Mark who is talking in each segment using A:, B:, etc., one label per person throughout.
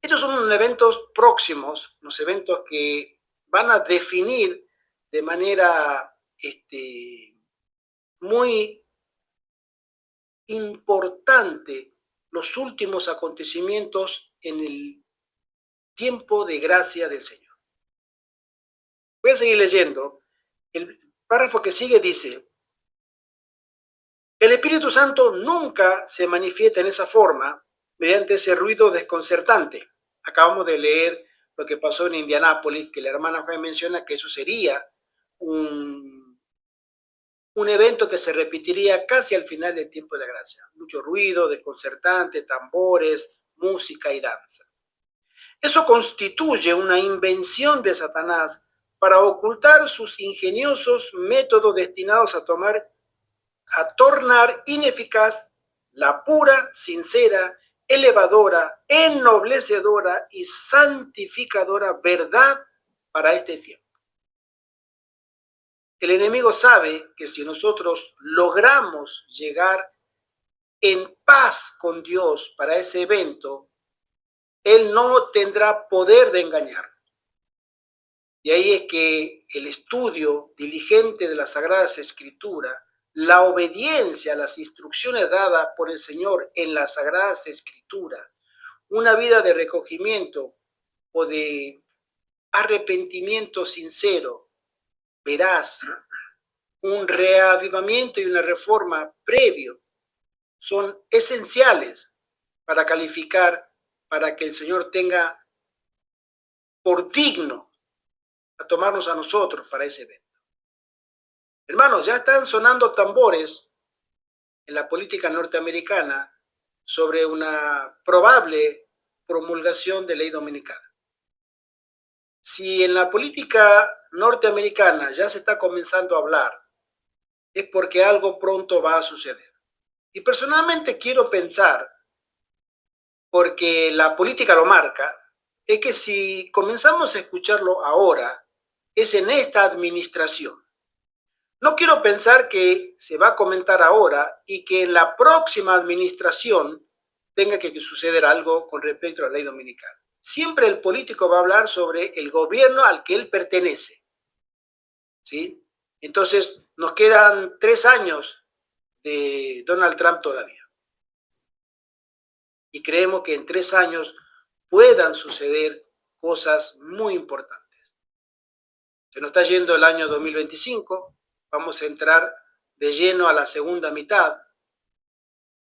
A: Estos son unos eventos próximos, unos eventos que van a definir de manera muy importante los últimos acontecimientos en el tiempo de gracia del Señor. Voy a seguir leyendo. El párrafo que sigue dice: el Espíritu Santo nunca se manifiesta en esa forma mediante ese ruido desconcertante. Acabamos de leer lo que pasó en Indianápolis, que la hermana Juan menciona que eso sería un evento que se repetiría casi al final del tiempo de la gracia. Mucho ruido, desconcertante, tambores, música y danza. Eso constituye una invención de Satanás para ocultar sus ingeniosos métodos destinados a tornar ineficaz la pura, sincera, elevadora, ennoblecedora y santificadora verdad para este tiempo. El enemigo sabe que si nosotros logramos llegar en paz con Dios para ese evento, Él no tendrá poder de engañar. Y ahí es que el estudio diligente de las Sagradas Escrituras, la obediencia a las instrucciones dadas por el Señor en las Sagradas Escrituras, una vida de recogimiento o de arrepentimiento sincero, veraz, un reavivamiento y una reforma previo, son esenciales para calificar, para que el Señor tenga por digno a tomarnos a nosotros para ese evento. Hermanos, ya están sonando tambores en la política norteamericana sobre una probable promulgación de ley dominicana. Si en la política norteamericana ya se está comenzando a hablar, es porque algo pronto va a suceder. Y personalmente quiero pensar, porque la política lo marca, es que si comenzamos a escucharlo ahora, es en esta administración. No quiero pensar que se va a comentar ahora y que en la próxima administración tenga que suceder algo con respecto a la ley dominical. Siempre el político va a hablar sobre el gobierno al que él pertenece, ¿sí? Entonces, nos quedan 3 años de Donald Trump todavía. Y creemos que en 3 años puedan suceder cosas muy importantes. Se nos está yendo el año 2025, vamos a entrar de lleno a la segunda mitad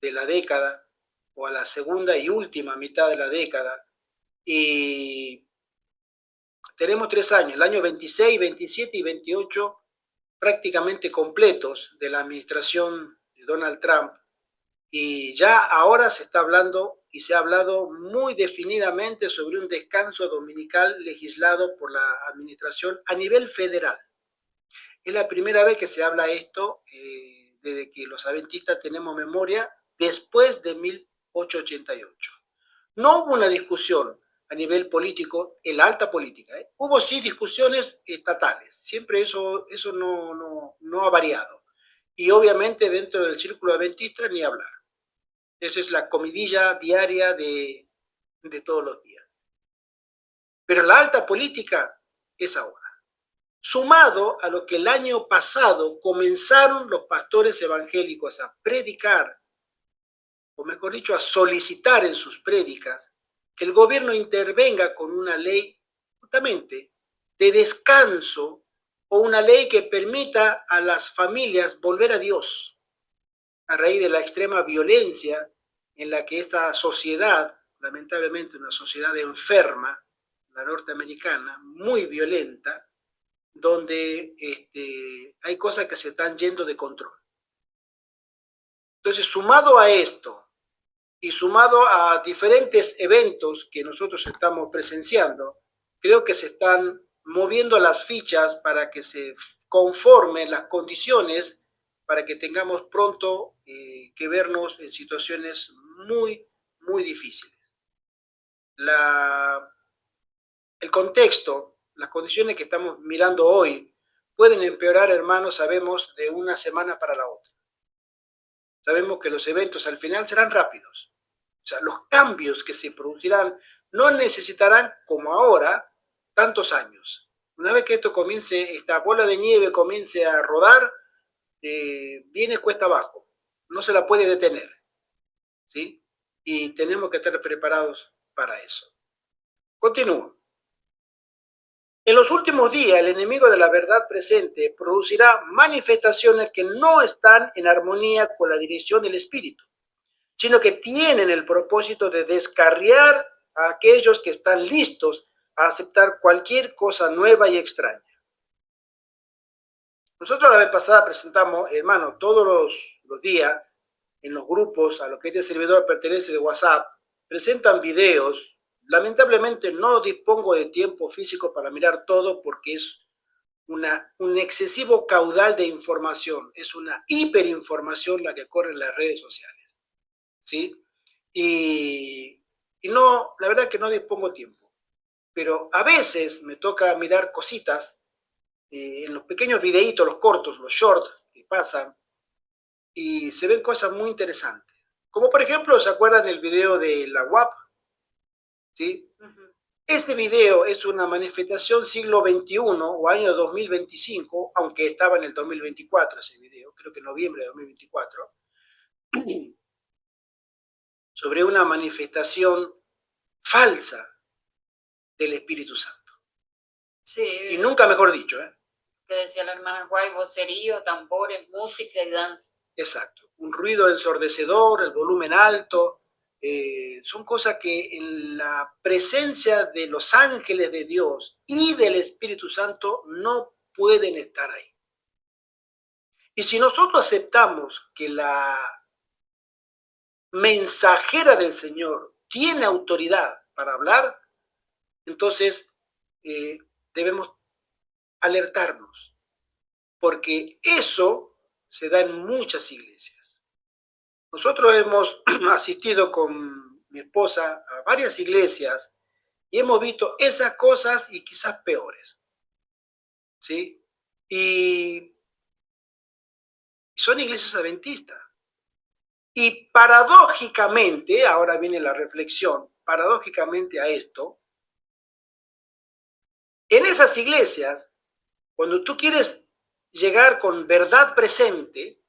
A: de la década, o a la segunda y última mitad de la década, y tenemos 3 años, el año 26, 27 y 28 prácticamente completos de la administración de Donald Trump, y ya ahora se está hablando y se ha hablado muy definidamente sobre un descanso dominical legislado por la administración a nivel federal. Es la primera vez que se habla esto desde que los adventistas tenemos memoria, después de 1888. No hubo una discusión a nivel político, en la alta política. Hubo sí discusiones estatales, siempre eso no ha variado. Y obviamente dentro del círculo adventista ni hablar. Esa es la comidilla diaria de todos los días. Pero la alta política es ahora. Sumado a lo que el año pasado comenzaron los pastores evangélicos a predicar, o mejor dicho, a solicitar en sus prédicas, que el gobierno intervenga con una ley justamente de descanso o una ley que permita a las familias volver a Dios a raíz de la extrema violencia en la que esta sociedad, lamentablemente una sociedad enferma, la norteamericana, muy violenta, donde hay cosas que se están yendo de control. Entonces, sumado a esto y sumado a diferentes eventos que nosotros estamos presenciando, creo que se están moviendo las fichas para que se conformen las condiciones para que tengamos pronto que vernos en situaciones muy, muy difíciles. El contexto, las condiciones que estamos mirando hoy, pueden empeorar, hermanos, sabemos, de una semana para la otra. Sabemos que los eventos al final serán rápidos. O sea, los cambios que se producirán no necesitarán, como ahora, tantos años. Una vez que esto comience, esta bola de nieve comience a rodar, viene cuesta abajo, no se la puede detener, ¿sí? Y tenemos que estar preparados para eso. Continúo. En los últimos días, el enemigo de la verdad presente producirá manifestaciones que no están en armonía con la dirección del Espíritu, sino que tienen el propósito de descarriar a aquellos que están listos a aceptar cualquier cosa nueva y extraña. Nosotros la vez pasada presentamos, hermano, todos los días en los grupos a los que este servidor pertenece de WhatsApp, presentan videos. Lamentablemente no dispongo de tiempo físico para mirar todo porque es un excesivo caudal de información, es una hiperinformación la que corre en las redes sociales, ¿sí? Y no, la verdad que no dispongo tiempo, pero a veces me toca mirar cositas en los pequeños videitos, los cortos, los shorts que pasan, y se ven cosas muy interesantes. Como por ejemplo, ¿se acuerdan del video de la UAP? ¿Sí? Ese video es una manifestación siglo XXI o año 2025, aunque estaba en el 2024 ese video, creo que en noviembre de 2024, sobre una manifestación falsa del Espíritu Santo.
B: Sí.
A: Y nunca mejor dicho, ¿eh?
B: Que decía la hermana Guay, vocerío, tambores, música y danza.
A: Exacto. Un ruido ensordecedor, el volumen alto, son cosas que en la presencia de los ángeles de Dios y del Espíritu Santo no pueden estar ahí. Y si nosotros aceptamos que la mensajera del Señor tiene autoridad para hablar, entonces debemos alertarnos, porque eso se da en muchas iglesias. Nosotros hemos asistido con mi esposa a varias iglesias y hemos visto esas cosas y quizás peores, ¿sí? Y son iglesias adventistas. Y paradójicamente, ahora viene la reflexión, paradójicamente a esto, en esas iglesias, cuando tú quieres llegar con verdad presente,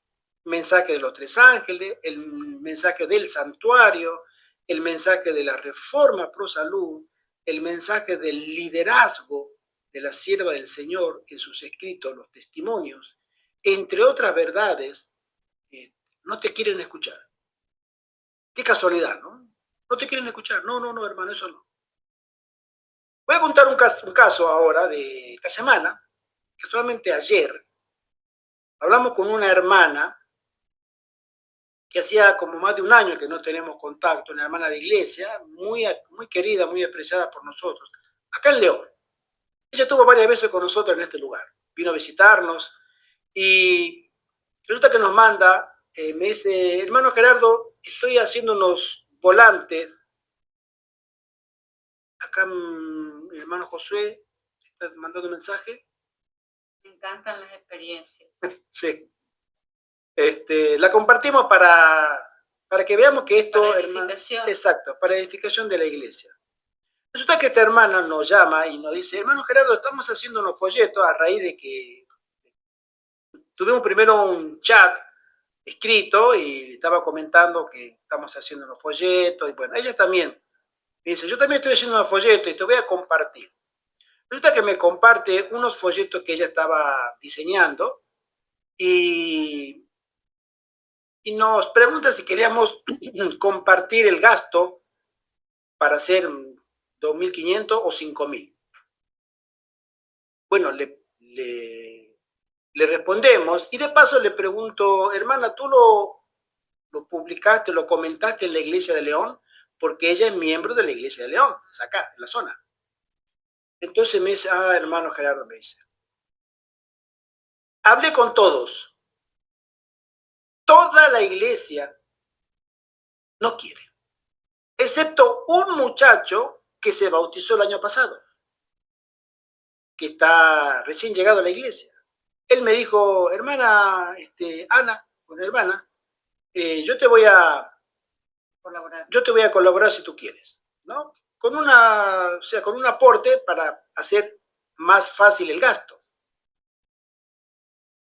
A: mensaje de los tres ángeles, el mensaje del santuario, el mensaje de la reforma pro salud, el mensaje del liderazgo de la sierva del Señor en sus escritos, los testimonios, entre otras verdades, no te quieren escuchar. Qué casualidad, ¿no? No te quieren escuchar. No, hermano, eso no. Voy a contar un caso ahora de esta semana, que solamente ayer hablamos con una hermana que hacía como más de un año que no tenemos contacto, una hermana de iglesia, muy querida, muy apreciada por nosotros, acá en León. Ella estuvo varias veces con nosotros en este lugar, vino a visitarnos y resulta que nos manda, me dice, hermano Gerardo, estoy haciendo unos volantes, acá mi hermano Josué está mandando un mensaje.
B: Me encantan las experiencias.
A: Sí. La compartimos para que veamos que esto,
B: para edificación.
A: Hermano, exacto, para edificación de la iglesia. Resulta que esta hermana nos llama y nos dice, hermano Gerardo, estamos haciendo unos folletos a raíz de que tuvimos primero un chat escrito y estaba comentando que estamos haciendo unos folletos y bueno, ella también me dice, yo también estoy haciendo unos folletos y te voy a compartir. Resulta que me comparte unos folletos que ella estaba diseñando y nos pregunta si queríamos compartir el gasto para hacer 2.500 o 5.000. Bueno, le respondemos y de paso le pregunto, hermana, ¿tú lo publicaste, lo comentaste en la iglesia de León? Porque ella es miembro de la iglesia de León, es acá, en la zona. Entonces me dice, hermano Gerardo, me dice, hablé con todos. Toda la iglesia no quiere, excepto un muchacho que se bautizó el año pasado, que está recién llegado a la iglesia. Él me dijo, hermana Ana, con hermana, yo te voy a colaborar si tú quieres, ¿no? con un aporte para hacer más fácil el gasto.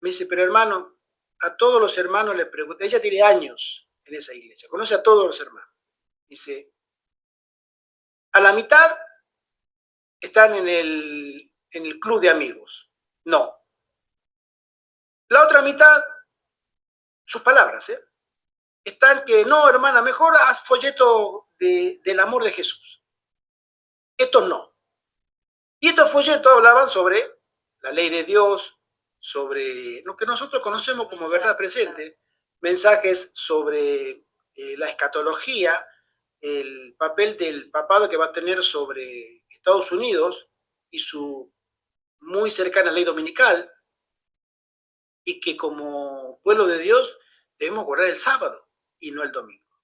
A: Me dice, pero hermano, a todos los hermanos le pregunté, ella tiene años en esa iglesia, conoce a todos los hermanos. Dice, a la mitad están en el club de amigos. No. La otra mitad, sus palabras, están que no, hermana, mejor haz folleto del amor de Jesús. Estos no. Y estos folletos hablaban sobre la ley de Dios, sobre lo que nosotros conocemos como verdad presente, mensajes sobre la escatología, el papel del papado que va a tener sobre Estados Unidos y su muy cercana ley dominical, y que como pueblo de Dios debemos guardar el sábado y no el domingo.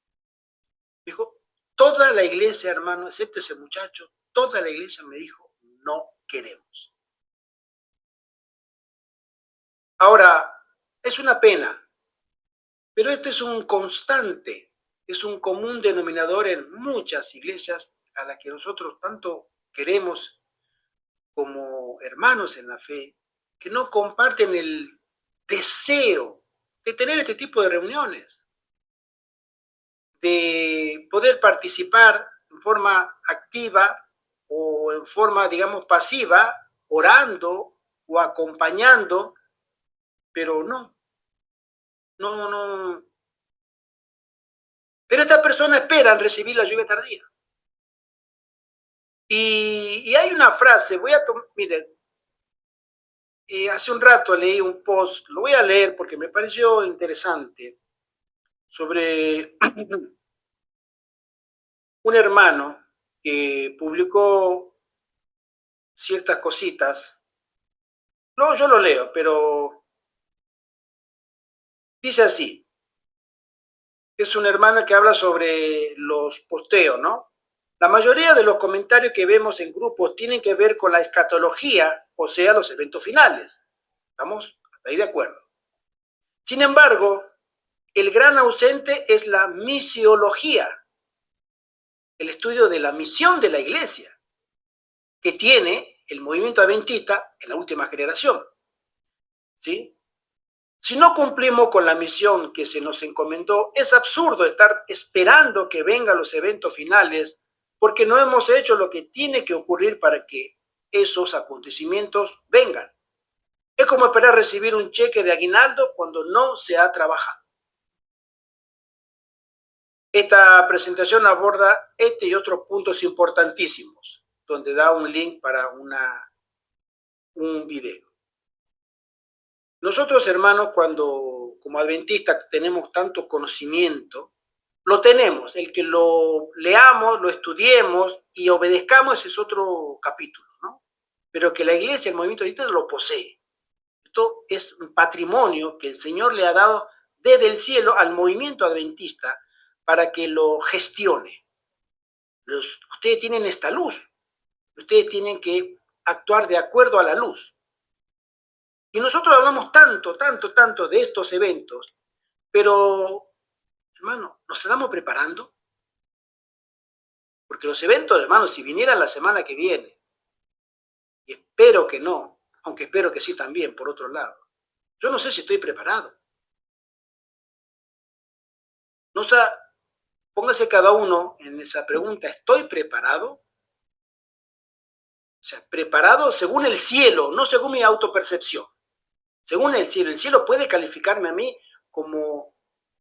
A: Dijo, toda la iglesia, hermano, excepto ese muchacho, toda la iglesia me dijo, no queremos. Ahora, es una pena, pero este es un constante, es un común denominador en muchas iglesias a las que nosotros tanto queremos como hermanos en la fe, que no comparten el deseo de tener este tipo de reuniones, de poder participar en forma activa o en forma, digamos, pasiva, orando o acompañando, pero no. Pero estas personas esperan recibir la lluvia tardía. Y hay una frase, miren, hace un rato leí un post, lo voy a leer porque me pareció interesante, sobre un hermano que publicó ciertas cositas. No, yo lo leo, pero dice así. Es un hermano que habla sobre los posteos, ¿no? La mayoría de los comentarios que vemos en grupos tienen que ver con la escatología, o sea, los eventos finales. ¿Estamos ahí de acuerdo? Sin embargo, el gran ausente es la misiología, el estudio de la misión de la iglesia, que tiene el movimiento adventista en la última generación. ¿Sí? Si no cumplimos con la misión que se nos encomendó, es absurdo estar esperando que vengan los eventos finales porque no hemos hecho lo que tiene que ocurrir para que esos acontecimientos vengan. Es como esperar recibir un cheque de aguinaldo cuando no se ha trabajado. Esta presentación aborda este y otros puntos importantísimos, donde da un link para un video. Nosotros, hermanos, cuando como adventistas tenemos tanto conocimiento, lo tenemos. El que lo leamos, lo estudiemos y obedezcamos es otro capítulo, ¿no? Pero que la iglesia, el movimiento adventista lo posee. Esto es un patrimonio que el Señor le ha dado desde el cielo al movimiento adventista para que lo gestione. Ustedes tienen esta luz, ustedes tienen que actuar de acuerdo a la luz. Y nosotros hablamos tanto de estos eventos, pero, hermano, ¿nos estamos preparando? Porque los eventos, hermano, si vinieran la semana que viene, y espero que no, aunque espero que sí también, por otro lado, yo no sé si estoy preparado. No sé, póngase cada uno en esa pregunta, ¿estoy preparado? O sea, preparado según el cielo, no según mi autopercepción. Según el cielo puede calificarme a mí como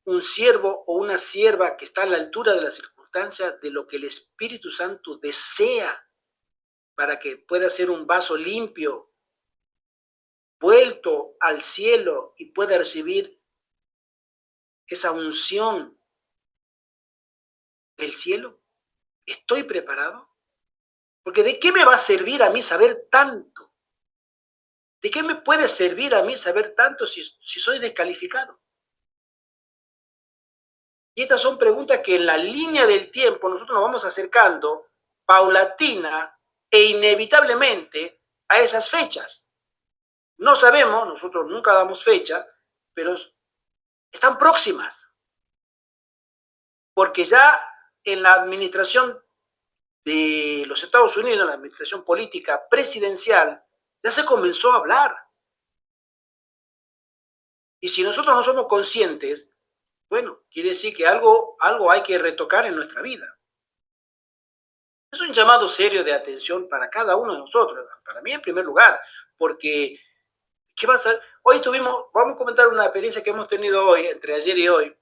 A: un siervo o una sierva que está a la altura de las circunstancias de lo que el Espíritu Santo desea para que pueda ser un vaso limpio, vuelto al cielo y pueda recibir esa unción del cielo. ¿Estoy preparado? Porque ¿de qué me va a servir a mí saber tanto? ¿De qué me puede servir a mí saber tanto si soy descalificado? Y estas son preguntas que en la línea del tiempo nosotros nos vamos acercando paulatina e inevitablemente a esas fechas. No sabemos, nosotros nunca damos fecha, pero están próximas. Porque ya en la administración de los Estados Unidos, la administración política presidencial, ya se comenzó a hablar. Y si nosotros no somos conscientes, bueno, quiere decir que algo hay que retocar en nuestra vida. Es un llamado serio de atención para cada uno de nosotros, para mí en primer lugar, porque ¿qué va a ser? Vamos a comentar una experiencia que hemos tenido hoy, entre ayer y hoy,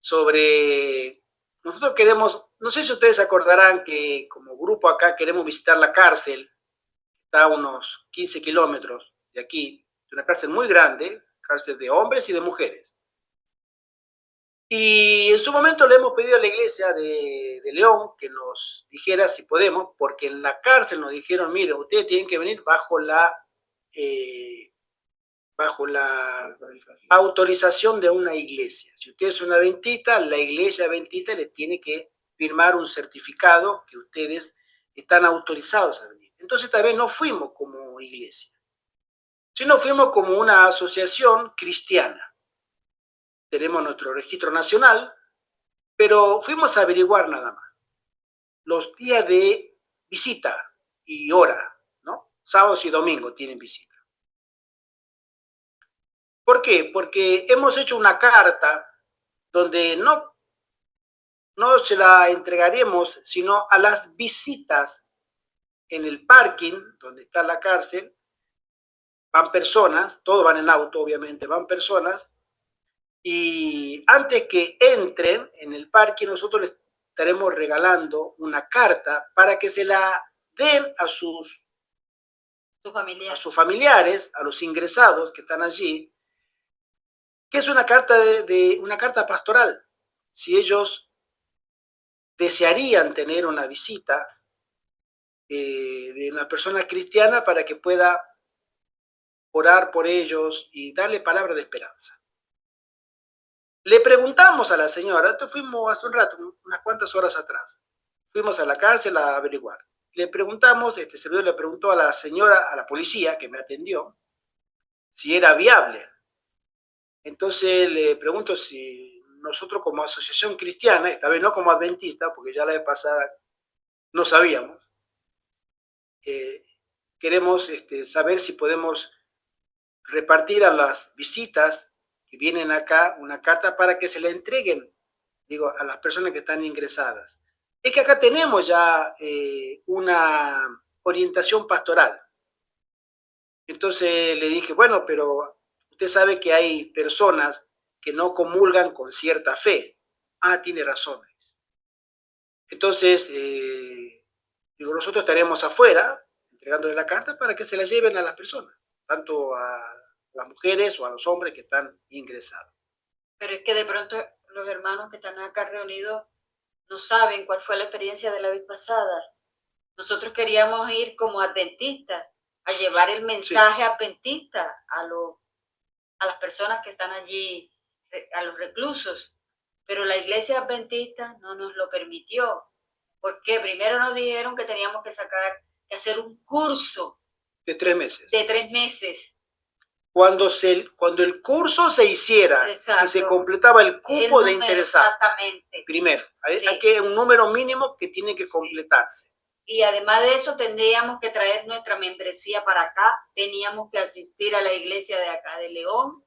A: sobre, nosotros queremos, no sé si ustedes se acordarán que como grupo acá queremos visitar la cárcel, está a unos 15 kilómetros de aquí, es una cárcel muy grande, cárcel de hombres y de mujeres. Y en su momento le hemos pedido a la iglesia de León que nos dijera si podemos, porque en la cárcel nos dijeron, mire, ustedes tienen que venir bajo la autorización de una iglesia. Si usted es una adventista, la iglesia adventista le tiene que firmar un certificado que ustedes están autorizados a venir. Entonces tal vez no fuimos como iglesia, sino fuimos como una asociación cristiana. Tenemos nuestro registro nacional, pero fuimos a averiguar nada más los días de visita y hora, ¿no? Sábados y domingos tienen visita. ¿Por qué? Porque hemos hecho una carta donde no se la entregaremos, sino a las visitas en el parking donde está la cárcel. Van personas, todos van en auto, obviamente, van personas, y antes que entren en el parking, nosotros les estaremos regalando una carta para que se la den a sus familiares, a los ingresados que están allí, que es una carta una carta pastoral. Si ellos desearían tener una visita de una persona cristiana para que pueda orar por ellos y darle palabra de esperanza. Le preguntamos a la señora, esto fuimos hace un rato, unas cuantas horas atrás, fuimos a la cárcel a averiguar. Le preguntamos, este servidor le preguntó a la señora, a la policía que me atendió, si era viable. Entonces le pregunto si nosotros como asociación cristiana, esta vez no como adventista, porque ya la vez pasada no sabíamos, queremos saber si podemos repartir a las visitas que vienen acá una carta para que se la entreguen, digo, a las personas que están ingresadas. Es que acá tenemos ya una orientación pastoral. Entonces le dije, bueno, pero usted sabe que hay personas que no comulgan con cierta fe. Ah, tiene razón. Entonces, digo, nosotros estaremos afuera entregándole la carta para que se la lleven a las personas, tanto a las mujeres o a los hombres que están ingresados.
B: Pero es que de pronto los hermanos que están acá reunidos no saben cuál fue la experiencia de la vez pasada. Nosotros queríamos ir como adventistas a llevar el mensaje adventista a las personas que están allí, a los reclusos, pero la iglesia adventista no nos lo permitió, porque primero nos dijeron que teníamos que hacer un curso
A: de 3 meses.
B: De 3 meses.
A: Cuando el curso se hiciera,
B: exacto,
A: y se completaba el cupo de interesados.
B: Exactamente.
A: Primero, hay que un número mínimo que tiene que completarse.
B: Y además de eso tendríamos que traer nuestra membresía para acá, teníamos que asistir a la iglesia de acá de León,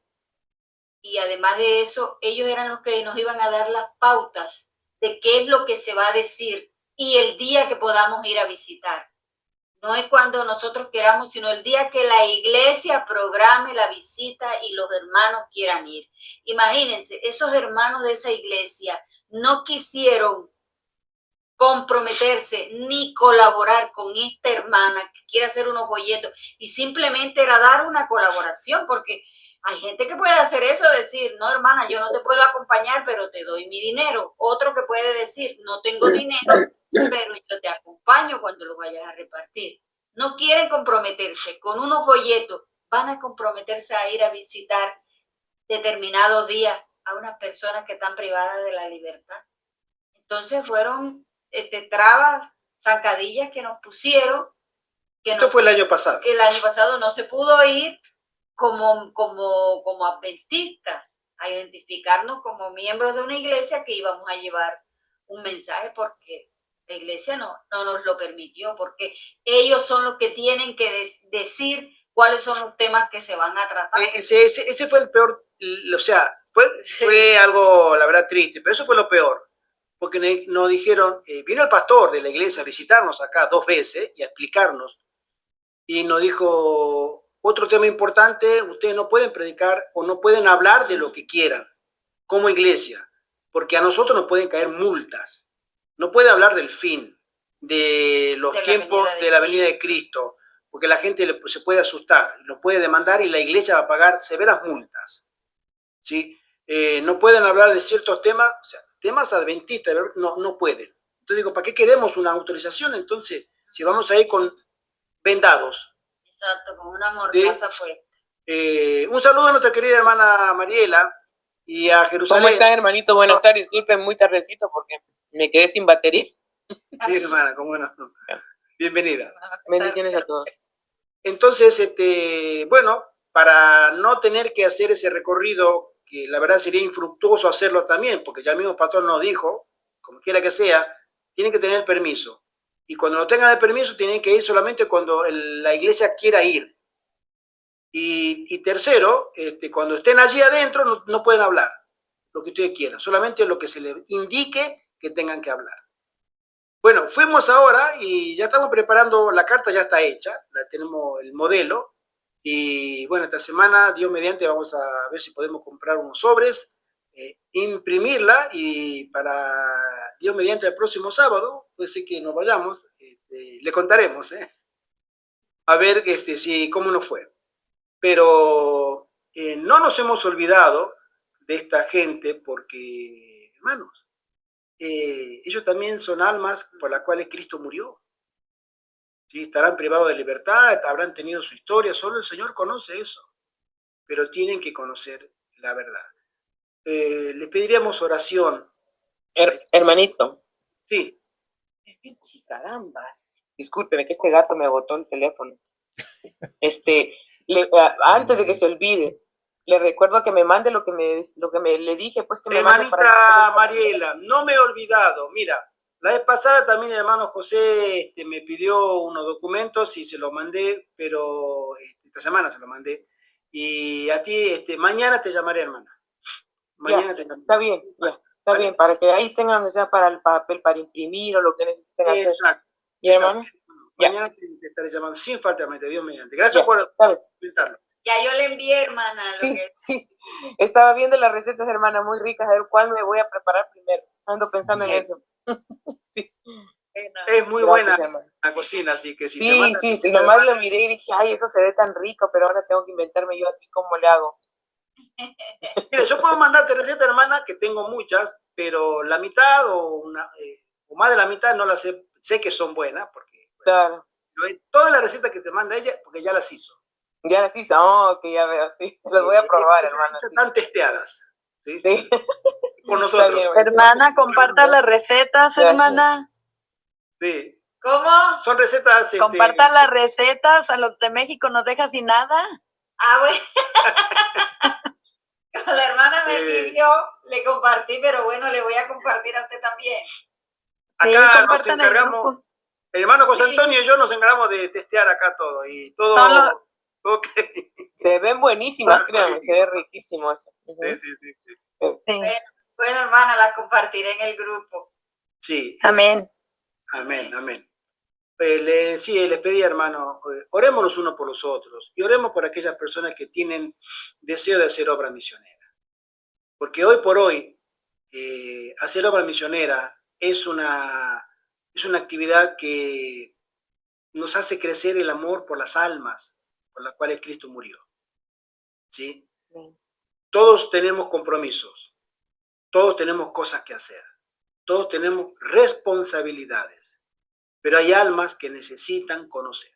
B: y además de eso, ellos eran los que nos iban a dar las pautas de qué es lo que se va a decir y el día que podamos ir a visitar. No es cuando nosotros queramos, sino el día que la iglesia programe la visita y los hermanos quieran ir. Imagínense, esos hermanos de esa iglesia no quisieron comprometerse ni colaborar con esta hermana que quiere hacer unos folletos, y simplemente era dar una colaboración, porque hay gente que puede hacer eso, decir, no hermana, yo no te puedo acompañar, pero te doy mi dinero. Otro que puede decir, no tengo dinero, pero yo te acompaño cuando lo vayas a repartir. No quieren comprometerse con unos folletos, van a comprometerse a ir a visitar determinados días a unas personas que están privadas de la libertad. Entonces fueron trabas, zancadillas que nos pusieron.
A: Esto fue el año pasado.
B: Que el año pasado no se pudo ir como adventistas a identificarnos como miembros de una iglesia que íbamos a llevar un mensaje, porque La iglesia no nos lo permitió porque ellos son los que tienen que decir cuáles son los temas que se van a tratar.
A: Ese fue el peor, o sea, fue algo, la verdad, triste, pero eso fue lo peor, porque nos dijeron, vino el pastor de la iglesia a visitarnos acá 2 veces y a explicarnos, y nos dijo, otro tema importante, ustedes no pueden predicar o no pueden hablar de lo que quieran como iglesia, porque a nosotros nos pueden caer multas. No puede hablar del fin, de los tiempos de la venida de Cristo, porque la gente se puede asustar, lo puede demandar y la iglesia va a pagar severas multas. ¿Sí? No pueden hablar de ciertos temas, o sea, temas adventistas, no pueden. Entonces digo, ¿para qué queremos una autorización entonces si vamos a ir con vendados?
B: Exacto, con una mordaza fuerte.
A: Un saludo a nuestra querida hermana Mariela y a Jerusalén.
C: ¿Cómo están, hermanito? Buenas tardes. Disculpen muy tardecito porque me quedé sin batería.
A: Sí, hermana, cómo no. Bienvenida.
C: Bendiciones a todos.
A: Entonces, bueno, para no tener que hacer ese recorrido, que la verdad sería infructuoso hacerlo también, porque ya el mismo pastor nos dijo, como quiera que sea, tienen que tener permiso. Y cuando no tengan el permiso, tienen que ir solamente cuando la iglesia quiera ir. Y tercero, cuando estén allí adentro, no pueden hablar lo que ustedes quieran, solamente lo que se les indique que tengan que hablar. Bueno, fuimos ahora y ya estamos preparando, la carta ya está hecha, la tenemos el modelo, y bueno, esta semana, Dios mediante, vamos a ver si podemos comprar unos sobres, imprimirla, y para Dios mediante el próximo sábado, puede ser que nos vayamos, le contaremos, a ver cómo nos fue. Pero no nos hemos olvidado de esta gente porque, hermanos, ellos también son almas por las cuales Cristo murió. ¿Sí? Estarán privados de libertad, habrán tenido su historia, solo el Señor conoce eso, pero tienen que conocer la verdad. Le pediríamos oración.
C: Hermanito.
A: Sí.
C: Carambas. Discúlpeme que este gato me botó el teléfono. Antes de que se olvide, le recuerdo que me mande lo que le dije, pues que me mande para...
A: Hermanita Mariela, no me he olvidado. Mira, la vez pasada también el hermano José me pidió unos documentos y se los mandé, pero esta semana se los mandé. Y a ti, mañana te llamaré, hermana. Mañana
C: ya,
A: te llamaré.
C: Está bien, ya. Está bien, para que ahí tengan, o sea, para el papel, para imprimir o lo que necesiten hacer.
A: Exacto.
C: ¿Y hermano?
A: Mañana te estaré llamando sin falta, Dios mediante. Gracias por comentarlo.
B: Ya yo le envié, hermana.
C: Sí. Estaba viendo las recetas, hermana, muy ricas, a ver cuál me voy a preparar primero. Ando pensando en eso. Sí.
A: Es muy buena la cocina, así que si te mandas...
C: Sí, nomás lo miré y dije, ay, eso se ve tan rico, pero ahora tengo que inventarme yo aquí cómo le hago.
A: Mira, yo puedo mandarte recetas, hermana, que tengo muchas, pero la mitad o más de la mitad no las sé que son buenas, porque
C: claro.
A: Todas las recetas que te manda ella, porque ya las hizo.
C: Ya las hizo, que ya veo, sí. Las voy a probar, hermana.
A: Están testeadas, ¿sí?
C: Sí.
A: Por nosotros.
D: Bien, hermana, comparta las recetas, hermana.
A: Sí.
B: ¿Cómo?
A: Son recetas...
D: Comparta las recetas, a los de México nos deja sin nada.
B: Ah, bueno. La hermana me pidió, le compartí, pero bueno, le voy a compartir a usted también.
A: Acá nos encargamos, el hermano José Antonio y yo nos encargamos de testear acá todo, y todo... Okay.
C: Se ven buenísimas, créanme, se ve riquísimo eso.
B: Bueno, hermana, las compartiré en el grupo.
A: Sí.
D: Amén.
A: Amén. Sí, les pedí, hermano, orémonos unos por los otros y oremos por aquellas personas que tienen deseo de hacer obra misionera. Porque hoy por hoy, hacer obra misionera es una actividad que nos hace crecer el amor por las almas por las cuales Cristo murió. ¿Sí? Todos tenemos compromisos, todos tenemos cosas que hacer, todos tenemos responsabilidades, pero hay almas que necesitan conocer.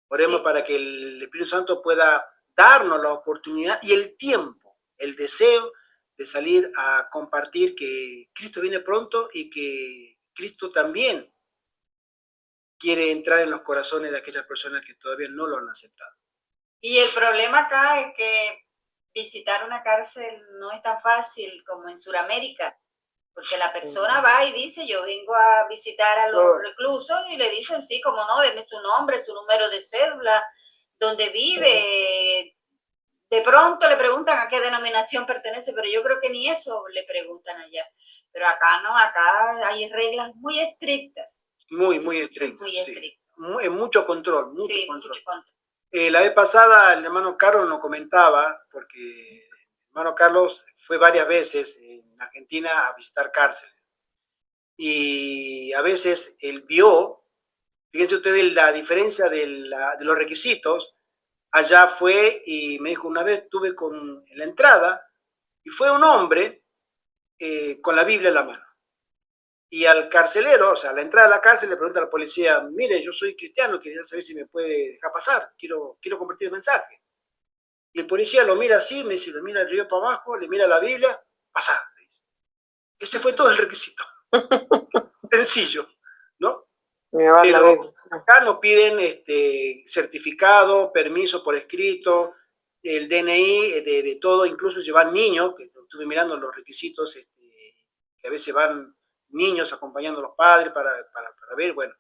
A: Oremos para que el Espíritu Santo pueda darnos la oportunidad y el tiempo, el deseo de salir a compartir que Cristo viene pronto y que Cristo también quiere entrar en los corazones de aquellas personas que todavía no lo han aceptado.
B: Y el problema acá es que visitar una cárcel no es tan fácil como en Sudamérica. Porque la persona va y dice, yo vengo a visitar a los reclusos, y le dicen, sí, como no, deme su nombre, su número de cédula, dónde vive. De pronto le preguntan a qué denominación pertenece, pero yo creo que ni eso le preguntan allá. Pero acá no, acá hay reglas muy estrictas.
A: Muy estrictas.
B: Muy estrictas.
A: Sí. Mucho control, mucho
B: Sí,
A: control.
B: mucho control.
A: La vez pasada el hermano Carlos nos comentaba, porque el hermano Carlos fue varias veces en Argentina a visitar cárceles. Y a veces él vio, fíjense ustedes la diferencia de los requisitos. Allá fue y me dijo, una vez estuve en la entrada y fue un hombre con la Biblia en la mano. Y al carcelero, o sea, a la entrada de la cárcel le pregunta a la policía, mire, yo soy cristiano, quería saber si me puede dejar pasar, quiero compartir el mensaje. Y el policía lo mira así, me dice, lo mira el río para abajo, le mira la Biblia, pasa. Ese fue todo el requisito. Sencillo, ¿no? Pero acá nos piden certificado, permiso por escrito, el DNI de todo, incluso llevan niños, que estuve mirando los requisitos, que a veces van niños acompañando a los padres para ver, bueno,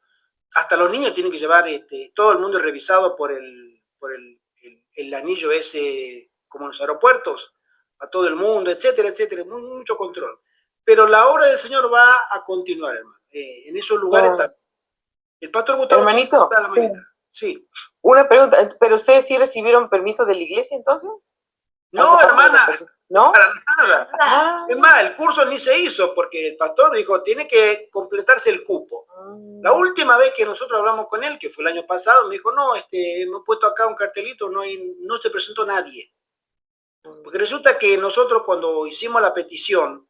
A: hasta los niños tienen que llevar, todo el mundo es revisado por el anillo ese, como en los aeropuertos, a todo el mundo, etcétera, etcétera, mucho control. Pero la obra del Señor va a continuar, hermano, en esos lugares también. El pastor Gustavo.
C: Hermanito,
A: sí.
C: Una pregunta, ¿pero ustedes sí recibieron permiso de la iglesia entonces?
A: No, hermana,
C: ¿no?
A: Para nada. Es más, el curso ni se hizo porque el pastor dijo, tiene que completarse el cupo. La última vez que nosotros hablamos con él, que fue el año pasado, me dijo, no, hemos puesto acá un cartelito, no se presentó nadie. Porque resulta que nosotros cuando hicimos la petición,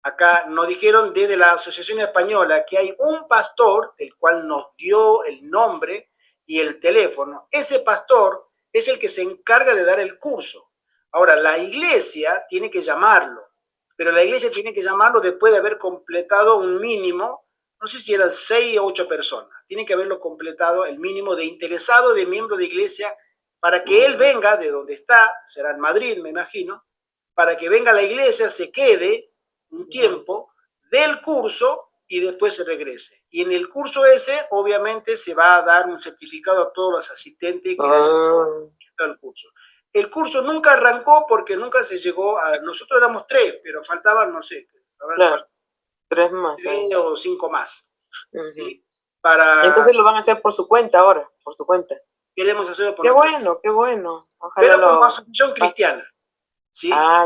A: acá nos dijeron desde la Asociación Española que hay un pastor, el cual nos dio el nombre y el teléfono. Ese pastor es el que se encarga de dar el curso. Ahora, la iglesia tiene que llamarlo, pero la iglesia tiene que llamarlo después de haber completado un mínimo, no sé si eran 6 o 8 personas, tiene que haberlo completado el mínimo de interesado, de miembro de iglesia, para que él venga de donde está, será en Madrid, me imagino, para que venga a la iglesia, se quede un tiempo del curso y después se regrese. Y en el curso ese, obviamente, se va a dar un certificado a todos los asistentes que hayan el curso. El curso nunca arrancó porque nunca se llegó a... Nosotros éramos 3, pero faltaban, no sé,
C: claro, 3 más.
A: 3 o 5 más. ¿Sí?
C: Entonces lo van a hacer por su cuenta ahora, por su cuenta.
A: Queremos hacerlo por
C: qué bueno, qué bueno.
A: Ojalá pero como asociación cristiana. ¿Sí?
C: Ya.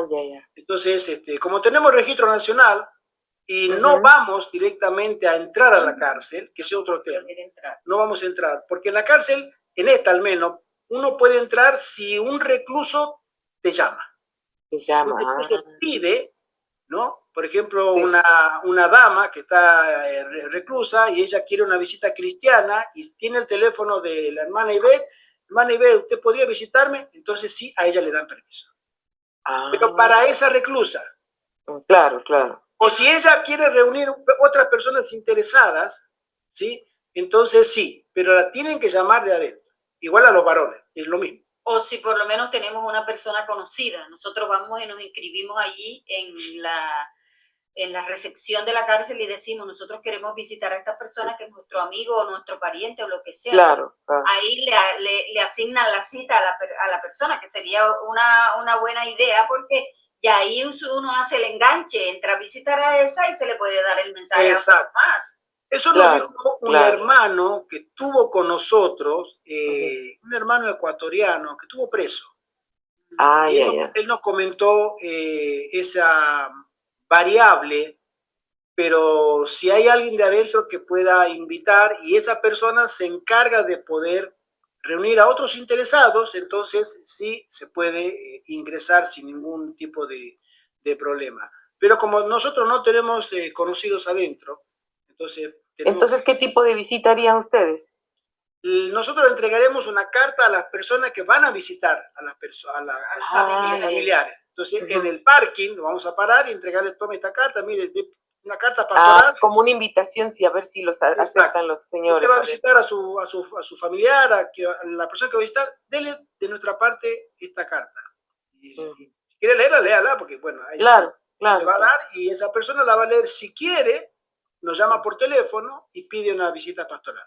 A: Entonces, como tenemos registro nacional y no vamos directamente a entrar a la cárcel, que es otro tema, no vamos a entrar, porque en la cárcel, en esta al menos, uno puede entrar si un recluso te llama. Si un recluso pide, ¿no? Por ejemplo, una dama que está reclusa y ella quiere una visita cristiana y tiene el teléfono de la hermana Ivette, hermana Ivette, ¿usted podría visitarme? Entonces sí, a ella le dan permiso. Pero para esa reclusa.
C: Claro.
A: O si ella quiere reunir otras personas interesadas, ¿sí? Entonces sí, pero la tienen que llamar de adentro. Igual a los varones, es lo mismo.
B: O si por lo menos tenemos una persona conocida. Nosotros vamos y nos inscribimos allí en la recepción de la cárcel y decimos, nosotros queremos visitar a esta persona que es nuestro amigo o nuestro pariente o lo que sea.
C: Claro.
B: Ahí le asignan la cita a la persona, que sería una buena idea porque ya ahí uno hace el enganche, entra a visitar a esa y se le puede dar el mensaje a otros más.
A: Eso nos dijo un hermano que estuvo con nosotros, un hermano ecuatoriano que estuvo preso. Él nos comentó esa variable, pero si hay alguien de adentro que pueda invitar y esa persona se encarga de poder reunir a otros interesados, entonces sí se puede ingresar sin ningún tipo de problema. Pero como nosotros no tenemos conocidos adentro, entonces
C: ¿qué tipo de visita harían ustedes?
A: Nosotros entregaremos una carta a las personas que van a visitar a los familiares. Entonces, en el parking lo vamos a parar y entregarle, tome esta carta, mire, una carta pastoral.
C: Como una invitación, sí, a ver si los aceptan los señores.
A: Usted va a visitar a su familiar, a la persona que va a visitar, dele de nuestra parte esta carta. Y si quiere leerla, léala, porque bueno,
C: claro. Claro.
A: le va a dar y esa persona la va a leer. Si quiere, nos llama por teléfono y pide una visita pastoral.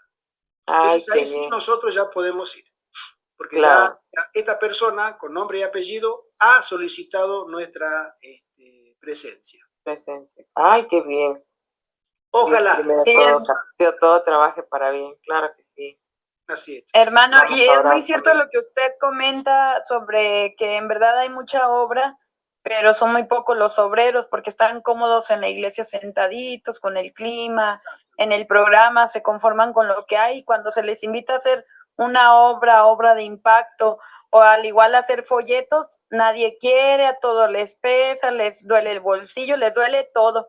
C: Ay,
A: Entonces ahí
C: qué
A: sí
C: bien.
A: nosotros ya podemos ir, porque
C: Claro.
A: ya esta persona con nombre y apellido ha solicitado nuestra presencia.
C: Presencia. Ay, qué bien. Dios
A: Ojalá,
C: primero
D: Sí,
C: todo trabaje para bien, claro que sí.
A: así es.
D: hermano,
C: Vamos
D: y
C: a
D: es muy
C: orar
D: cierto
C: por
D: lo que usted comenta sobre que en verdad hay mucha obra, pero son muy pocos los obreros porque están cómodos en la iglesia sentaditos con el clima, en el programa, se conforman con lo que hay. Y cuando se les invita a hacer una obra de impacto o al igual hacer folletos, nadie quiere, a todos les pesa, les duele el bolsillo, les duele todo.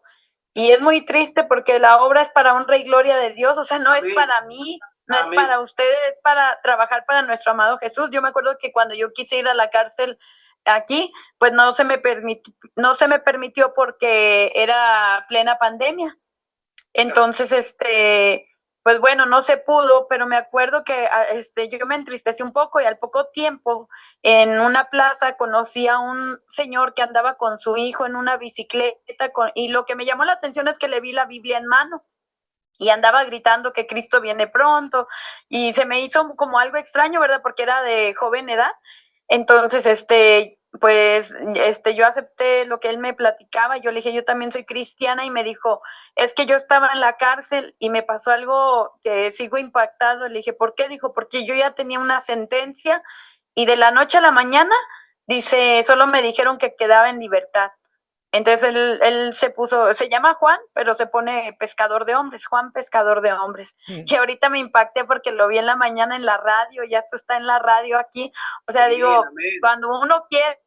D: Y es muy triste porque la obra es para honra y gloria de Dios, o sea, no es
A: Amén.
D: para mí, no es
A: Amén.
D: para ustedes, es para trabajar para nuestro amado Jesús. Yo me acuerdo que cuando yo quise ir a la cárcel aquí, pues no se me permitió porque era plena pandemia. Entonces, pues bueno, no se pudo, pero me acuerdo que yo me entristecí un poco y al poco tiempo en una plaza conocí a un señor que andaba con su hijo en una bicicleta y lo que me llamó la atención es que le vi la Biblia en mano y andaba gritando que Cristo viene pronto y se me hizo como algo extraño, ¿verdad? Porque era de joven edad. Entonces, pues, yo acepté lo que él me platicaba. Yo le dije, yo también soy cristiana y me dijo, es que yo estaba en la cárcel y me pasó algo que sigo impactado. Le dije, ¿por qué? Dijo, porque yo ya tenía una sentencia y de la noche a la mañana, dice, solo me dijeron que quedaba en libertad. Entonces él se llama Juan, pero se pone pescador de hombres, Juan pescador de hombres. Y ahorita me impacté porque lo vi en la mañana en la radio, ya está en la radio aquí. O sea,
A: Bien,
D: digo,
A: amén.
D: cuando uno quiere,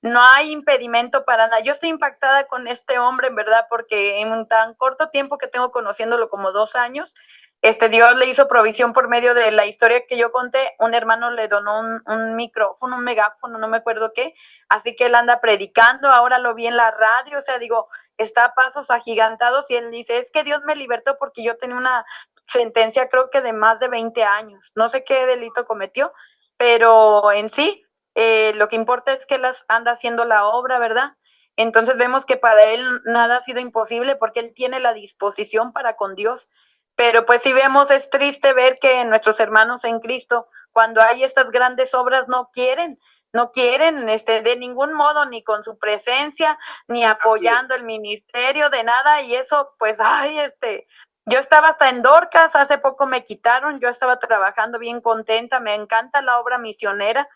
D: no hay impedimento para nada. Yo estoy impactada con este hombre, en verdad, porque en un tan corto tiempo que tengo conociéndolo, como 2 años, Dios le hizo provisión por medio de la historia que yo conté. Un hermano le donó un micrófono, un megáfono, no me acuerdo qué, así que él anda predicando, ahora lo vi en la radio, o sea, digo, está a pasos agigantados y él dice, es que Dios me libertó porque yo tenía una sentencia creo que de más de 20 años, no sé qué delito cometió, pero en sí, lo que importa es que él anda haciendo la obra, ¿verdad? Entonces vemos que para él nada ha sido imposible porque él tiene la disposición para con Dios. Pero pues si vemos, es triste ver que nuestros hermanos en Cristo, cuando hay estas grandes obras, no quieren de ningún modo, ni con su presencia, ni apoyando el ministerio, de nada, y eso, pues, yo estaba hasta en Dorcas, hace poco me quitaron, yo estaba trabajando bien contenta, me encanta la obra misionera,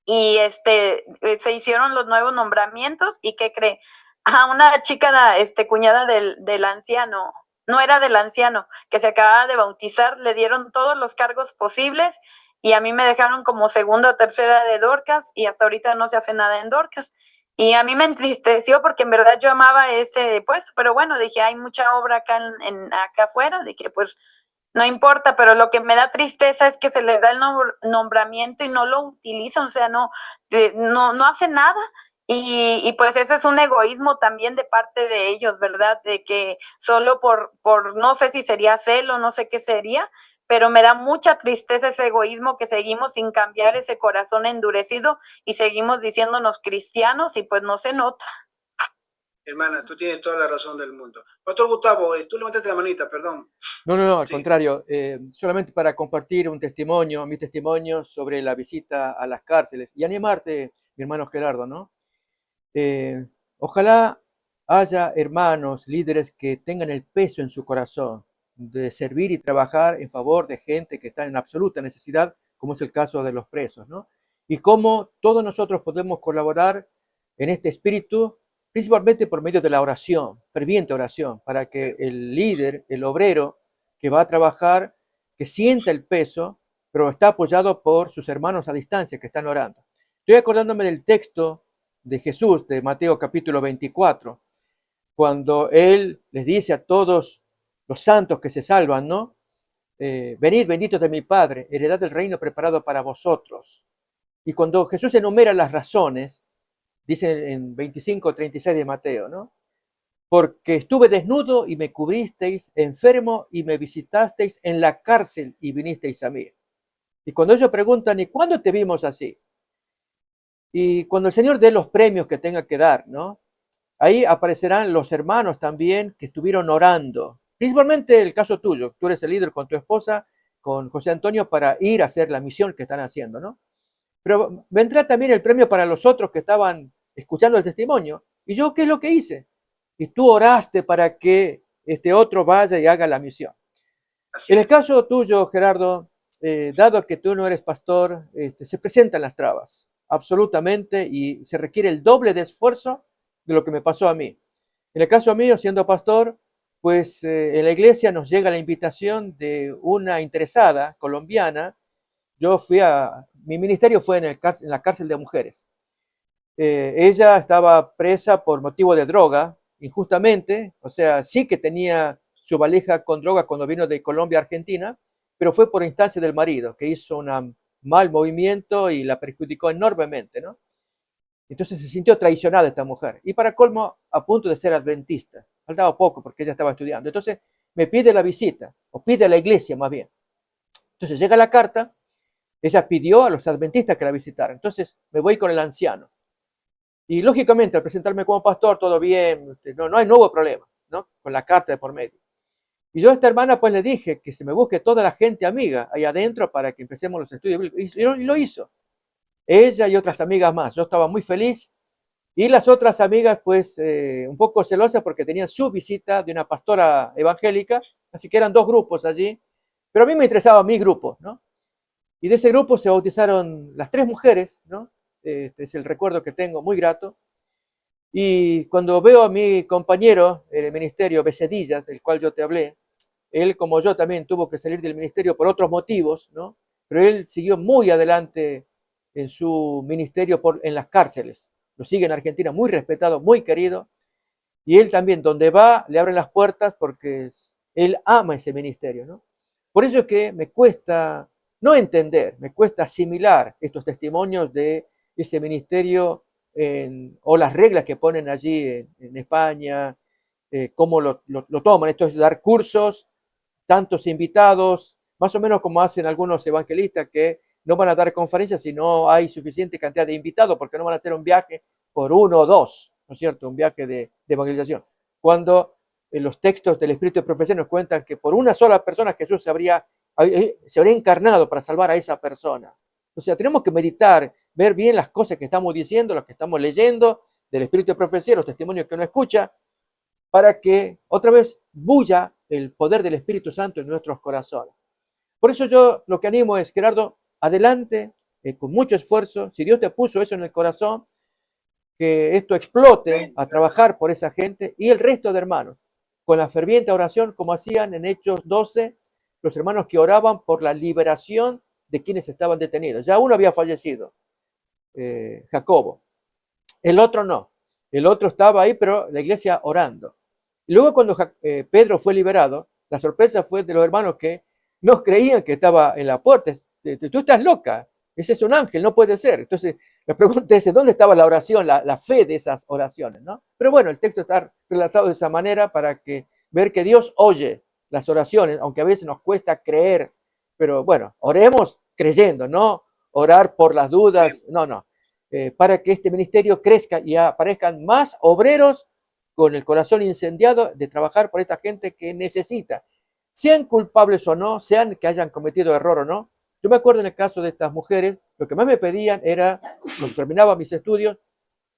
D: y se hicieron los nuevos nombramientos, y ¿qué cree? A una chica, cuñada del anciano, no era del anciano, que se acababa de bautizar, le dieron todos los cargos posibles y a mí me dejaron como segunda o tercera de Dorcas y hasta ahorita no se hace nada en Dorcas. Y a mí me entristeció porque en verdad yo amaba ese puesto, pero bueno, dije, hay mucha obra acá acá afuera, de que pues no importa, pero lo que me da tristeza es que se les da el nombramiento y no lo utilizan, o sea, no hace nada. Y pues ese es un egoísmo también de parte de ellos, ¿verdad? De que solo no sé si sería celo, no sé qué sería, pero me da mucha tristeza ese egoísmo que seguimos sin cambiar ese corazón endurecido y seguimos diciéndonos cristianos y pues no se nota.
A: Hermana, tú tienes toda la razón del mundo. Pastor Gustavo, tú levantaste la manita, perdón.
E: No, al
A: Sí.
E: contrario, solamente para compartir mi testimonio sobre la visita a las cárceles y animarte, mi hermano Gerardo, ¿no? Ojalá haya hermanos, líderes que tengan el peso en su corazón de servir y trabajar en favor de gente que está en absoluta necesidad, como es el caso de los presos, ¿no? Y cómo todos nosotros podemos colaborar en este espíritu, principalmente por medio de la oración, ferviente oración, para que el líder, el obrero que va a trabajar, que sienta el peso, pero está apoyado por sus hermanos a distancia que están orando. Estoy acordándome del texto de Jesús, de Mateo capítulo 24, cuando Él les dice a todos los santos que se salvan, ¿no? Venid benditos de mi Padre, heredad del reino preparado para vosotros. Y cuando Jesús enumera las razones, dice en 25:36 de Mateo, ¿no? Porque estuve desnudo y me cubristeis, enfermo y me visitasteis, en la cárcel y vinisteis a mí. Y cuando ellos preguntan, ¿y cuándo te vimos así? Y cuando el Señor dé los premios que tenga que dar, ¿no? ahí aparecerán los hermanos también que estuvieron orando. Principalmente el caso tuyo, tú eres el líder con tu esposa, con José Antonio, para ir a hacer la misión que están haciendo, ¿no? Pero vendrá también el premio para los otros que estaban escuchando el testimonio. ¿Y yo qué es lo que hice? Y tú oraste para que este otro vaya y haga la misión.
A: Así
E: En el
A: es.
E: caso tuyo, Gerardo, dado que tú no eres pastor, se presentan las trabas, absolutamente, y se requiere el doble de esfuerzo de lo que me pasó a mí. En el caso mío, siendo pastor, pues en la iglesia nos llega la invitación de una interesada colombiana. Mi ministerio fue en la cárcel de mujeres. Ella estaba presa por motivo de droga, injustamente, o sea, sí que tenía su valija con droga cuando vino de Colombia a Argentina, pero fue por instancia del marido, que hizo un mal movimiento y la perjudicó enormemente, ¿no? Entonces se sintió traicionada esta mujer. Y para colmo, a punto de ser adventista. Faltaba poco porque ella estaba estudiando. Entonces me pide la visita, o pide a la iglesia más bien. Entonces llega la carta, ella pidió a los adventistas que la visitaran. Entonces me voy con el anciano. Y lógicamente, al presentarme como pastor, todo bien, no hay nuevo problema, ¿no? Con la carta de por medio. Y yo a esta hermana pues le dije que se me busque toda la gente amiga ahí adentro para que empecemos los estudios bíblicos. Y lo hizo. Ella y otras amigas más. Yo estaba muy feliz. Y las otras amigas pues un poco celosas porque tenían su visita de una pastora evangélica. Así que eran dos grupos allí. Pero a mí me interesaba mi grupo, ¿no? Y de ese grupo se bautizaron las tres mujeres, ¿no? Este es el recuerdo que tengo, muy grato. Y cuando veo a mi compañero en el ministerio, Becedillas, del cual yo te hablé, él como yo también tuvo que salir del ministerio por otros motivos, ¿no? Pero él siguió muy adelante en su ministerio en las cárceles. Lo sigue en Argentina, muy respetado, muy querido. Y él también, donde va, le abren las puertas porque él ama ese ministerio, ¿no? Por eso es que me cuesta no entender, me cuesta asimilar estos testimonios de ese ministerio o las reglas que ponen allí en España, cómo lo toman. Esto es dar cursos, tantos invitados, más o menos como hacen algunos evangelistas que no van a dar conferencias si no hay suficiente cantidad de invitados, porque no van a hacer un viaje por uno o dos, ¿no es cierto? Un viaje de evangelización. Cuando los textos del Espíritu de Profecía nos cuentan que por una sola persona Jesús se habría encarnado para salvar a esa persona. O sea, tenemos que meditar, ver bien las cosas que estamos diciendo, las que estamos leyendo del Espíritu de Profecía, los testimonios que uno escucha, para que otra vez bulla el poder del Espíritu Santo en nuestros corazones. Por eso yo lo que animo es, Gerardo, adelante, con mucho esfuerzo. Si Dios te puso eso en el corazón, que esto explote a trabajar por esa gente y el resto de hermanos, con la ferviente oración, como hacían en Hechos 12, los hermanos que oraban por la liberación de quienes estaban detenidos. Ya uno había fallecido, Jacobo. El otro no. El otro estaba ahí, pero la iglesia orando. Y luego cuando Pedro fue liberado, la sorpresa fue de los hermanos que no creían que estaba en la puerta. Tú estás loca, ese es un ángel, no puede ser. Entonces, la pregunta es, ¿dónde estaba la oración, la fe de esas oraciones, ¿no? Pero bueno, el texto está relatado de esa manera para ver que Dios oye las oraciones, aunque a veces nos cuesta creer, pero bueno, oremos creyendo, no orar por las dudas, no. Para que este ministerio crezca y aparezcan más obreros con el corazón incendiado de trabajar por esta gente que necesita, sean culpables o no, sean que hayan cometido error o no. Yo me acuerdo en el caso de estas mujeres, lo que más me pedían era, cuando terminaba mis estudios,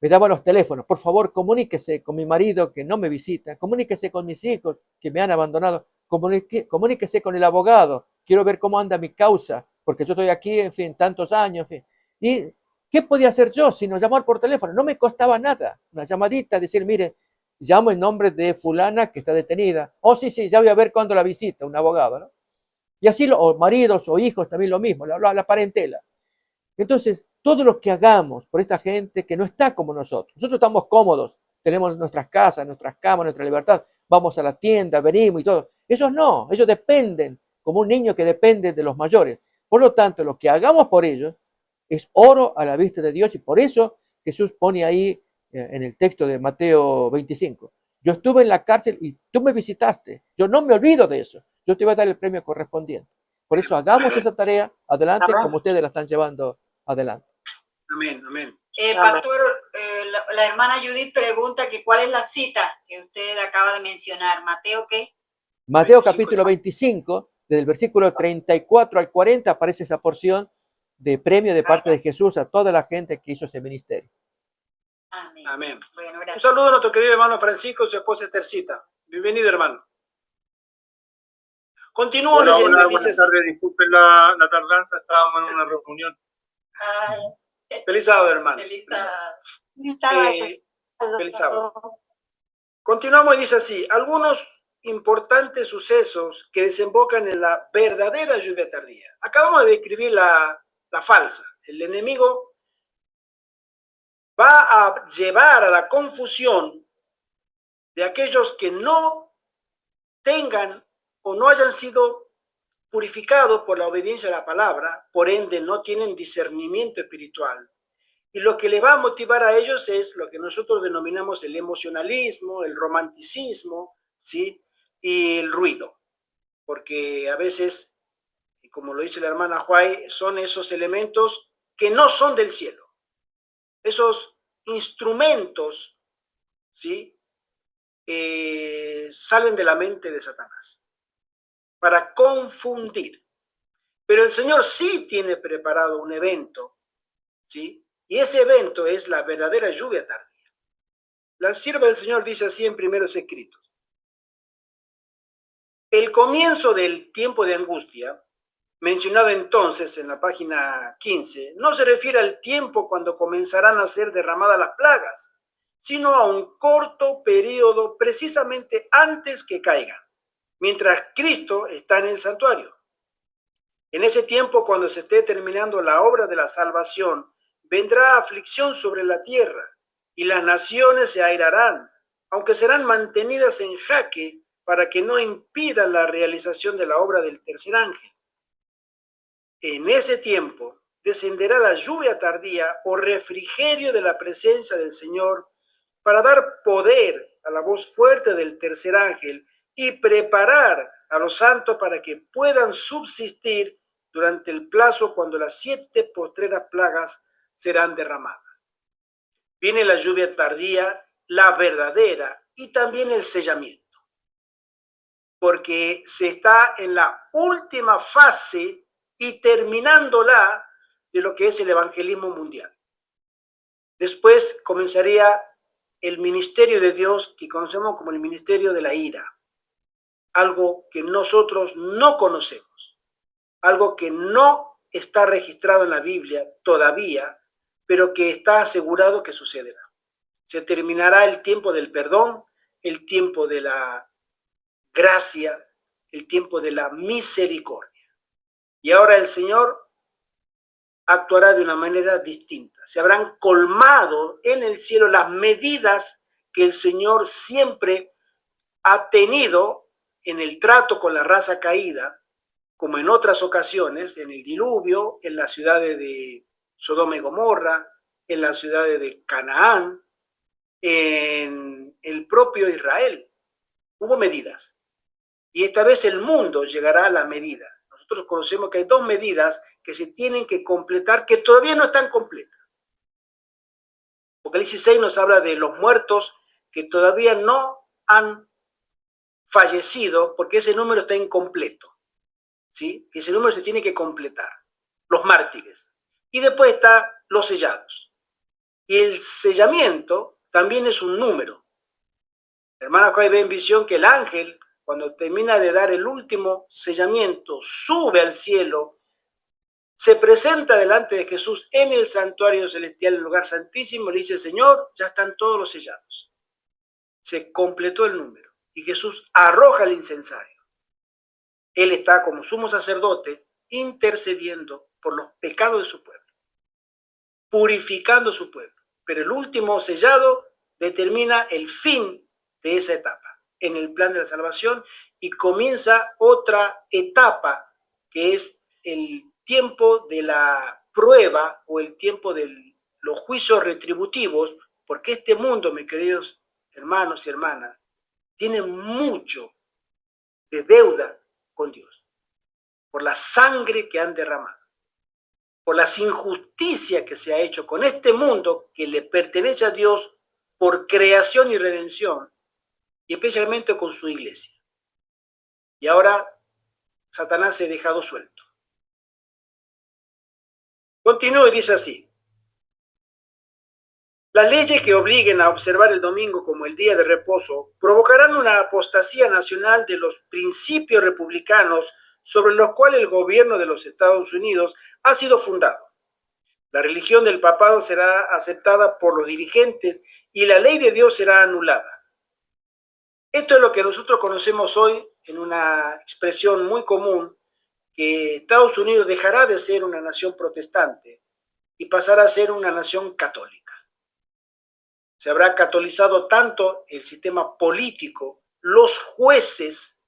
E: me daban los teléfonos, por favor comuníquese con mi marido que no me visita, comuníquese con mis hijos que me han abandonado, comuníquese con el abogado, quiero ver cómo anda mi causa, porque yo estoy aquí, en fin, tantos años, en fin. Y ¿qué podía hacer yo sino llamar por teléfono? No me costaba nada, una llamadita, decir, mire, llamo en nombre de fulana que está detenida. Oh, sí, ya voy a ver cuándo la visita, un abogado, ¿no? Y así, o maridos o hijos también lo mismo, la parentela. Entonces, todo lo que hagamos por esta gente que no está como nosotros estamos cómodos, tenemos nuestras casas, nuestras camas, nuestra libertad, vamos a la tienda, venimos y todo. Ellos no, ellos dependen, como un niño que depende de los mayores. Por lo tanto, lo que hagamos por ellos es oro a la vista de Dios y por eso Jesús pone ahí en el texto de Mateo 25. Yo estuve en la cárcel y tú me visitaste. Yo no me olvido de eso. Yo te voy a dar el premio correspondiente. Por eso hagamos esa tarea adelante como ustedes la están llevando adelante.
A: Amén, amén.
B: Pastor, la hermana Judith pregunta que cuál es la cita que usted acaba de mencionar. ¿Mateo qué?
E: Mateo
A: 25.
E: capítulo 25, desde el versículo 34 al 40 aparece esa porción de premio de parte de Jesús a toda la gente que hizo ese ministerio.
B: Amén.
A: Amén.
B: Bueno,
A: Un
B: gracias.
A: saludo a nuestro querido hermano Francisco y su esposa Estercita. Bienvenido, hermano. Continúo
F: Hola,
A: leyendo.
F: hola,
A: Y dice
F: buenas
A: así.
F: tardes. Disculpen la tardanza, estábamos en una reunión.
B: Ay,
A: Feliz sábado, hermano.
B: feliz
A: Feliz sábado.
B: sábado.
A: Feliz sábado. Continuamos y dice así: algunos importantes sucesos que desembocan en la verdadera lluvia tardía. Acabamos de describir la falsa. El enemigo va a llevar a la confusión de aquellos que no tengan o no hayan sido purificados por la obediencia a la palabra, por ende no tienen discernimiento espiritual. Y lo que le va a motivar a ellos es lo que nosotros denominamos el emocionalismo, el romanticismo, ¿sí? Y el ruido. Porque a veces, como lo dice la hermana Huay, son esos elementos que no son del cielo. Esos instrumentos, ¿sí? Salen de la mente de Satanás para confundir. Pero el Señor sí tiene preparado un evento, ¿sí? Y ese evento es la verdadera lluvia tardía. La sierva del Señor dice así en primeros escritos: el comienzo del tiempo de angustia, mencionado entonces en la página 15, no se refiere al tiempo cuando comenzarán a ser derramadas las plagas, sino a un corto periodo precisamente antes que caigan, mientras Cristo está en el santuario. En ese tiempo, cuando se esté terminando la obra de la salvación, vendrá aflicción sobre la tierra, y las naciones se airarán, aunque serán mantenidas en jaque para que no impidan la realización de la obra del tercer ángel. En ese tiempo descenderá la lluvia tardía o refrigerio de la presencia del Señor para dar poder a la voz fuerte del tercer ángel y preparar a los santos para que puedan subsistir durante el plazo cuando las 7 postreras plagas serán derramadas. Viene la lluvia tardía, la verdadera, y también el sellamiento, porque se está en la última fase y terminándola de lo que es el evangelismo mundial. Después comenzaría el ministerio de Dios que conocemos como el ministerio de la ira, algo que nosotros no conocemos, algo que no está registrado en la Biblia todavía, pero que está asegurado que sucederá. Se terminará el tiempo del perdón, el tiempo de la gracia, el tiempo de la misericordia. Y ahora el Señor actuará de una manera distinta. Se habrán colmado en el cielo las medidas que el Señor siempre ha tenido en el trato con la raza caída, como en otras ocasiones, en el diluvio, en las ciudades de Sodoma y Gomorra, en las ciudades de Canaán, en el propio Israel. Hubo medidas. Y esta vez el mundo llegará a la medida. Nosotros conocemos que hay 2 medidas que se tienen que completar, que todavía no están completas. Apocalipsis 6 nos habla de los muertos que todavía no han fallecido, porque ese número está incompleto, ¿sí? Ese número se tiene que completar. Los mártires. Y después está los sellados. Y el sellamiento también es un número. La hermana Juárez ve en visión que el ángel, cuando termina de dar el último sellamiento, sube al cielo, se presenta delante de Jesús en el santuario celestial, en el lugar santísimo, le dice: Señor, ya están todos los sellados. Se completó el número y Jesús arroja el incensario. Él está como sumo sacerdote intercediendo por los pecados de su pueblo, purificando su pueblo. Pero el último sellado determina el fin de esa etapa en el plan de la salvación y comienza otra etapa que es el tiempo de la prueba o el tiempo de los juicios retributivos, porque este mundo, mis queridos hermanos y hermanas, tiene mucho de deuda con Dios por la sangre que han derramado. por las injusticias que se ha hecho con este mundo que le pertenece a Dios por creación y redención, y especialmente con su iglesia. Y ahora Satanás se ha dejado suelto. Continúa y dice así: las leyes que obliguen a observar el domingo como el día de reposo provocarán una apostasía nacional de los principios republicanos sobre los cuales el gobierno de los Estados Unidos ha sido fundado. La religión del papado será aceptada por los dirigentes y la ley de Dios será anulada. Esto es lo que nosotros conocemos hoy en una expresión muy común, que Estados Unidos dejará de ser una nación protestante y pasará a ser una nación católica. Se habrá catolizado tanto el sistema político, los jueces,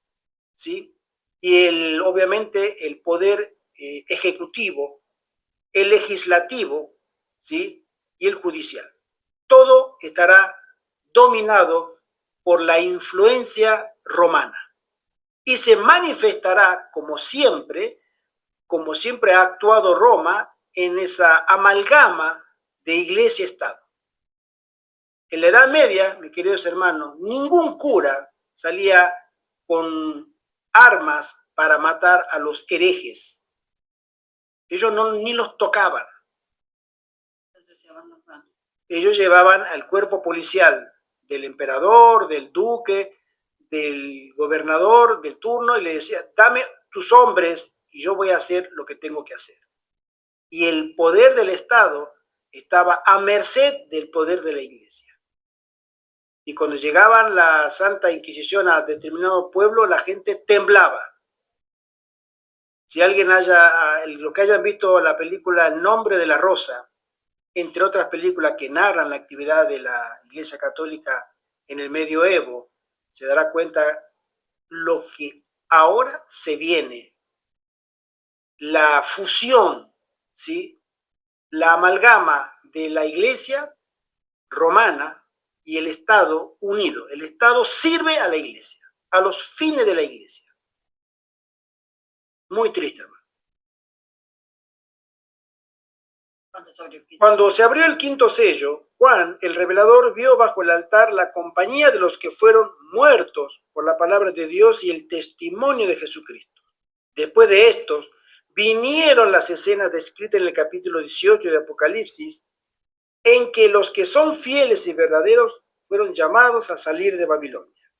A: ¿sí? Y obviamente el poder ejecutivo, el legislativo, ¿sí? Y el judicial. Todo estará dominado por la influencia romana y se manifestará como siempre ha actuado Roma en esa amalgama de iglesia-estado. En la Edad Media, mis queridos hermanos, ningún cura salía con armas para matar a los herejes. Ellos ni los tocaban. Ellos llevaban al cuerpo policial del emperador, del duque, del gobernador, del turno, y le decía: dame tus hombres y yo voy a hacer lo que tengo que hacer. Y el poder del Estado estaba a merced del poder de la Iglesia. Y cuando llegaban la Santa Inquisición a determinado pueblo, la gente temblaba. Si alguien lo que hayan visto la película El nombre de la rosa, entre otras películas que narran la actividad de la Iglesia Católica en el medioevo, se dará cuenta lo que ahora se viene. La fusión, ¿sí? La amalgama de la Iglesia romana y el Estado unido. El Estado sirve a la Iglesia, a los fines de la Iglesia. Muy triste, hermano. Cuando se abrió el quinto sello, Juan, el revelador, vio bajo el altar la compañía de los que fueron muertos por la palabra de Dios y el testimonio de Jesucristo. Después de estos, vinieron las escenas descritas en el capítulo 18 de Apocalipsis, en que los que son fieles y verdaderos fueron llamados a salir de Babilonia.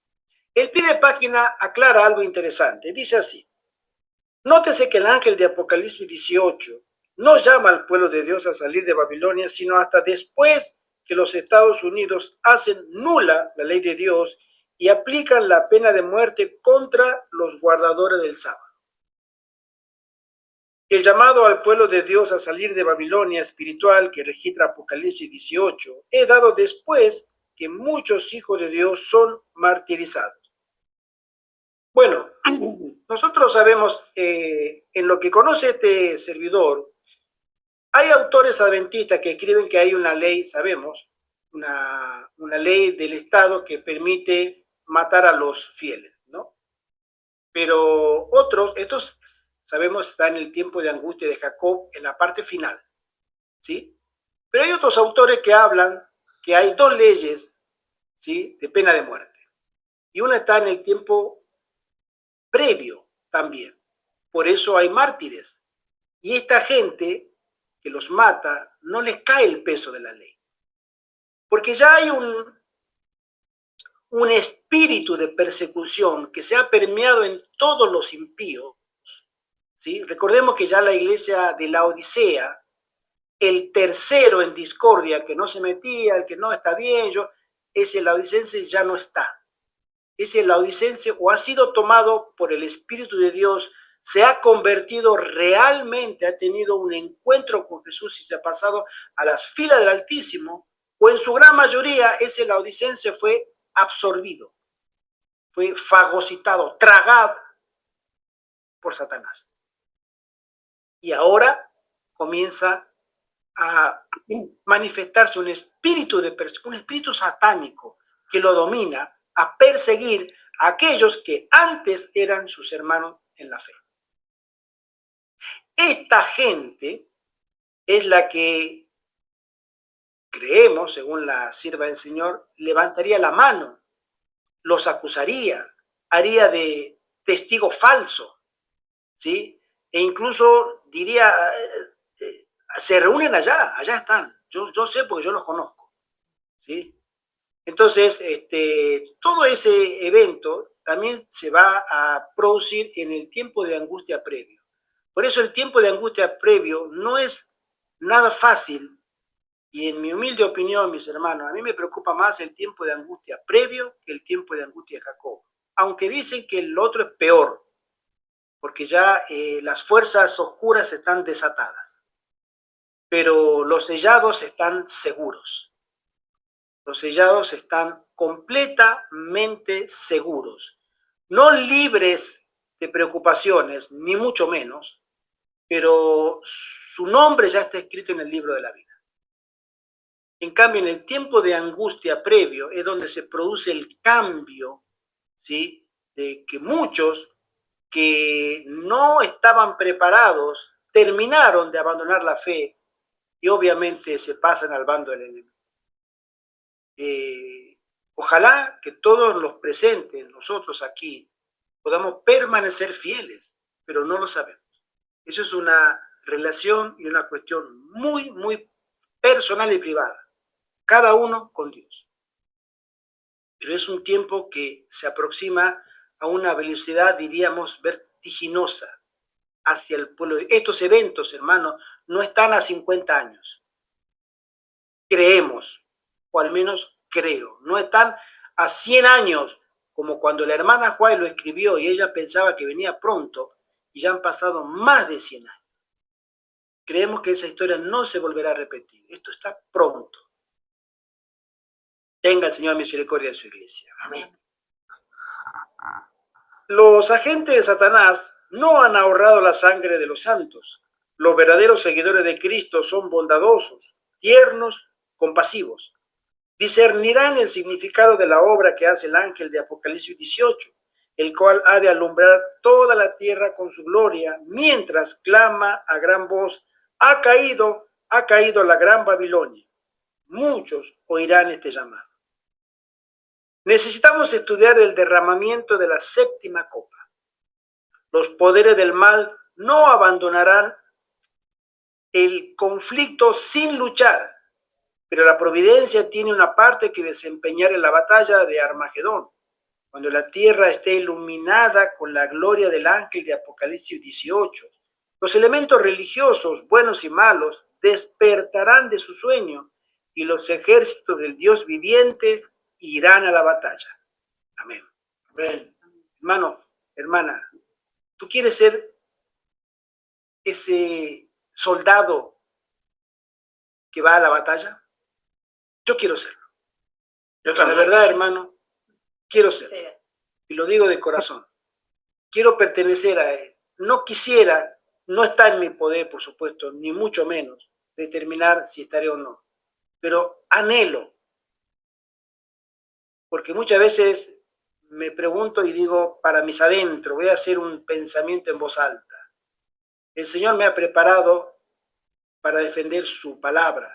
A: El pie de página aclara algo interesante. Dice así: nótese que el ángel de Apocalipsis 18 no llama al pueblo de Dios a salir de Babilonia, sino hasta después que los Estados Unidos hacen nula la ley de Dios y aplican la pena de muerte contra los guardadores del sábado. El llamado al pueblo de Dios a salir de Babilonia espiritual que registra Apocalipsis 18 es dado después que muchos hijos de Dios son martirizados. Bueno, nosotros sabemos, en lo que conoce este servidor, hay autores adventistas que escriben que hay una ley, sabemos, una ley del Estado que permite matar a los fieles, ¿no? Pero otros, estos sabemos, están en el tiempo de angustia de Jacob, en la parte final, ¿sí? Pero hay otros autores que hablan que hay dos leyes, ¿sí?, de pena de muerte. Y una está en el tiempo previo también. Por eso hay mártires. Y esta gente que los mata, no les cae el peso de la ley. Porque ya hay un espíritu de persecución que se ha permeado en todos los impíos, ¿sí? Recordemos que ya la iglesia de la Odisea, el tercero en discordia, que no se metía, el que no está bien, ese laodicense ya no está. Ese laodicense o ha sido tomado por el Espíritu de Dios, se ha convertido realmente, ha tenido un encuentro con Jesús y se ha pasado a las filas del Altísimo, o en su gran mayoría ese laodicense fue absorbido, fue fagocitado, tragado por Satanás. Y ahora comienza a manifestarse un espíritu un espíritu satánico que lo domina, a perseguir a aquellos que antes eran sus hermanos en la fe. Esta gente es la que, creemos, según la sierva del Señor, levantaría la mano, los acusaría, haría de testigo falso, ¿sí? E incluso diría, se reúnen allá están, yo sé porque yo los conozco, ¿sí? Entonces, todo ese evento también se va a producir en el tiempo de angustia previo. Por eso el tiempo de angustia previo no es nada fácil, y en mi humilde opinión, mis hermanos, a mí me preocupa más el tiempo de angustia previo que el tiempo de angustia de Jacob. Aunque dicen que el otro es peor, porque ya las fuerzas oscuras están desatadas, pero los sellados están seguros. Los sellados están completamente seguros, no libres de preocupaciones, ni mucho menos, pero su nombre ya está escrito en el libro de la vida. En cambio, en el tiempo de angustia previo es donde se produce el cambio, ¿sí? De que muchos que no estaban preparados terminaron de abandonar la fe y obviamente se pasan al bando del enemigo. Ojalá que todos los presentes, nosotros aquí, podamos permanecer fieles, pero no lo sabemos. Eso es una relación y una cuestión muy, muy personal y privada, cada uno con Dios. Pero es un tiempo que se aproxima a una velocidad, diríamos, vertiginosa hacia el pueblo. Estos eventos, hermanos, no están a 50 años. Creemos, o al menos creo, no están a 100 años, como cuando la hermana Juárez lo escribió y ella pensaba que venía pronto, y ya han pasado más de 100 años. Creemos que esa historia no se volverá a repetir. Esto está pronto. Tenga el Señor misericordia de su iglesia. Amén. Los agentes de Satanás no han ahorrado la sangre de los santos. Los verdaderos seguidores de Cristo son bondadosos, tiernos, compasivos. Discernirán el significado de la obra que hace el ángel de Apocalipsis 18, el cual ha de alumbrar toda la tierra con su gloria, mientras clama a gran voz: ha caído la gran Babilonia. Muchos oirán este llamado. Necesitamos estudiar el derramamiento de la séptima copa. Los poderes del mal no abandonarán el conflicto sin luchar, pero la providencia tiene una parte que desempeñar en la batalla de Armagedón, cuando la tierra esté iluminada con la gloria del ángel de Apocalipsis 18. Los elementos religiosos, buenos y malos, despertarán de su sueño y los ejércitos del Dios viviente irán a la batalla. Amén. Amén. Hermano, hermana, ¿tú quieres ser ese soldado que va a la batalla? Yo quiero serlo. Yo también. La verdad, hermano, quiero serlo. Y lo digo de corazón. Quiero pertenecer a él. No quisiera, no está en mi poder, por supuesto, ni mucho menos, determinar si estaré o no. Pero anhelo. Porque muchas veces me pregunto y digo, para mis adentro, voy a hacer un pensamiento en voz alta. El Señor me ha preparado para defender su palabra,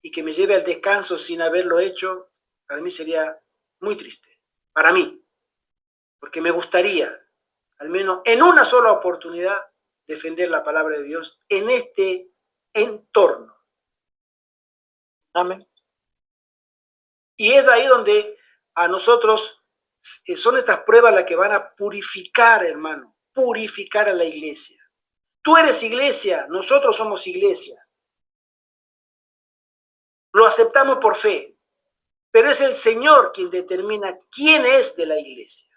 A: y que me lleve al descanso sin haberlo hecho, para mí sería muy triste. Para mí. Porque me gustaría, al menos en una sola oportunidad, defender la palabra de Dios en este entorno.
C: Amén.
A: Y es ahí donde a nosotros son estas pruebas las que van a purificar, hermano, purificar a la iglesia. Tú eres iglesia, nosotros somos iglesia. Lo aceptamos por fe, pero es el Señor quien determina quién es de la iglesia,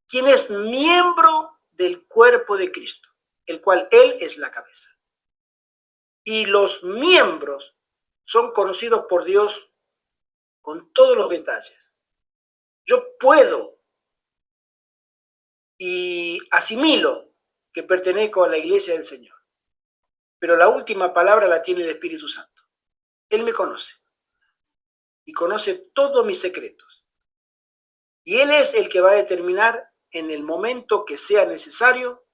A: quién es miembro del cuerpo de Cristo, el cual Él es la cabeza. Y los miembros son conocidos por Dios con todos los detalles. Yo puedo y asimilo que pertenezco a la iglesia del Señor, pero la última palabra la tiene el Espíritu Santo. Él me conoce y conoce todos mis secretos. Y Él es el que va a determinar en el momento que sea necesario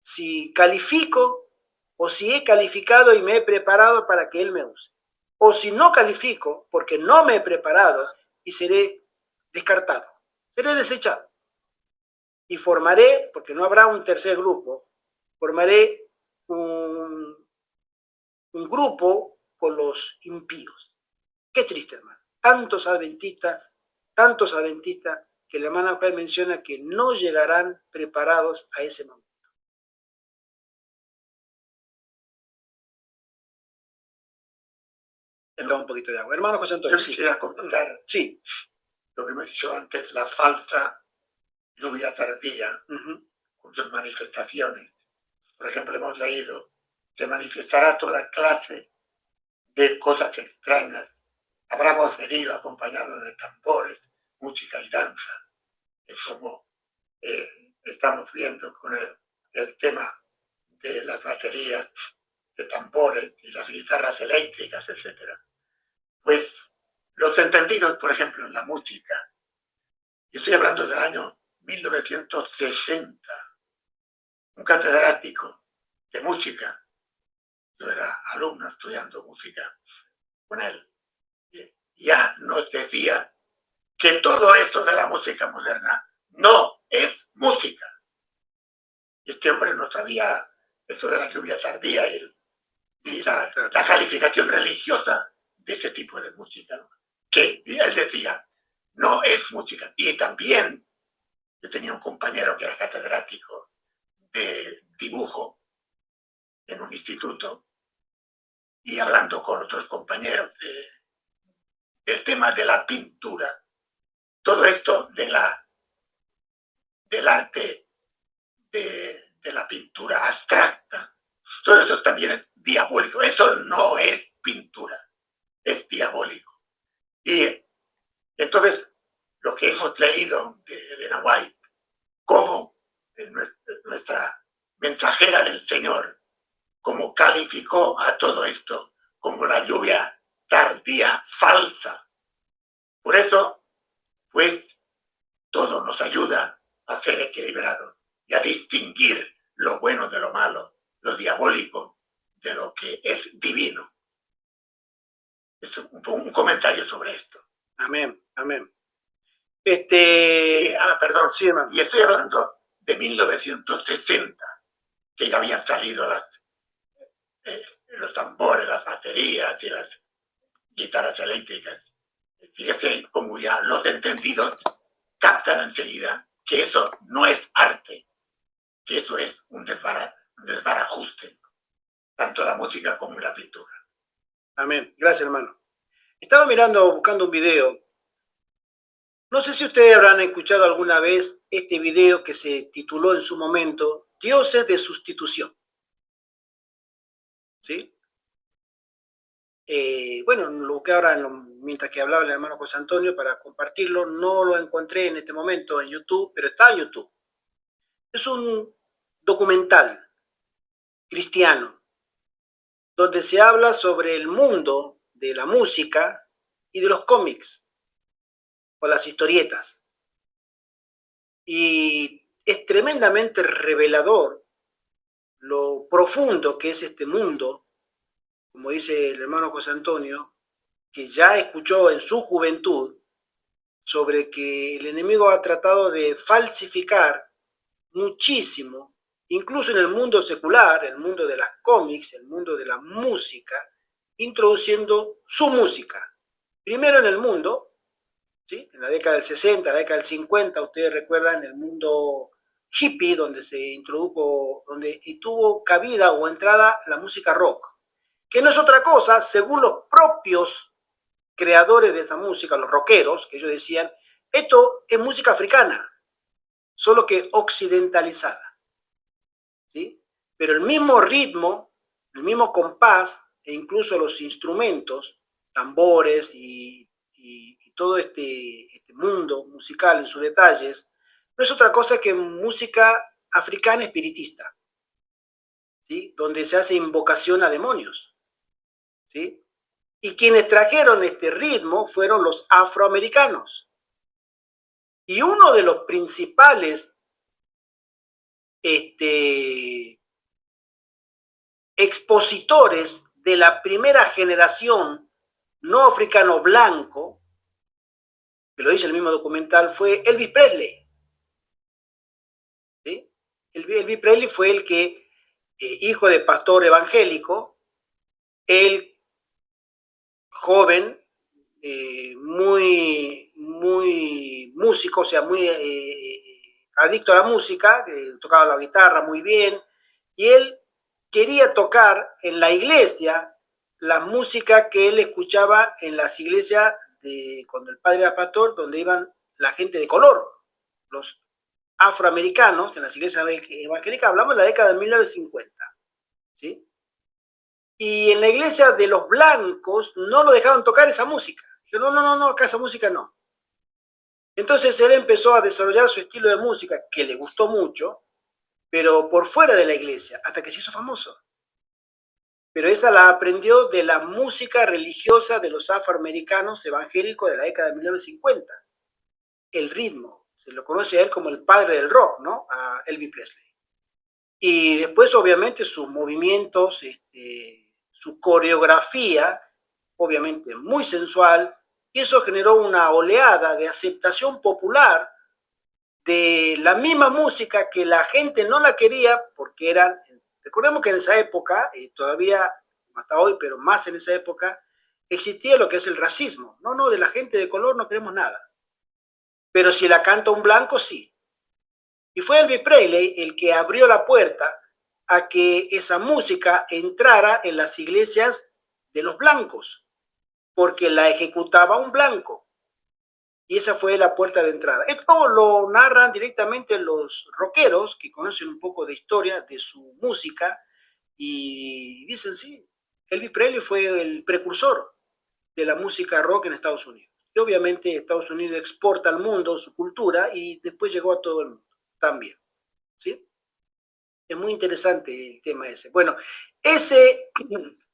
A: si califico o si he calificado y me he preparado para que Él me use, o si no califico porque no me he preparado y seré descartado, seré desechado. Y formaré, porque no habrá un tercer grupo, formaré un grupo con los impíos. Qué triste, hermano. Tantos adventistas, que la hermana Juan menciona que no llegarán preparados a ese momento. Toma un poquito de agua. Hermano José Antonio.
G: Yo quisiera comentar
A: sí.
G: Lo que me he dicho antes, la falsa lluvia tardía, con sus manifestaciones. Por ejemplo, hemos leído, se manifestará toda clase de cosas extrañas. Habrá vocerío acompañado de tambores, música y danza. Es como estamos viendo con el tema de las baterías, de tambores y las guitarras eléctricas, etc. Pues los entendidos, por ejemplo, en la música, y estoy hablando del año 1960, un catedrático de música, yo era alumno estudiando música con él, ya nos decía que todo esto de la música moderna no es música. Y este hombre no sabía esto de la lluvia tardía y la calificación religiosa de ese tipo de música, ¿no? Que él decía, no es música. Y también yo tenía un compañero que era catedrático de dibujo en un instituto y hablando con otros compañeros del tema de la pintura, todo esto del arte de la pintura abstracta, todo eso también es diabólico. Eso no es pintura, es diabólico. Y entonces lo que hemos leído de Elena White, como nuestra mensajera del Señor, como calificó a todo esto como la lluvia tardía falsa. Por eso, pues, todo nos ayuda a ser equilibrados y a distinguir lo bueno de lo malo, lo diabólico de lo que es divino. Es un comentario sobre esto.
A: Amén, amén.
G: Perdón,
A: sí, hermano.
G: Y estoy hablando de 1960, que ya habían salido los tambores, las baterías y las guitarras eléctricas. Fíjese como ya los entendidos captan enseguida que eso no es arte, que eso es un desbarajuste, tanto la música como la pintura.
A: Amén. Gracias, hermano. Estaba buscando un video. No sé si ustedes habrán escuchado alguna vez este video que se tituló en su momento Dioses de Sustitución. ¿Sí? Bueno, lo busqué ahora mientras que hablaba el hermano José Antonio para compartirlo. No lo encontré en este momento en YouTube, pero está en YouTube. Es un documental cristiano donde se habla sobre el mundo de la música y de los cómics o las historietas. Y es tremendamente revelador lo profundo que es este mundo, como dice el hermano José Antonio, que ya escuchó en su juventud sobre que el enemigo ha tratado de falsificar muchísimo, incluso en el mundo secular, el mundo de las cómics, el mundo de la música, introduciendo su música. Primero en el mundo, ¿sí? En la década del 60, la década del 50, ustedes recuerdan el mundo hippie, donde se introdujo, donde tuvo cabida o entrada la música rock, que no es otra cosa, según los propios creadores de esa música, los rockeros, que ellos decían, esto es música africana, solo que occidentalizada, ¿sí? Pero el mismo ritmo, el mismo compás, e incluso los instrumentos, tambores y todo este mundo musical en sus detalles, no es otra cosa que música africana espiritista, ¿sí? Donde se hace invocación a demonios, ¿sí? Y quienes trajeron este ritmo fueron los afroamericanos. Y uno de los principales expositores de la primera generación no africano blanco, que lo dice el mismo documental, fue Elvis Presley. ¿Sí? Elvis Presley fue el que, hijo de pastor evangélico, el joven, muy músico, o sea, muy adicto a la música, tocaba la guitarra muy bien, y él quería tocar en la iglesia la música que él escuchaba en las iglesias cuando el padre era pastor, donde iban la gente de color, los afroamericanos, en las iglesias evangélicas, hablamos de la década de 1950, ¿sí? Y en la iglesia de los blancos no lo dejaban tocar esa música. Dijo, no, acá esa música no. Entonces él empezó a desarrollar su estilo de música, que le gustó mucho, pero por fuera de la iglesia, hasta que se hizo famoso. Pero esa la aprendió de la música religiosa de los afroamericanos evangélicos de la década de 1950. El ritmo, se lo conoce a él como el padre del rock, ¿no? A Elvis Presley. Y después, obviamente, sus movimientos, su coreografía, obviamente muy sensual, y eso generó una oleada de aceptación popular de la misma música que la gente no la quería porque eran, recordemos que en esa época, todavía hasta hoy, pero más en esa época, existía lo que es el racismo. No, de la gente de color no queremos nada. Pero si la canta un blanco, sí. Y fue Elvis Presley el que abrió la puerta a que esa música entrara en las iglesias de los blancos, porque la ejecutaba un blanco. Y esa fue la puerta de entrada. Esto lo narran directamente los rockeros, que conocen un poco de historia de su música, y dicen, sí, Elvis Presley fue el precursor de la música rock en Estados Unidos. Y obviamente Estados Unidos exporta al mundo su cultura y después llegó a todo el mundo también. ¿Sí? Es muy interesante el tema ese. Bueno, ese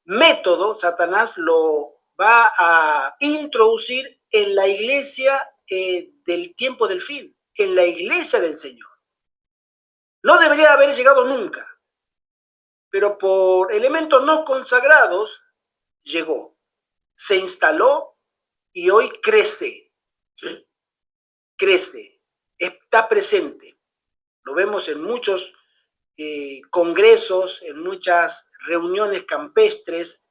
A: método Satanás lo va a introducir en la iglesia del tiempo del fin, en la iglesia del Señor. No debería haber llegado nunca, pero por elementos no consagrados llegó, se instaló y hoy crece, ¿sí? Crece, está presente. Lo vemos en muchos congresos, en muchas reuniones campestres,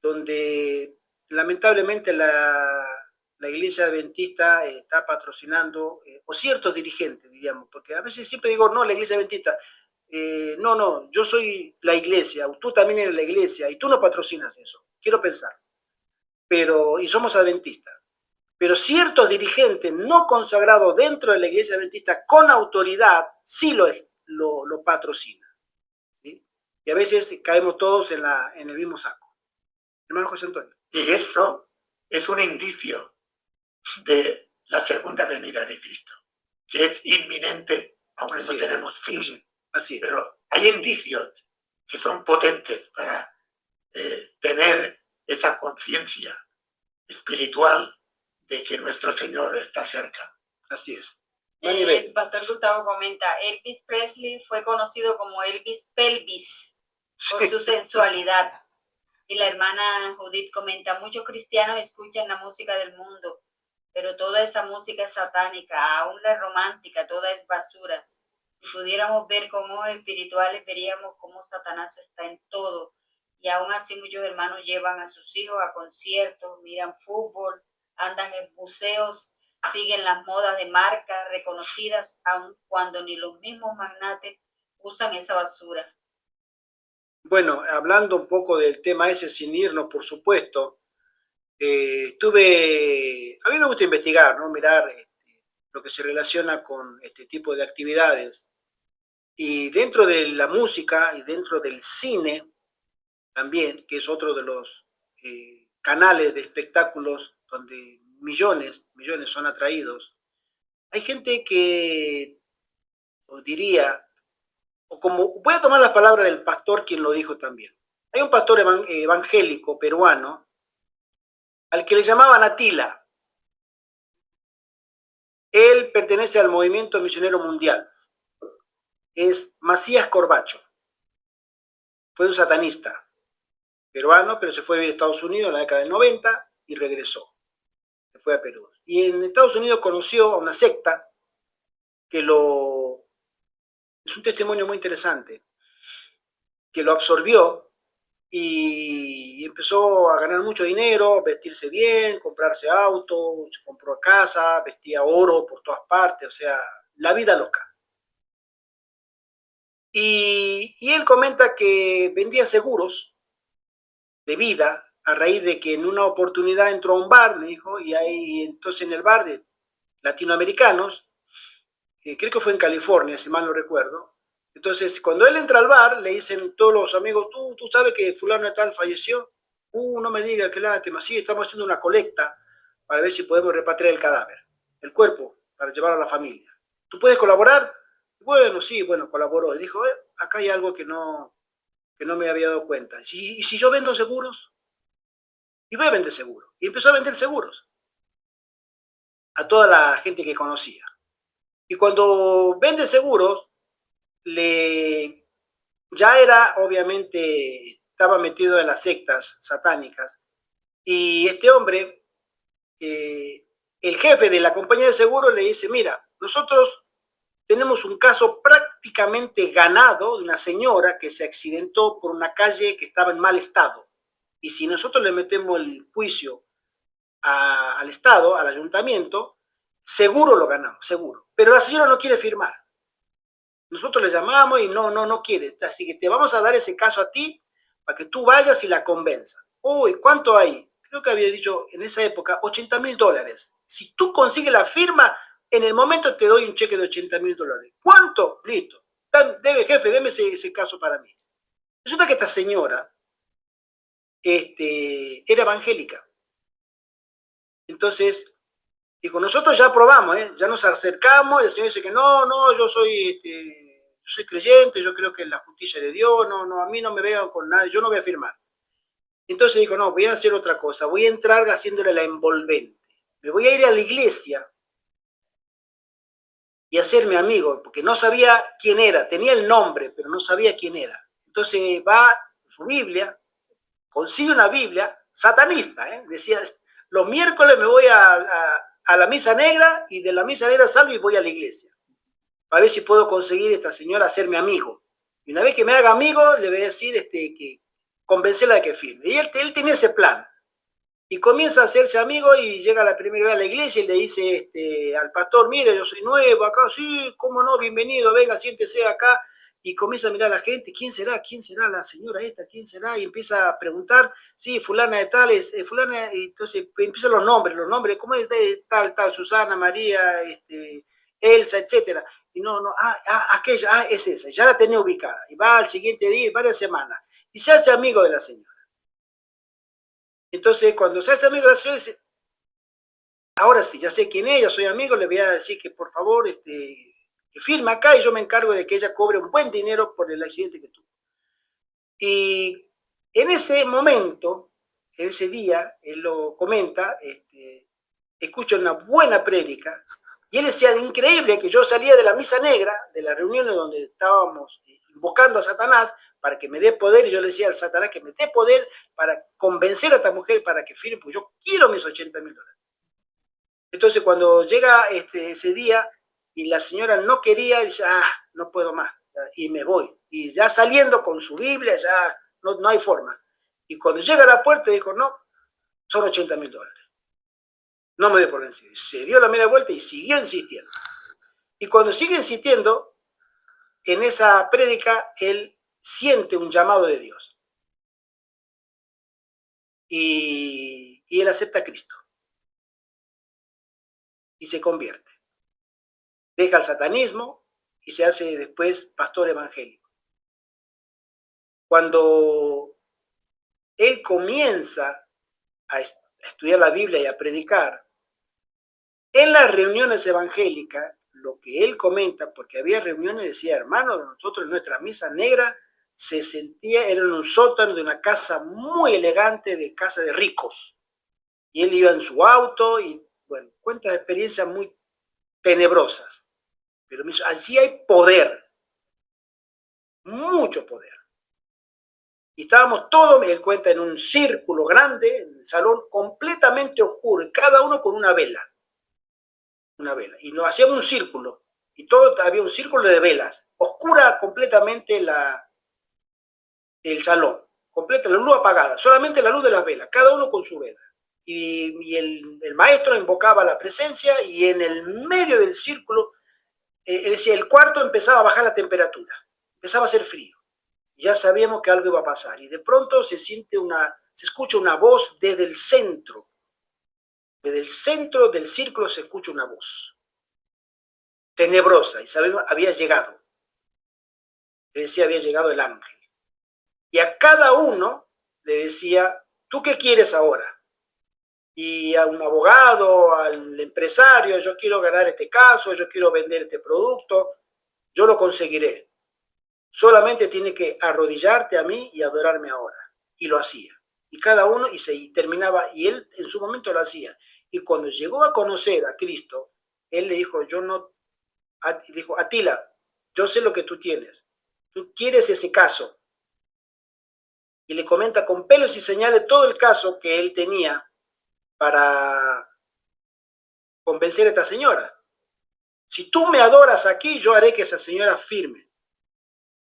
A: donde lamentablemente la iglesia adventista está patrocinando, o ciertos dirigentes, diríamos, porque a veces siempre digo, no, la iglesia adventista, no, yo soy la iglesia, tú también eres la iglesia, y tú no patrocinas eso, quiero pensar, y somos adventistas. Pero ciertos dirigentes no consagrados dentro de la iglesia adventista con autoridad sí lo patrocinan. ¿Sí? Y a veces caemos todos en el mismo saco. Hermano José Antonio.
G: Y esto es un indicio de la segunda venida de Cristo, que es inminente, aunque no tenemos fin.
A: Así es.
G: Pero hay indicios que son potentes para tener esa conciencia espiritual de que nuestro Señor está cerca.
A: Así es.
B: El pastor Gustavo comenta, Elvis Presley fue conocido como Elvis Pelvis por su sensualidad. Y la hermana Judith comenta, muchos cristianos escuchan la música del mundo, pero toda esa música es satánica, aún la romántica, toda es basura. Si pudiéramos ver con ojos espirituales, veríamos cómo Satanás está en todo. Y aún así muchos hermanos llevan a sus hijos a conciertos, miran fútbol, andan en museos, siguen las modas de marcas reconocidas, aun cuando ni los mismos magnates usan esa basura.
A: Bueno, hablando un poco del tema ese, sin irnos, por supuesto, a mí me gusta investigar, ¿no? Mirar lo que se relaciona con este tipo de actividades. Y dentro de la música y dentro del cine también, que es otro de los canales de espectáculos donde millones son atraídos, hay gente que, os diría, o como voy a tomar las palabras del pastor quien lo dijo también. Hay un pastor evangélico peruano al que le llamaban Atila. Él pertenece al movimiento misionero mundial. Es Macías Corbacho. fue un satanista peruano, pero se fue a vivir a Estados Unidos en la década del 90 y regresó. Se fue a Perú. Y en Estados Unidos conoció a una secta que es un testimonio muy interesante, que lo absorbió y empezó a ganar mucho dinero, vestirse bien, comprarse auto, se compró casa, vestía oro por todas partes, o sea, la vida loca. Y él comenta que vendía seguros de vida a raíz de que en una oportunidad entró a un bar, me dijo, y ahí entonces en el bar de latinoamericanos, creo que fue en California, si mal no recuerdo. Entonces, cuando él entra al bar, le dicen todos los amigos, ¿tú sabes que fulano de tal falleció? No me digas, qué lástima. Sí, estamos haciendo una colecta para ver si podemos repatriar el cadáver, el cuerpo, para llevarlo a la familia. ¿Tú puedes colaborar? Bueno, sí, bueno, colaboró. Y dijo, acá hay algo que no me había dado cuenta. ¿Y si yo vendo seguros? Y voy a vender seguros. Y empezó a vender seguros a toda la gente que conocía. Y cuando vende seguros, ya era, obviamente, estaba metido en las sectas satánicas. Y este hombre, el jefe de la compañía de seguros le dice, mira, nosotros tenemos un caso prácticamente ganado de una señora que se accidentó por una calle que estaba en mal estado. Y si nosotros le metemos el juicio al Estado, al ayuntamiento, seguro lo ganamos, seguro. Pero la señora no quiere firmar. Nosotros le llamamos y no quiere. Así que te vamos a dar ese caso a ti para que tú vayas y la convenzas. Uy, ¿cuánto hay? Creo que había dicho en esa época $80,000. Si tú consigues la firma, en el momento te doy un cheque de $80,000. ¿Cuánto? Listo. Debe, jefe, deme ese caso para mí. Resulta que esta señora era evangélica. Entonces, dijo, nosotros ya probamos, ya nos acercamos, y el Señor dice que no, yo soy creyente, yo creo que en la justicia de Dios, no, a mí no me vean con nada, yo no voy a firmar. Entonces dijo, no, voy a hacer otra cosa, voy a entrar haciéndole la envolvente. Me voy a ir a la iglesia y hacerme amigo, porque no sabía quién era, tenía el nombre, pero no sabía quién era. Entonces va a su Biblia, consigue una Biblia, satanista, decía, los miércoles me voy a la misa negra y de la misa negra salgo y voy a la iglesia, para ver si puedo conseguir a esta señora hacerme amigo. Y una vez que me haga amigo, le voy a decir que convencerla de que firme. Y él tenía ese plan. Y comienza a hacerse amigo y llega la primera vez a la iglesia y le dice al pastor, mire, yo soy nuevo acá, sí, cómo no, bienvenido, venga, siéntese acá. Y comienza a mirar a la gente, ¿quién será la señora esta? ¿Quién será? Y empieza a preguntar, sí, fulana de tal, fulana, y entonces empiezan los nombres, ¿cómo es tal, Susana, María, Elsa, etcétera? Y aquella, es esa, ya la tenía ubicada. Y va al siguiente día, varias semanas, y se hace amigo de la señora. Entonces, cuando se hace amigo de la señora, dice, ahora sí, ya sé quién es, ya soy amigo, le voy a decir que por favor, que firme acá y yo me encargo de que ella cobre un buen dinero por el accidente que tuvo. Y en ese momento, en ese día, él lo comenta, escucha una buena prédica, y él decía, increíble que yo salía de la misa negra, de las reuniones donde estábamos invocando a Satanás, para que me dé poder, y yo le decía al Satanás que me dé poder para convencer a esta mujer para que firme, pues yo quiero mis $80,000. Entonces cuando llega ese día y la señora no quería, dice, no puedo más, y me voy. Y ya saliendo con su Biblia, ya no hay forma. Y cuando llega a la puerta dijo, no, son $80,000. No me dio por vencido. Se dio la media vuelta y siguió insistiendo. Y cuando sigue insistiendo, en esa prédica, él siente un llamado de Dios. Y él acepta a Cristo. Y se convierte. Deja el satanismo y se hace después pastor evangélico. Cuando él comienza a estudiar la Biblia y a predicar, en las reuniones evangélicas, lo que él comenta, porque había reuniones, decía, hermano, nosotros en nuestra misa negra se sentía, era en un sótano de una casa muy elegante, de casa de ricos. Y él iba en su auto y, bueno, cuenta experiencias muy tenebrosas. Pero allí hay poder, mucho poder. Y estábamos todos, él cuenta, en un círculo grande, en el salón, completamente oscuro, y cada uno con una vela. Una vela. Y nos hacíamos un círculo, y todo había un círculo de velas. Oscura completamente el salón, completa la luz apagada, solamente la luz de las velas, cada uno con su vela. Y el maestro invocaba la presencia, y en el medio del círculo, él decía, el cuarto empezaba a bajar la temperatura, empezaba a hacer frío. Ya sabíamos que algo iba a pasar, y de pronto se escucha una voz desde el centro del círculo se escucha una voz tenebrosa, y sabemos, había llegado, le decía, había llegado el ángel, y a cada uno le decía, ¿tú qué quieres ahora? Y a un abogado, al empresario, yo quiero ganar este caso, yo quiero vender este producto, yo lo conseguiré. Solamente tienes que arrodillarte a mí y adorarme ahora. Y lo hacía. Y cada uno, y terminaba, y él en su momento lo hacía. Y cuando llegó a conocer a Cristo, él le dijo, dijo, Atila, yo sé lo que tú tienes. Tú quieres ese caso. Y le comenta con pelos y señales todo el caso que él tenía para convencer a esta señora. Si tú me adoras aquí, yo haré que esa señora firme.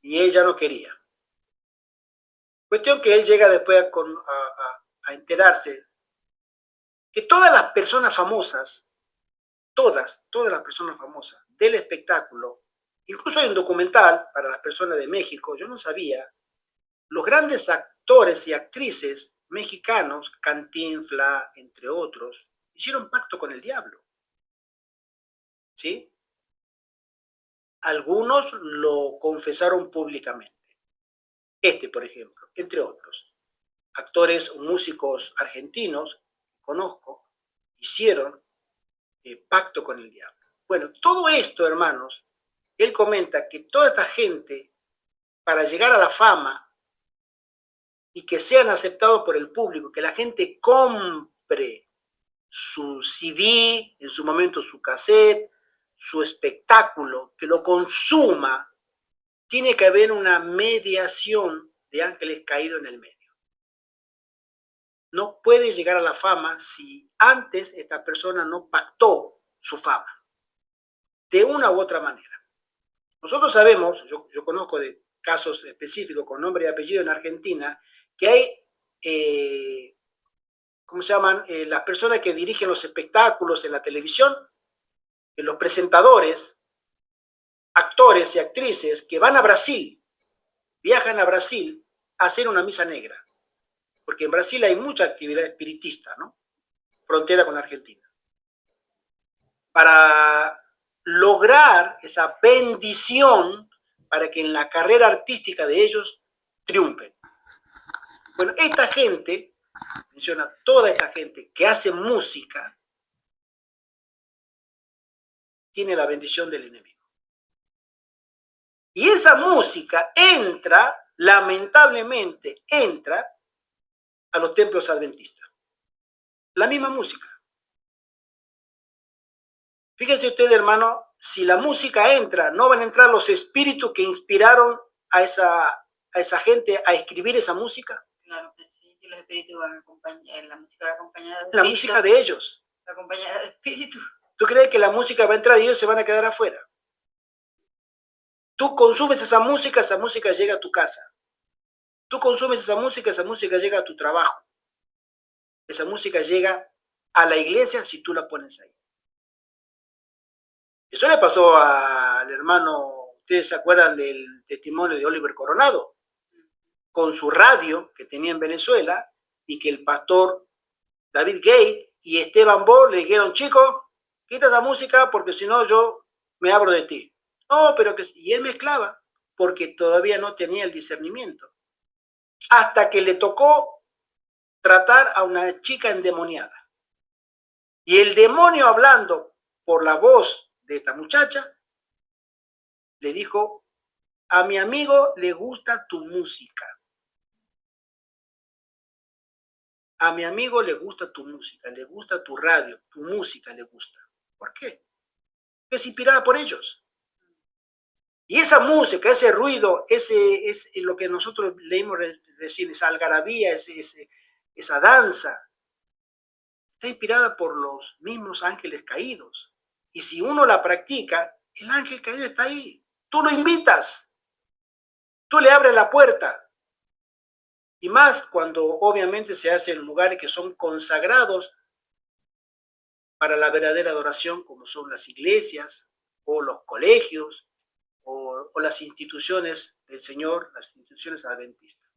A: Y ella no quería. Cuestión que él llega después a enterarse que todas las personas famosas, todas las personas famosas del espectáculo, incluso hay un documental para las personas de México, yo no sabía, los grandes actores y actrices mexicanos, Cantinflas, entre otros, hicieron pacto con el diablo. ¿Sí? Algunos lo confesaron públicamente. Por ejemplo, entre otros. Actores o músicos argentinos, conozco, hicieron pacto con el diablo. Bueno, todo esto, hermanos, él comenta que toda esta gente, para llegar a la fama y que sean aceptados por el público, que la gente compre su CD, en su momento su cassette, su espectáculo, que lo consuma, tiene que haber una mediación de ángeles caídos en el medio. No puede llegar a la fama si antes esta persona no pactó su fama, de una u otra manera. Nosotros sabemos, yo conozco de casos específicos con nombre y apellido en Argentina, que hay, ¿cómo se llaman? Las personas que dirigen los espectáculos en la televisión, los presentadores, actores y actrices que van a Brasil, viajan a Brasil a hacer una misa negra, porque en Brasil hay mucha actividad espiritista, ¿no? Frontera con Argentina. Para lograr esa bendición para que en la carrera artística de ellos triunfen. Bueno, esta gente, menciona toda esta gente que hace música, tiene la bendición del enemigo. Y esa música lamentablemente entra a los templos adventistas. La misma música. Fíjese usted, hermano, si la música entra, no van a entrar los espíritus que inspiraron a esa gente a escribir esa música.
B: Claro que sí, y los espíritus van a acompañar, la música va acompañada de
A: La
B: espíritus,
A: música de ellos.
B: acompañada de espíritus.
A: ¿Tú crees que la música va a entrar y ellos se van a quedar afuera? Tú consumes esa música llega a tu casa. Tú consumes esa música llega a tu trabajo. Esa música llega a la iglesia si tú la pones ahí. Eso le pasó al hermano, ¿ustedes se acuerdan del testimonio de Oliver Coronado? Con su radio que tenía en Venezuela y que el pastor David Gate y Esteban Bo le dijeron, chicos, quita esa música porque si no yo me abro de ti. No, pero que... Y él mezclaba porque todavía no tenía el discernimiento. Hasta que le tocó tratar a una chica endemoniada. Y el demonio, hablando por la voz de esta muchacha, le dijo, a mi amigo le gusta tu música. A mi amigo le gusta tu música, le gusta tu radio, tu música le gusta. ¿Por qué? Es inspirada por ellos. Y esa música, ese ruido, ese es lo que nosotros leímos recién, esa algarabía, esa danza, está inspirada por los mismos ángeles caídos. Y si uno la practica, el ángel caído está ahí. Tú lo invitas, tú le abres la puerta. Y más cuando obviamente se hace en lugares que son consagrados para la verdadera adoración, como son las iglesias o los colegios o las instituciones del Señor, las instituciones adventistas.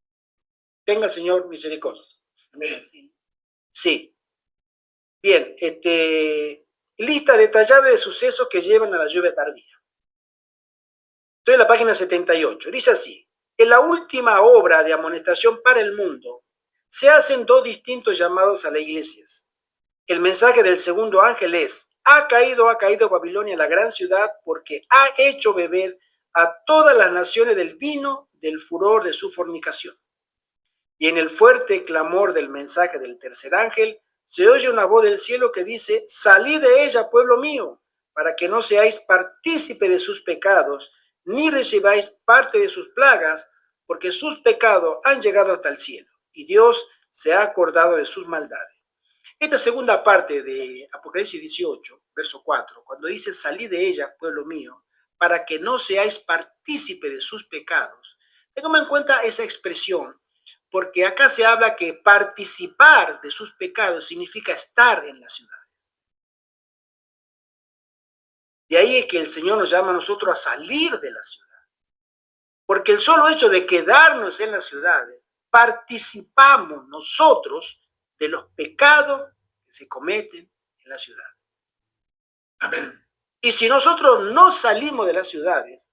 A: Tenga, Señor, misericordia. Sí. Bien, lista detallada de sucesos que llevan a la lluvia tardía. Estoy en la página 78. Dice así: en la última obra de amonestación para el mundo, se hacen dos distintos llamados a las iglesias. El mensaje del segundo ángel es: ha caído Babilonia, la gran ciudad, porque ha hecho beber a todas las naciones del vino del furor de su fornicación. Y en el fuerte clamor del mensaje del tercer ángel, se oye una voz del cielo que dice: salid de ella, pueblo mío, para que no seáis partícipe de sus pecados, ni recibáis parte de sus plagas, porque sus pecados han llegado hasta el cielo, y Dios se ha acordado de sus maldades. Esta segunda parte de Apocalipsis 18, verso 4, cuando dice: salid de ella, pueblo mío, para que no seáis partícipe de sus pecados, tengamos en cuenta esa expresión, porque acá se habla que participar de sus pecados significa estar en la ciudad. De ahí es que el Señor nos llama a nosotros a salir de la ciudad. Porque el solo hecho de quedarnos en las ciudades, participamos nosotros de los pecados que se cometen en la ciudad.
G: Amén.
A: Y si nosotros no salimos de las ciudades,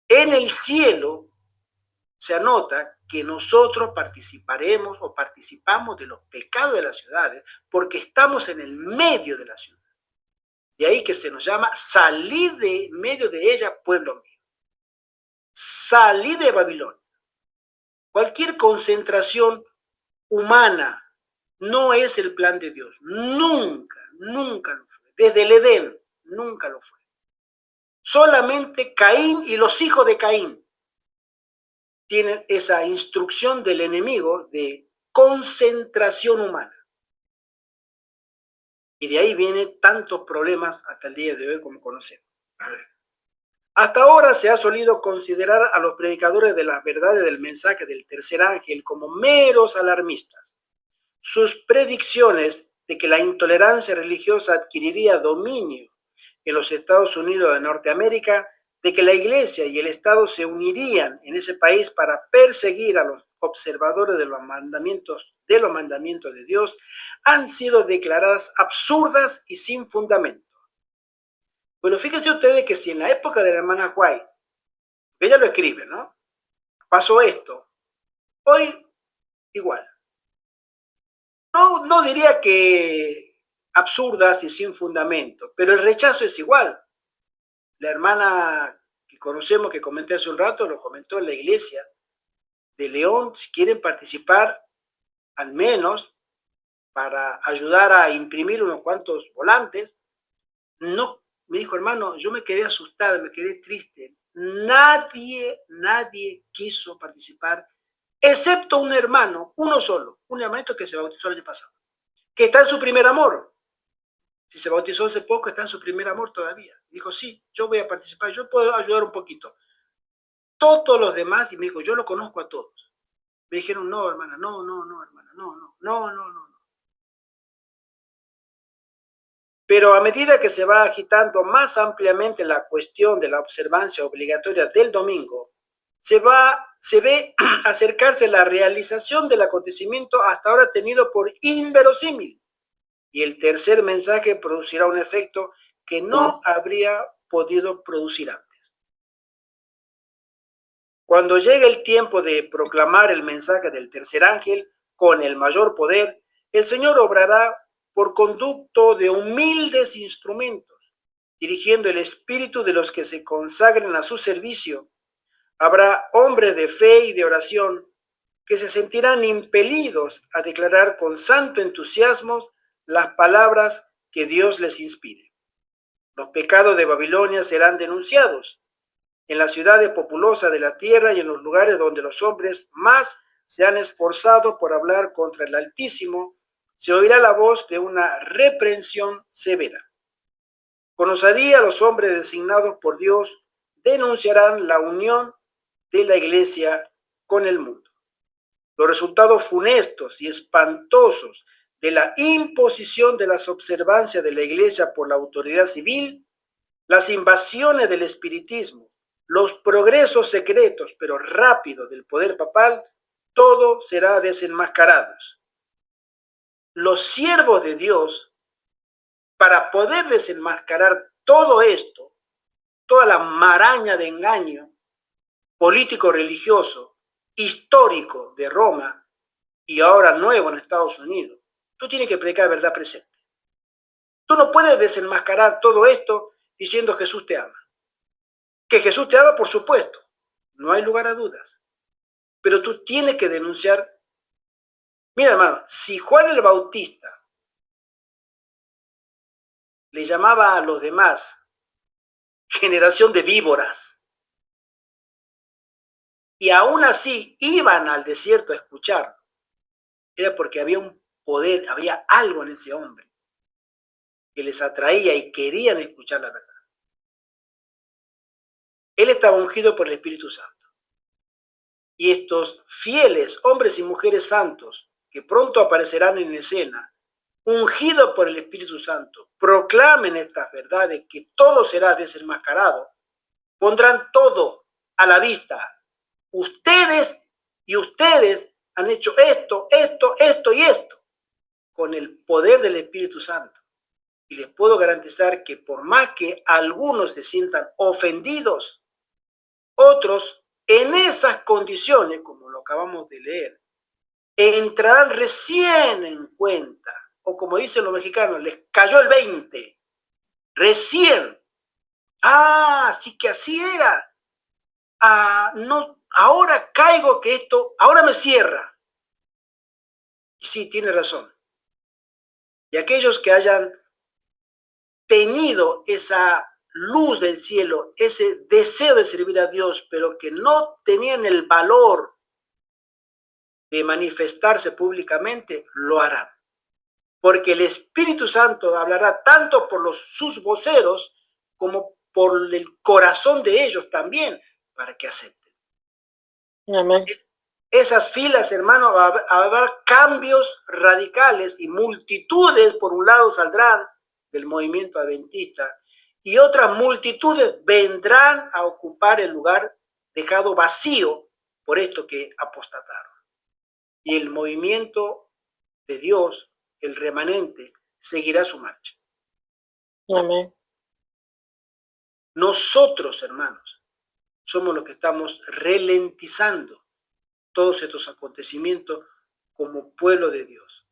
A: en el cielo se anota que nosotros participaremos o participamos de los pecados de las ciudades porque estamos en el medio de la ciudad. De ahí que se nos llama salir de medio de ella, pueblo mío. Salir de Babilonia. Cualquier concentración humana no es el plan de Dios. Nunca, nunca lo fue. Desde el Edén, nunca lo fue. Solamente Caín y los hijos de Caín tienen esa instrucción del enemigo de concentración humana. Y de ahí vienen tantos problemas hasta el día de hoy como conocemos. Hasta ahora se ha solido considerar a los predicadores de las verdades del mensaje del tercer ángel como meros alarmistas. Sus predicciones de que la intolerancia religiosa adquiriría dominio en los Estados Unidos de Norteamérica, de que la Iglesia y el Estado se unirían en ese país para perseguir a los observadores de los mandamientos de Dios, han sido declaradas absurdas y sin fundamento. Bueno, fíjense ustedes que si en la época de la hermana White, ella lo escribe, ¿no? Pasó esto. Hoy, igual. No diría que absurdas y sin fundamento, pero el rechazo es igual. La hermana que conocemos, que comenté hace un rato, lo comentó en la iglesia de León. Si quieren participar, al menos para ayudar a imprimir unos cuantos volantes, no, me dijo: hermano, yo me quedé asustada, me quedé triste. Nadie quiso participar, excepto un hermano, uno solo, un hermanito que se bautizó el año pasado, que está en su primer amor. Si se bautizó hace poco, está en su primer amor todavía. Dijo: sí, yo voy a participar, yo puedo ayudar un poquito. Todos los demás, y me dijo: yo lo conozco a todos. Me dijeron: no, hermana, no, hermana, no. Pero a medida que se va agitando más ampliamente la cuestión de la observancia obligatoria del domingo, se ve acercarse la realización del acontecimiento hasta ahora tenido por inverosímil. Y el tercer mensaje producirá un efecto que no habría podido producir antes. Cuando llegue el tiempo de proclamar el mensaje del tercer ángel con el mayor poder, el Señor obrará por conducto de humildes instrumentos, dirigiendo el espíritu de los que se consagren a su servicio. Habrá hombres de fe y de oración que se sentirán impelidos a declarar con santo entusiasmo las palabras que Dios les inspire. Los pecados de Babilonia serán denunciados en las ciudades populosas de la tierra y en los lugares donde los hombres más se han esforzado por hablar contra el Altísimo, se oirá la voz de una reprensión severa. Con osadía los hombres designados por Dios denunciarán la unión de la Iglesia con el mundo. Los resultados funestos y espantosos de la imposición de las observancias de la Iglesia por la autoridad civil, las invasiones del espiritismo, los progresos secretos pero rápidos del poder papal, todo será desenmascarado. Los siervos de Dios, para poder desenmascarar todo esto, toda la maraña de engaño político-religioso, histórico de Roma y ahora nuevo en Estados Unidos, tú tienes que predicar verdad presente. Tú no puedes desenmascarar todo esto diciendo Jesús te ama. Que Jesús te ama, por supuesto, no hay lugar a dudas. Pero tú tienes que denunciar. Mira, hermano, si Juan el Bautista le llamaba a los demás generación de víboras, y aún así iban al desierto a escuchar, era porque había un poder, había algo en ese hombre que les atraía y querían escuchar la verdad. Él estaba ungido por el Espíritu Santo. Y estos fieles hombres y mujeres santos que pronto aparecerán en escena, ungidos por el Espíritu Santo, proclamen estas verdades, que todo será desenmascarado, pondrán todo a la vista. Ustedes han hecho esto y esto, con el poder del Espíritu Santo. Y les puedo garantizar que por más que algunos se sientan ofendidos, otros en esas condiciones, como lo acabamos de leer, entrarán recién en cuenta, o como dicen los mexicanos, les cayó el 20, recién. Ah, sí que así era. Ah, no, ahora caigo que esto, ahora me cierra. Y sí, tiene razón. Y aquellos que hayan tenido esa luz del cielo, ese deseo de servir a Dios, pero que no tenían el valor de manifestarse públicamente, lo harán. Porque el Espíritu Santo hablará tanto por sus voceros como por el corazón de ellos también, para que acepten.
C: Amén.
A: Esas filas, hermano, va a haber cambios radicales y multitudes, por un lado, saldrán del movimiento adventista y otras multitudes vendrán a ocupar el lugar dejado vacío por esto que apostataron. Y el movimiento de Dios, el remanente, seguirá su marcha.
C: Amén.
A: Nosotros, hermanos, somos los que estamos ralentizando todos estos acontecimientos como pueblo de Dios.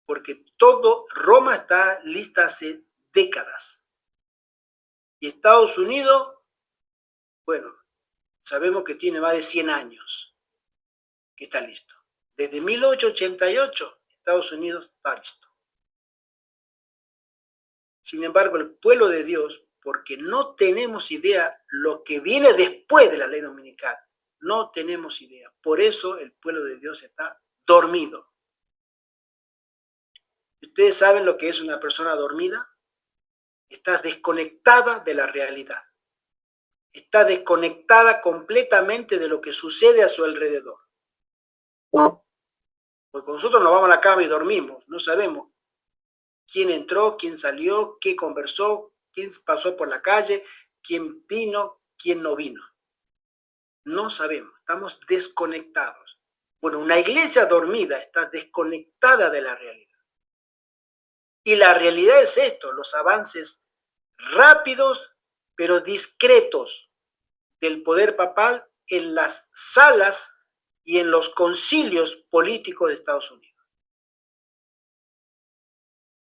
A: Porque Roma está lista hace décadas. Y Estados Unidos, bueno, sabemos que tiene más de 100 años que está listo. Desde 1888, Estados Unidos está listo. Sin embargo, el pueblo de Dios, porque no tenemos idea lo que viene después de la ley dominical, no tenemos idea. Por eso el pueblo de Dios está dormido. ¿Ustedes saben lo que es una persona dormida? Está desconectada de la realidad. Está desconectada completamente de lo que sucede a su alrededor. Porque nosotros nos vamos a la cama y dormimos, no sabemos quién entró, quién salió, qué conversó, quién pasó por la calle, quién vino, quién no vino. No sabemos, estamos desconectados. Bueno, una iglesia dormida está desconectada de la realidad. Y la realidad es esto, los avances rápidos pero discretos del poder papal en las salas y en los concilios políticos de Estados Unidos.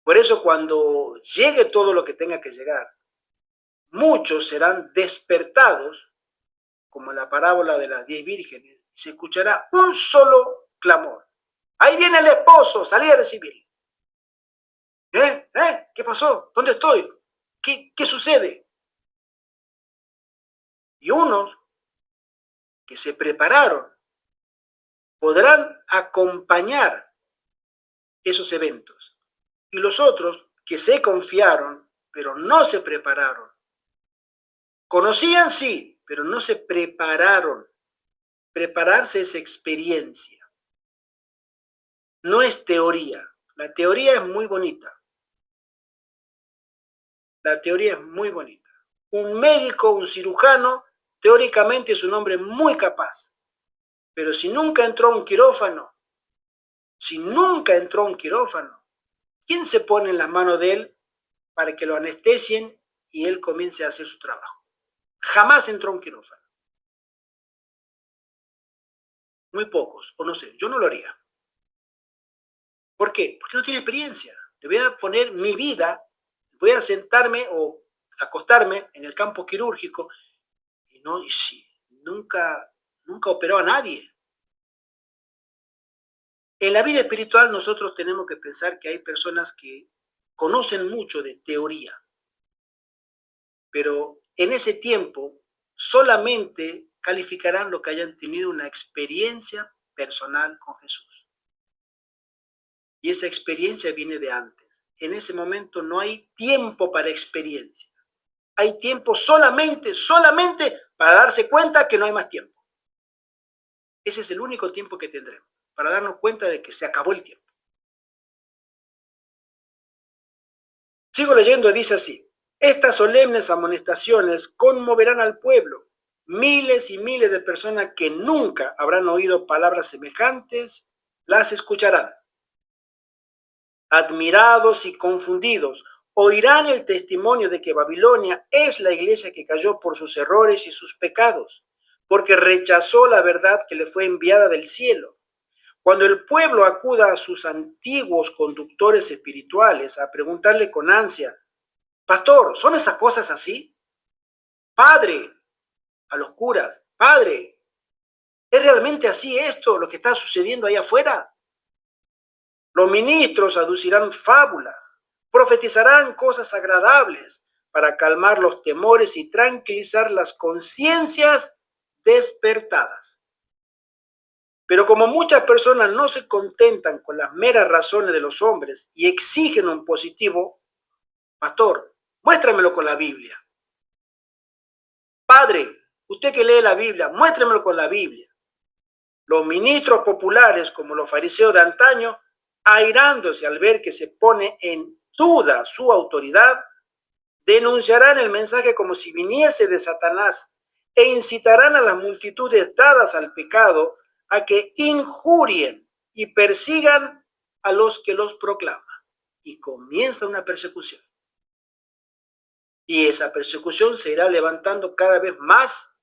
A: Por eso cuando llegue todo lo que tenga que llegar, muchos serán despertados, como en la parábola de las 10 vírgenes, y se escuchará un solo clamor. Ahí viene el esposo, salí a recibirlo. ¿Qué pasó? ¿Dónde estoy? ¿Qué sucede? Y unos que se prepararon podrán acompañar esos eventos. Y los otros que se confiaron, pero no se prepararon. Conocían, sí, pero no se prepararon. Prepararse es experiencia. No es teoría. La teoría es muy bonita. La teoría es muy bonita. Un médico, un cirujano, teóricamente es un hombre muy capaz. Pero si nunca entró a un quirófano, ¿quién se pone en las manos de él para que lo anestesien y él comience a hacer su trabajo? Jamás entró a un quirófano. Muy pocos, o no sé, yo no lo haría. ¿Por qué? Porque no tiene experiencia. Le voy a poner mi vida, voy a sentarme o acostarme en el campo quirúrgico y sí, nunca operó a nadie. En la vida espiritual nosotros tenemos que pensar que hay personas que conocen mucho de teoría, pero en ese tiempo solamente calificarán lo que hayan tenido una experiencia personal con Jesús. Y esa experiencia viene de antes. En ese momento no hay tiempo para experiencia. Hay tiempo solamente para darse cuenta que no hay más tiempo. Ese es el único tiempo que tendremos, para darnos cuenta de que se acabó el tiempo. Sigo leyendo, dice así: estas solemnes amonestaciones conmoverán al pueblo. Miles y miles de personas que nunca habrán oído palabras semejantes las escucharán. Admirados y confundidos, oirán el testimonio de que Babilonia es la iglesia que cayó por sus errores y sus pecados, porque rechazó la verdad que le fue enviada del cielo. Cuando el pueblo acuda a sus antiguos conductores espirituales a preguntarle con ansia: pastor, ¿son esas cosas así? Padre, a los curas: padre, ¿es realmente así esto, lo que está sucediendo ahí afuera? Los ministros aducirán fábulas, profetizarán cosas agradables para calmar los temores y tranquilizar las conciencias despertadas. Pero como muchas personas no se contentan con las meras razones de los hombres y exigen un positivo: pastor, muéstramelo con la Biblia. Padre, usted que lee la Biblia, muéstremelo con la Biblia. Los ministros populares, como los fariseos de antaño, airándose al ver que se pone en duda su autoridad, denunciarán el mensaje como si viniese de Satanás e incitarán a las multitudes dadas al pecado a que injurien y persigan a los que los proclaman. Y comienza una persecución. Y esa persecución se irá levantando cada vez más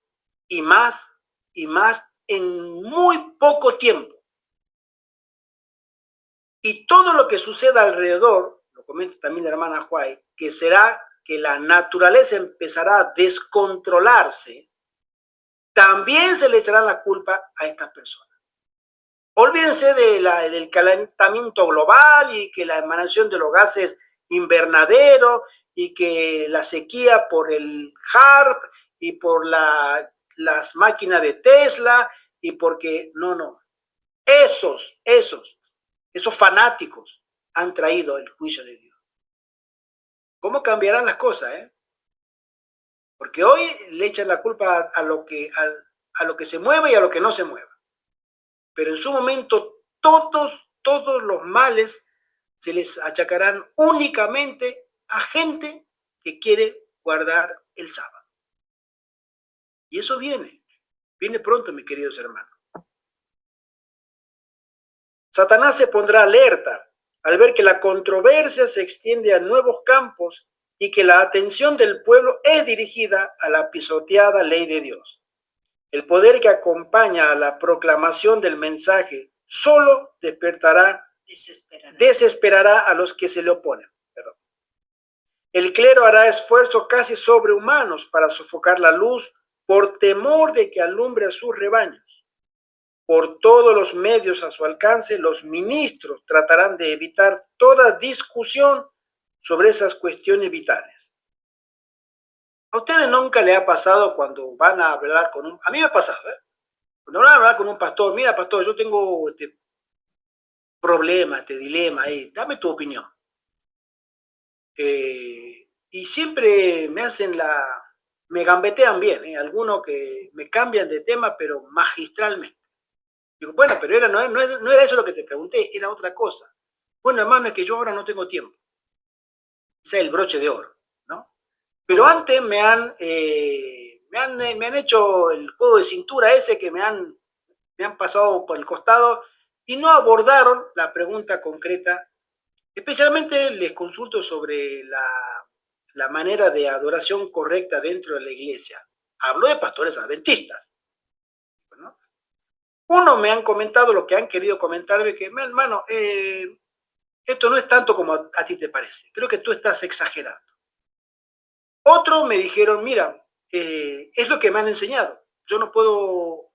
A: y más y más en muy poco tiempo. Y todo lo que suceda alrededor, lo comenta también la hermana Huay, que será que la naturaleza empezará a descontrolarse, también se le echará la culpa a estas personas. Olvídense del calentamiento global y que la emanación de los gases invernadero y que la sequía por el HARP y por las máquinas de Tesla y porque no. Esos fanáticos han traído el juicio de Dios. ¿Cómo cambiarán las cosas? Porque hoy le echan la culpa a lo que se mueve y a lo que no se mueve. Pero en su momento todos los males se les achacarán únicamente a gente que quiere guardar el sábado. Y eso viene pronto, mis queridos hermanos. Satanás se pondrá alerta al ver que la controversia se extiende a nuevos campos y que la atención del pueblo es dirigida a la pisoteada ley de Dios. El poder que acompaña a la proclamación del mensaje solo desesperará a los que se le oponen. El clero hará esfuerzos casi sobrehumanos para sofocar la luz por temor de que alumbre a sus rebaños. Por todos los medios a su alcance, los ministros tratarán de evitar toda discusión sobre esas cuestiones vitales. ¿A ustedes nunca les ha pasado cuando van a hablar con un... A mí me ha pasado, ¿eh? Cuando van a hablar con un pastor, mira, pastor, yo tengo este problema, este dilema ahí, dame tu opinión. Y siempre me hacen me gambetean bien, ¿eh? Algunos que me cambian de tema, pero magistralmente. Digo, bueno, pero no era eso lo que te pregunté, era otra cosa. Bueno, hermano, es que yo ahora no tengo tiempo. Ese es el broche de oro, ¿no? Pero antes me han hecho el juego de cintura ese que me han pasado por el costado y no abordaron la pregunta concreta. Especialmente les consulto sobre la manera de adoración correcta dentro de la iglesia. Hablo de pastores adventistas, ¿no? Uno me han comentado lo que han querido comentarme, que, hermano, esto no es tanto como a ti te parece. Creo que tú estás exagerando. Otros me dijeron, mira, es lo que me han enseñado. Yo no puedo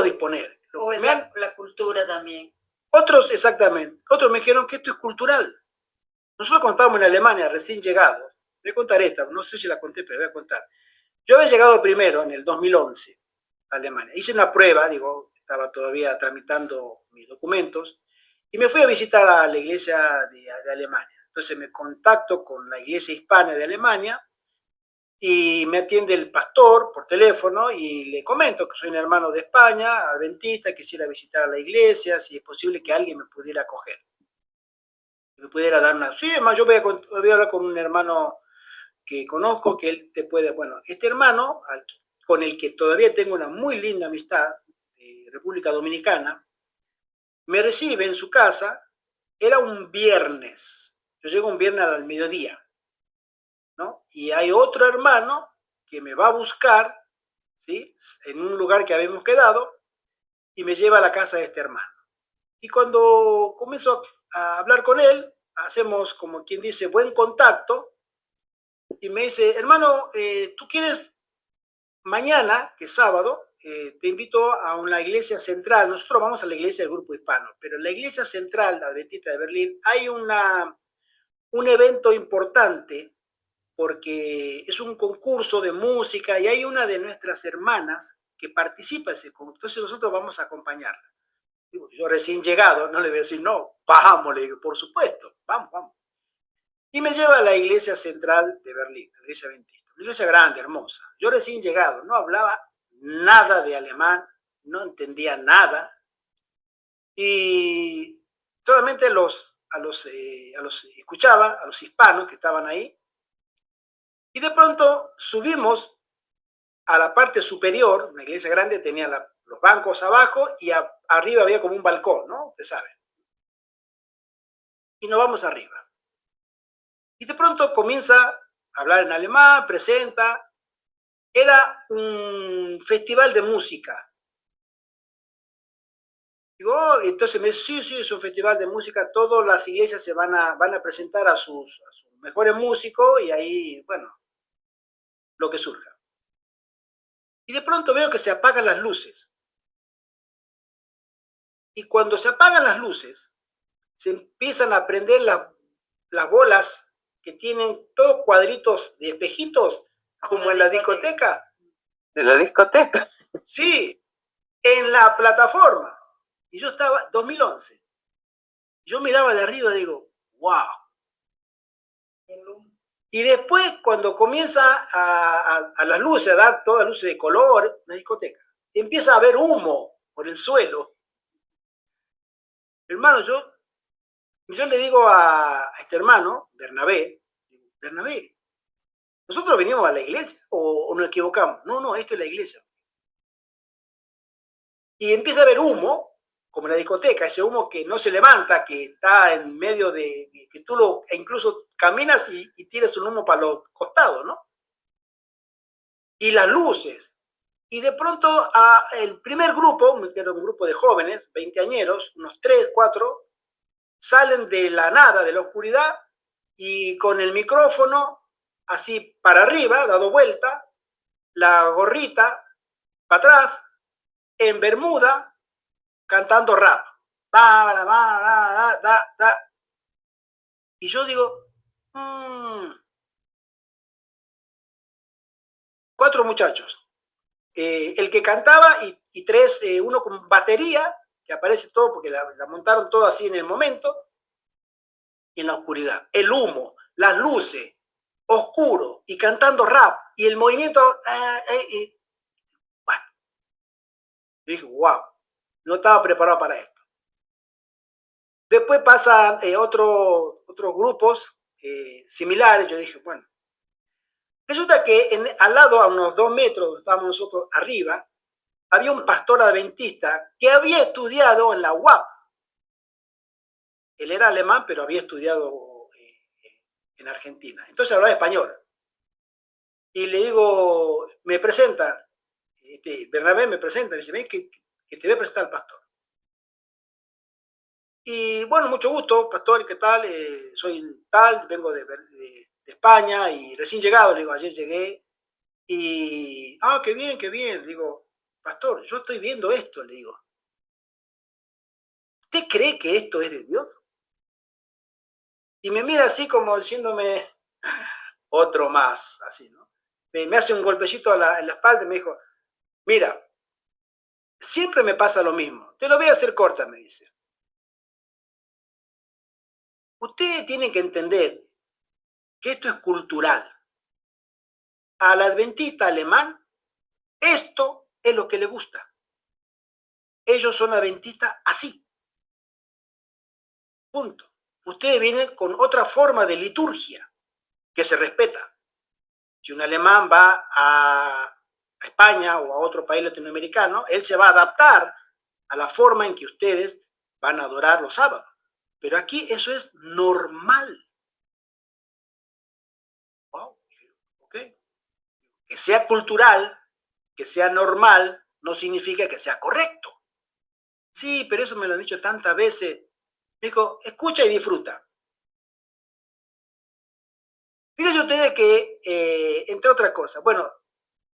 A: disponer.
B: O es la cultura también.
A: Otros, exactamente. Otros me dijeron que esto es cultural. Nosotros cuando estábamos en Alemania, recién llegados, voy a contar esta, no sé si la conté, pero voy a contar. Yo había llegado primero en el 2011 a Alemania. Hice una prueba, digo, estaba todavía tramitando mis documentos, y me fui a visitar a la iglesia de Alemania. Entonces me contacto con la iglesia hispana de Alemania y me atiende el pastor por teléfono y le comento que soy un hermano de España, adventista, quisiera visitar a la iglesia, si es posible que alguien me pudiera acoger. Me pudiera dar una... Sí, además yo voy a hablar con un hermano que conozco, que él te puede... Bueno, este hermano, con el que todavía tengo una muy linda amistad, de República Dominicana, me recibe en su casa, era un viernes, yo llego un viernes al mediodía, ¿no? Y hay otro hermano que me va a buscar, ¿sí? En un lugar que habíamos quedado, y me lleva a la casa de este hermano. Y cuando comienzo a hablar con él, hacemos como quien dice buen contacto, y me dice, hermano, ¿tú quieres mañana, que es sábado, te invito a una iglesia central? Nosotros vamos a la iglesia del Grupo Hispano, pero en la iglesia central, la Adventista de Berlín, hay un evento importante porque es un concurso de música y hay una de nuestras hermanas que participa en ese concurso. Entonces nosotros vamos a acompañarla. Yo recién llegado, no le voy a decir, no, vamos, le digo, por supuesto, vamos, vamos. Y me lleva a la iglesia central de Berlín, la iglesia adventista. Una iglesia grande, hermosa. Yo recién llegado, no hablaba nada de alemán, no entendía nada. Y solamente a los escuchaba, a los hispanos que estaban ahí. Y de pronto subimos a la parte superior, una iglesia grande tenía los bancos abajo y arriba había como un balcón, ¿no? Usted sabe. Y nos vamos arriba. Y de pronto comienza a hablar en alemán, presenta. Era un festival de música. Digo, oh, entonces me dice, sí, es un festival de música, todas las iglesias se van a presentar a sus mejores músicos y ahí, bueno, lo que surja. Y de pronto veo que se apagan las luces. Y cuando se apagan las luces, se empiezan a prender las bolas que tienen todos cuadritos de espejitos, como en la discoteca.
C: De la discoteca.
A: Sí, en la plataforma. Y yo estaba, 2011. Yo miraba de arriba y digo, wow. Y después, cuando comienza a las luces, a dar todas luces de color, una discoteca, empieza a haber humo por el suelo. Hermano, yo le digo a este hermano, Bernabé, ¿nosotros venimos a la iglesia o nos equivocamos? No, esto es la iglesia. Y empieza a haber humo, como en la discoteca, ese humo que no se levanta, que está en medio que tú incluso caminas y tiras un humo para los costados, ¿no? Y las luces. Y de pronto el primer grupo, que era un grupo de jóvenes, veinteañeros, unos 3, 4, salen de la nada, de la oscuridad, y con el micrófono así para arriba, dado vuelta, la gorrita para atrás, en bermuda, cantando rap. Y yo digo, 4 muchachos. El que cantaba y 3, uno con batería, que aparece todo porque la montaron todo así en el momento, y en la oscuridad. El humo, las luces, oscuro, y cantando rap, y el movimiento... bueno, dije, wow, no estaba preparado para esto. Después pasan otros grupos similares, yo dije, bueno. Resulta que al lado, a unos 2 metros, estábamos nosotros arriba, había un pastor adventista que había estudiado en la UAP. Él era alemán, pero había estudiado en Argentina. Entonces hablaba español. Y le digo, me presenta, Bernabé me presenta, me dice, ven que te voy a presentar al pastor. Y bueno, mucho gusto, pastor, ¿qué tal? Soy tal, vengo de España y recién llegado, le digo, ayer llegué. Y, qué bien, le digo, pastor, yo estoy viendo esto, le digo. ¿Usted cree que esto es de Dios? Y me mira así como diciéndome, otro más, así, ¿no? Me hace un golpecito en la espalda y me dijo, mira, siempre me pasa lo mismo, te lo voy a hacer corta, me dice. Ustedes tienen que entender que esto es cultural. Al adventista alemán, esto es lo que le gusta. Ellos son adventistas así. Punto. Ustedes vienen con otra forma de liturgia que se respeta. Si un alemán va a España o a otro país latinoamericano, él se va a adaptar a la forma en que ustedes van a adorar los sábados. Pero aquí eso es normal. Wow, ok. Que sea cultural, que sea normal, no significa que sea correcto. Sí, pero eso me lo han dicho tantas veces. Me dijo, escucha y disfruta. Fíjate ustedes que, entre otras cosas, bueno,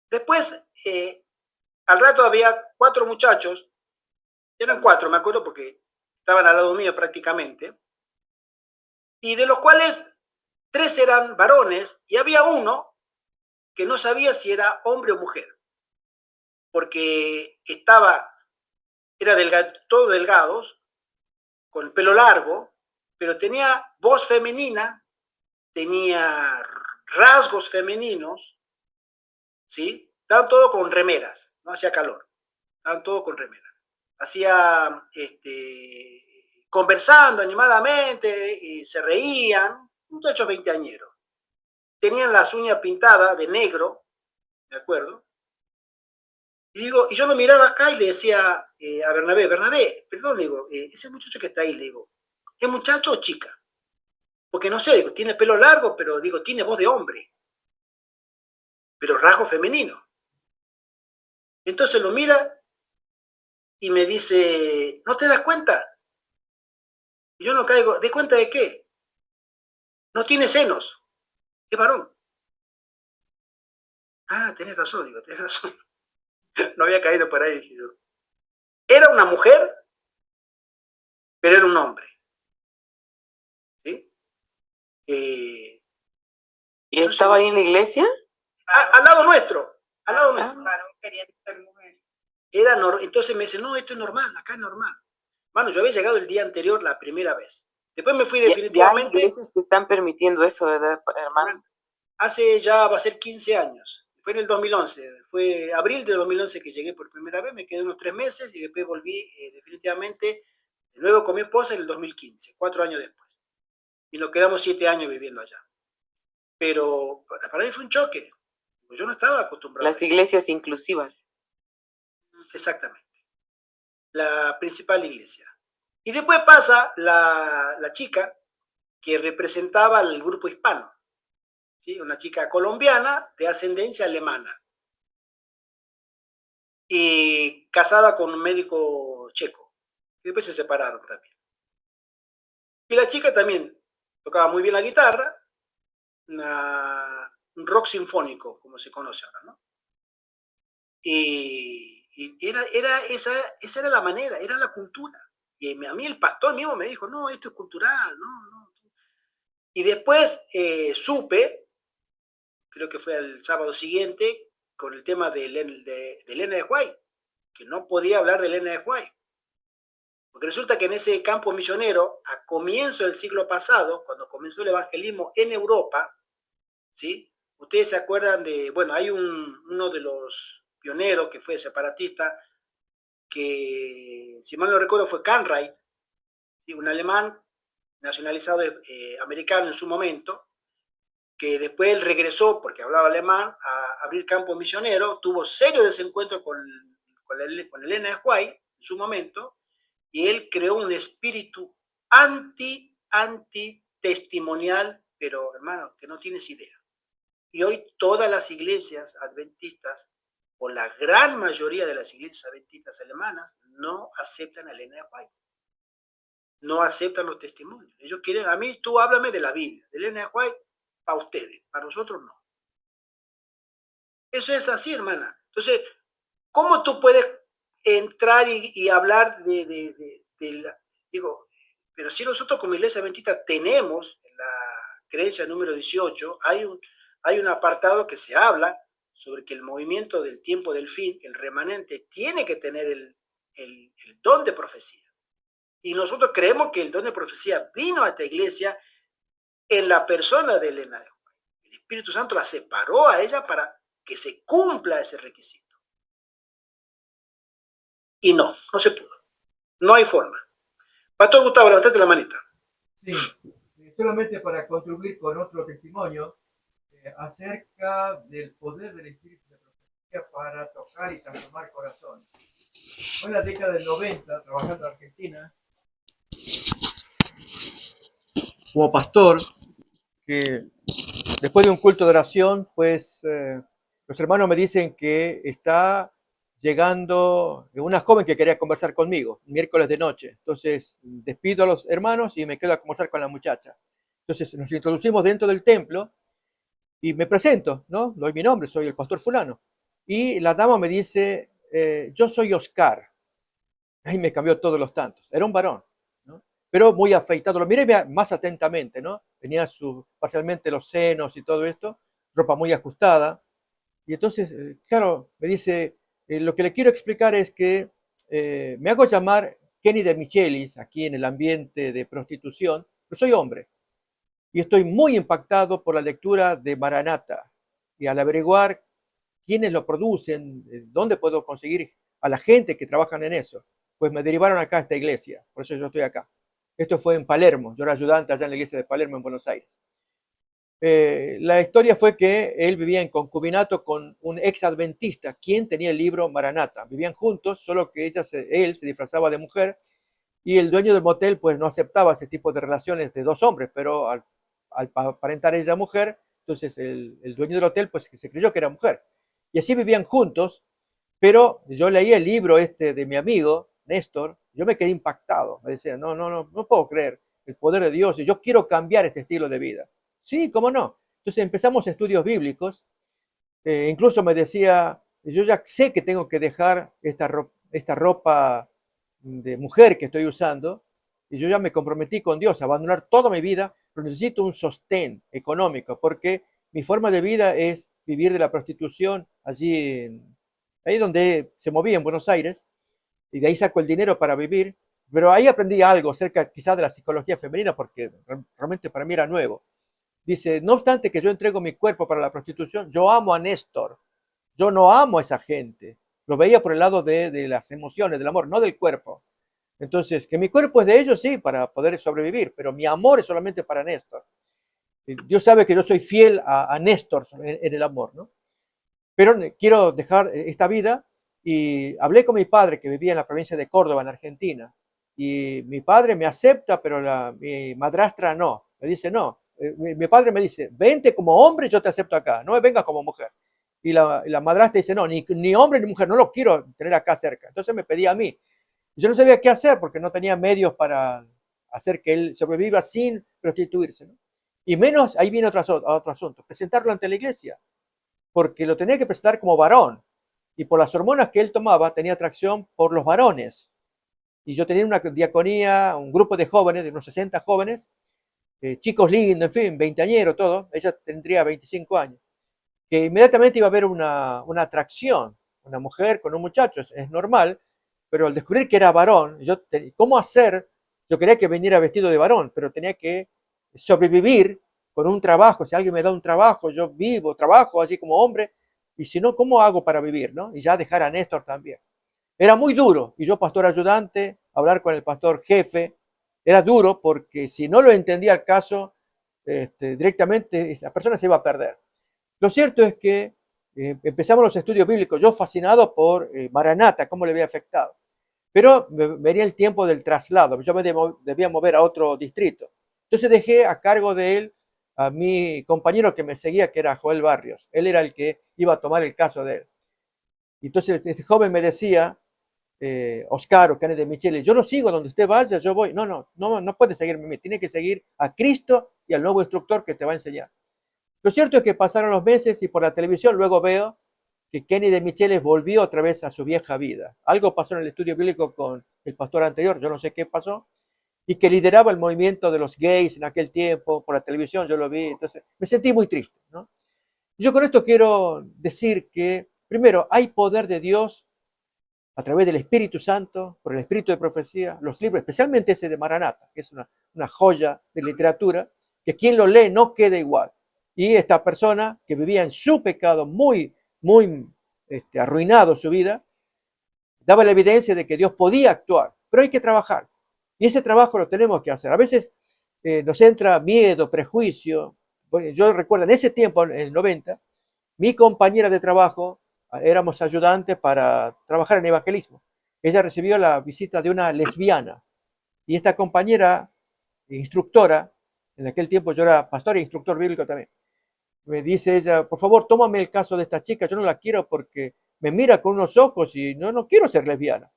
A: después, al rato había 4 muchachos, eran 4, me acuerdo, porque estaban al lado mío prácticamente, y de los cuales 3 eran varones, y había uno que no sabía si era hombre o mujer, porque era todos delgados, con el pelo largo, pero tenía voz femenina, tenía rasgos femeninos, ¿sí? Estaban todos con remeras, no hacía calor, estaban todos con remeras. Hacía, conversando animadamente, y se reían, muchachos veinteañeros. Tenían las uñas pintadas de negro, ¿de acuerdo? Y yo lo miraba acá y le decía a Bernabé, perdón, le digo, ese muchacho que está ahí, le digo, ¿es muchacho o chica? Porque no sé, digo, tiene pelo largo, pero digo, tiene voz de hombre, pero rasgo femenino. Entonces lo mira y me dice, ¿no te das cuenta? Y yo no caigo, ¿de cuenta de qué? No tiene senos, es varón. Tenés razón, digo, tenés razón. No había caído por ahí, digo. Era una mujer, pero era un hombre. ¿Sí?
C: ¿Y estaba ahí en la iglesia?
A: Al lado nuestro, al lado nuestro.
B: Varón queriendo ser mujer.
A: Entonces me dice, no, esto es normal, acá es normal. Mano, yo había llegado el día anterior la primera vez. Después me fui definitivamente.
C: Ya hay iglesias que están permitiendo eso, ¿verdad, hermano?
A: Hace ya va a ser 15 años. Fue en el 2011. Fue abril de 2011 que llegué por primera vez. Me quedé unos 3 meses y después volví definitivamente de nuevo con mi esposa en el 2015, 4 años después. Y nos quedamos 7 años viviendo allá. Pero para mí fue un choque. Yo no estaba acostumbrado.
C: Las iglesias inclusivas.
A: Exactamente. La principal iglesia. Y después pasa la chica que representaba al grupo hispano, ¿sí? Una chica colombiana de ascendencia alemana y casada con un médico checo. Y después se separaron también. Y la chica también tocaba muy bien la guitarra, un rock sinfónico, como se conoce ahora, ¿no? Y esa era la manera, era la cultura. Y a mí el pastor mismo me dijo, no, esto es cultural, no. Y después supe, creo que fue el sábado siguiente, con el tema de Elena de White, que no podía hablar de Elena de White. Porque resulta que en ese campo misionero, a comienzo del siglo pasado, cuando comenzó el evangelismo en Europa, ¿sí? Ustedes se acuerdan de, bueno, hay uno de los pioneros que fue separatista, que si mal no recuerdo fue Cartwright, ¿sí? Un alemán nacionalizado americano en su momento, que después él regresó, porque hablaba alemán, a abrir campo misionero, tuvo serios desencuentros con Elena de White en su momento, y él creó un espíritu anti-testimonial, pero hermano, que no tienes idea. Y hoy todas las iglesias adventistas, o la gran mayoría de las iglesias adventistas alemanas, no aceptan a Elena de White. No aceptan los testimonios. Ellos quieren, a mí tú háblame de la Biblia, de Elena de White, para ustedes, para nosotros no. Eso es así, hermana. Entonces, ¿cómo tú puedes entrar y hablar digo, pero si nosotros como iglesia adventista tenemos la creencia número 18, hay un apartado que se habla sobre que el movimiento del tiempo del fin, el remanente, tiene que tener el don de profecía. Y nosotros creemos que el don de profecía vino a esta iglesia en la persona de Elena de White. El Espíritu Santo la separó a ella para que se cumpla ese requisito. Y no se pudo. No hay forma. Pastor Gustavo, levantate la manita.
E: Sí, solamente para contribuir con otro testimonio acerca del poder del Espíritu de profecía para tocar y transformar corazones. Fue en la década del 90, trabajando en Argentina, como pastor, que después de un culto de oración, pues los hermanos me dicen que está llegando una joven que quería conversar conmigo, miércoles de noche. Entonces despido a los hermanos y me quedo a conversar con la muchacha. Entonces nos introducimos dentro del templo y me presento, ¿no? Doy mi nombre, soy el pastor fulano. Y la dama me dice, yo soy Oscar. Ahí me cambió todos los tantos. Era un varón, ¿no? Pero muy afeitado. Lo miré más atentamente, ¿no? Tenía parcialmente los senos y todo esto, ropa muy ajustada. Y entonces, claro, me dice, lo que le quiero explicar es que me hago llamar Kenny de Michelis, aquí en el ambiente de prostitución, pero soy hombre. Y estoy muy impactado por la lectura de Maranata. Y al averiguar quiénes lo producen, dónde puedo conseguir a la gente que trabajan en eso, pues me derivaron acá a esta iglesia. Por eso yo estoy acá. Esto fue en Palermo. Yo era ayudante allá en la iglesia de Palermo, en Buenos Aires. La historia fue que él vivía en concubinato con un ex adventista, quien tenía el libro Maranata. Vivían juntos, solo que él se disfrazaba de mujer y el dueño del motel pues no aceptaba ese tipo de relaciones de dos hombres, pero al aparentar ella mujer, entonces el dueño del hotel pues se creyó que era mujer. Y así vivían juntos, pero yo leí el libro de mi amigo, Néstor, yo me quedé impactado. Me decía, no puedo creer el poder de Dios y yo quiero cambiar este estilo de vida. Sí, cómo no. Entonces empezamos estudios bíblicos. Incluso me decía, yo ya sé que tengo que dejar esta ropa de mujer que estoy usando y yo ya me comprometí con Dios a abandonar toda mi vida, pero necesito un sostén económico porque mi forma de vida es vivir de la prostitución allí, ahí donde se movía en Buenos Aires, y de ahí saco el dinero para vivir. Pero ahí aprendí algo acerca quizás de la psicología femenina porque realmente para mí era nuevo. Dice, no obstante que yo entrego mi cuerpo para la prostitución, yo amo a Néstor. Yo no amo a esa gente. Lo veía por el lado de las emociones, del amor, no del cuerpo. Entonces, que mi cuerpo es de ellos, sí, para poder sobrevivir, pero mi amor es solamente para Néstor. Dios sabe que yo soy fiel a Néstor en el amor, ¿no? Pero quiero dejar esta vida y hablé con mi padre que vivía en la provincia de Córdoba, en Argentina. Y mi padre me acepta, pero mi madrastra no. Me dice, no. Mi padre me dice, vente como hombre, yo te acepto acá, no me vengas como mujer. Y la madrastra dice, no, ni hombre ni mujer, no lo quiero tener acá cerca. Entonces me pedía a mí. Yo no sabía qué hacer porque no tenía medios para hacer que él sobreviva sin prostituirse, ¿no? Y menos, ahí viene otro asunto, presentarlo ante la iglesia, porque lo tenía que presentar como varón. Y por las hormonas que él tomaba, tenía atracción por los varones. Y yo tenía una diaconía, un grupo de jóvenes, de unos 60 jóvenes, chicos lindos, en fin, veinteañeros, todo. Ella tendría 25 años. que inmediatamente iba a haber una atracción, una mujer con un muchacho, es normal, pero al descubrir que era varón, ¿cómo hacer? Yo quería que viniera vestido de varón, pero tenía que sobrevivir con un trabajo. Si alguien me da un trabajo, yo vivo, trabajo así como hombre, y si no, ¿cómo hago para vivir? ¿No? Y ya dejar a Néstor también. Era muy duro, y yo, pastor ayudante, hablar con el pastor jefe, era duro porque si no lo entendía el caso, directamente esa persona se iba a perder. Lo cierto es que empezamos los estudios bíblicos, yo fascinado por Maranata, cómo le había afectado. Pero venía el tiempo del traslado, yo me debía mover a otro distrito. Entonces dejé a cargo de él a mi compañero que me seguía, que era Joel Barrios. Él era el que iba a tomar el caso de él. Entonces este joven me decía, Oscar o Kenneth de Michele, yo lo sigo donde usted vaya, yo voy. No puede seguirme, tiene que seguir a Cristo y al nuevo instructor que te va a enseñar. Lo cierto es que pasaron los meses y por la televisión luego veo que Kenny de Micheles volvió otra vez a su vieja vida. Algo pasó en el estudio bíblico con el pastor anterior, yo no sé qué pasó, y que lideraba el movimiento de los gays en aquel tiempo, por la televisión yo lo vi, entonces me sentí muy triste, ¿no? Yo con esto quiero decir que, primero, hay poder de Dios a través del Espíritu Santo, por el Espíritu de profecía, los libros, especialmente ese de Maranata, que es una joya de literatura, que quien lo lee no queda igual. Y esta persona que vivía en su pecado, muy arruinado su vida, daba la evidencia de que Dios podía actuar, pero hay que trabajar. Y ese trabajo lo tenemos que hacer. A veces nos entra miedo, prejuicio. Bueno, yo recuerdo en ese tiempo, en el 90, mi compañera de trabajo, éramos ayudantes para trabajar en evangelismo. Ella recibió la visita de una lesbiana y esta compañera, instructora, en aquel tiempo yo era pastor e instructor bíblico también, me dice ella, por favor, tómame el caso de esta chica, yo no la quiero porque me mira con unos ojos y no quiero ser lesbiana.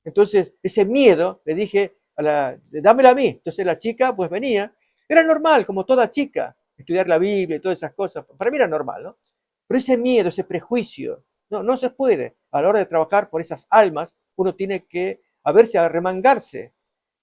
E: Entonces, ese miedo, le dije, dámela a mí. Entonces la chica pues venía, era normal, como toda chica, estudiar la Biblia y todas esas cosas, para mí era normal, ¿no? Pero ese miedo, ese prejuicio, no se puede. A la hora de trabajar por esas almas, uno tiene que a verse, a remangarse.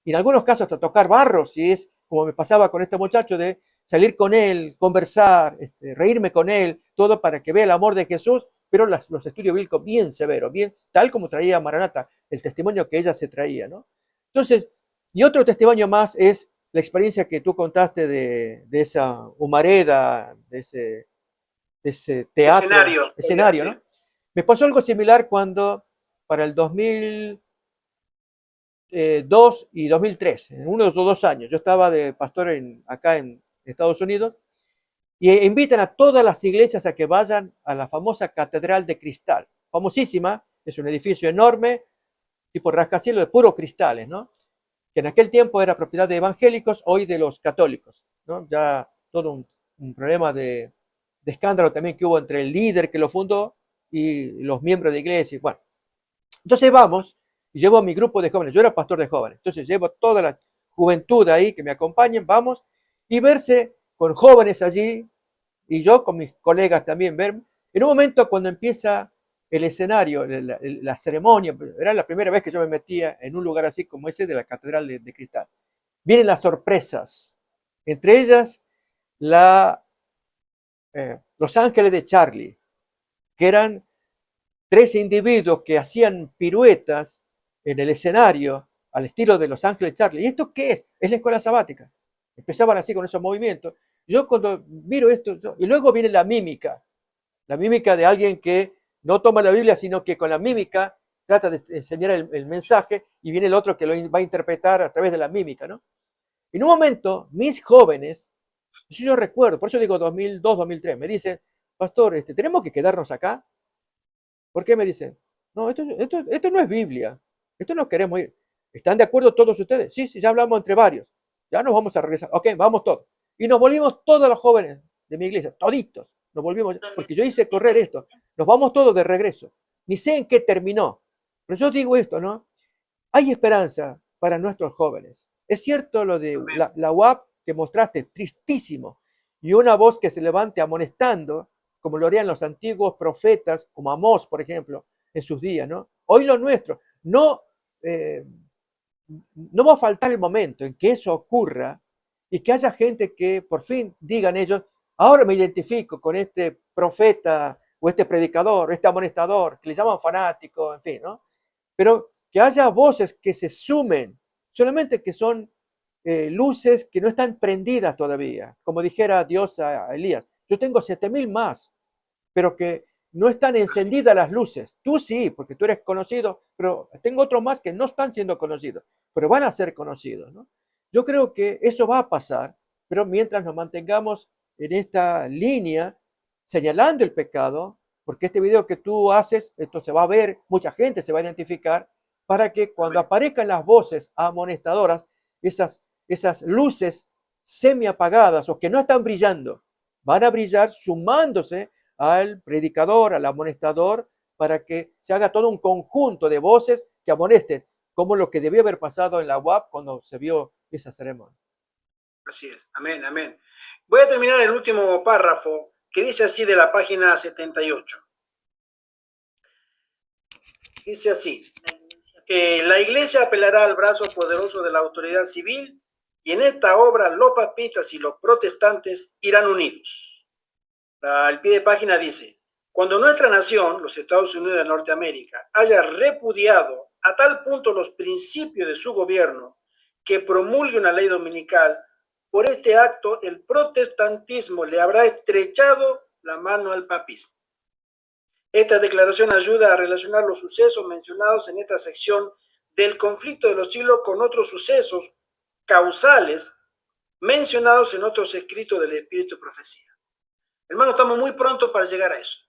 E: Y en algunos casos hasta tocar barro, si es como me pasaba con este muchacho, de salir con él, conversar, reírme con él, todo para que vea el amor de Jesús, pero los estudios bíblicos bien severos, bien, tal como traía Maranata, el testimonio que ella se traía, ¿no? Entonces, y otro testimonio más es la experiencia que tú contaste de esa humareda, de ese teatro, escenario, ¿no? Me pasó algo similar cuando para el 2002 y 2003, en uno de los 2 años, yo estaba de pastor acá en Estados Unidos, y invitan a todas las iglesias a que vayan a la famosa Catedral de Cristal, famosísima, es un edificio enorme, tipo rascacielos de puros cristales, ¿no? Que en aquel tiempo era propiedad de evangélicos, hoy de los católicos, ¿no? Ya todo un problema de escándalo también que hubo entre el líder que lo fundó y los miembros de iglesia. Bueno, entonces vamos, y llevo a mi grupo de jóvenes, yo era pastor de jóvenes, entonces llevo toda la juventud ahí que me acompañen, vamos, y verse con jóvenes allí, y yo con mis colegas también, ver, en un momento cuando empieza el escenario, la ceremonia, era la primera vez que yo me metía en un lugar así como ese de la Catedral de Cristal. Vienen las sorpresas, entre ellas los ángeles de Charlie, que eran 3 individuos que hacían piruetas en el escenario al estilo de los ángeles de Charlie. ¿Y esto qué es? Es la escuela sabática. Empezaban así con esos movimientos. Yo cuando miro esto, y luego viene la mímica de alguien que no toma la Biblia, sino que con la mímica trata de enseñar el mensaje, y viene el otro que lo va a interpretar a través de la mímica, ¿no? En un momento, mis jóvenes, yo recuerdo, por eso digo 2002, 2003, me dicen, pastor, ¿tenemos que quedarnos acá? ¿Por qué me dicen? No, esto no es Biblia, esto no queremos ir. ¿Están de acuerdo todos ustedes? Sí, ya hablamos entre varios, ya nos vamos a regresar. Ok, vamos todos. Y nos volvimos todos los jóvenes de mi iglesia, toditos, nos volvimos, porque yo hice correr esto, nos vamos todos de regreso. Ni sé en qué terminó, pero yo digo esto, ¿no? Hay esperanza para nuestros jóvenes. Es cierto lo de la UAP que mostraste, tristísimo, y una voz que se levante amonestando, como lo harían los antiguos profetas, como Amós, por ejemplo, en sus días, ¿no? Hoy lo nuestro, no va a faltar el momento en que eso ocurra y que haya gente que por fin digan ellos, ahora me identifico con este profeta o este predicador, este amonestador, que le llaman fanático, en fin, ¿no? Pero que haya voces que se sumen, solamente que son luces que no están prendidas todavía, como dijera Dios a Elías. Yo tengo 7,000 más, pero que no están encendidas las luces. Tú sí, porque tú eres conocido, pero tengo otros más que no están siendo conocidos, pero van a ser conocidos, ¿no? Yo creo que eso va a pasar, pero mientras nos mantengamos en esta línea, señalando el pecado, porque este video que tú haces, esto se va a ver, mucha gente se va a identificar, para que cuando aparezcan las voces amonestadoras, esas luces semi apagadas o que no están brillando, van a brillar sumándose al predicador, al amonestador, para que se haga todo un conjunto de voces que amonesten, como lo que debió haber pasado en la UAP cuando se vio esa ceremonia.
A: Así es, amén, amén. Voy a terminar el último párrafo que dice así de la página 78. Dice así: la iglesia apelará al brazo poderoso de la autoridad civil y en esta obra los papistas y los protestantes irán unidos. Al pie de página dice: cuando nuestra nación, los Estados Unidos de Norteamérica, haya repudiado a tal punto los principios de su gobierno que promulgue una ley dominical, por este acto el protestantismo le habrá estrechado la mano al papismo. Esta declaración ayuda a relacionar los sucesos mencionados en esta sección del conflicto de los siglos con otros sucesos causales mencionados en otros escritos del Espíritu y Profecía. Hermano, estamos muy pronto para llegar a eso.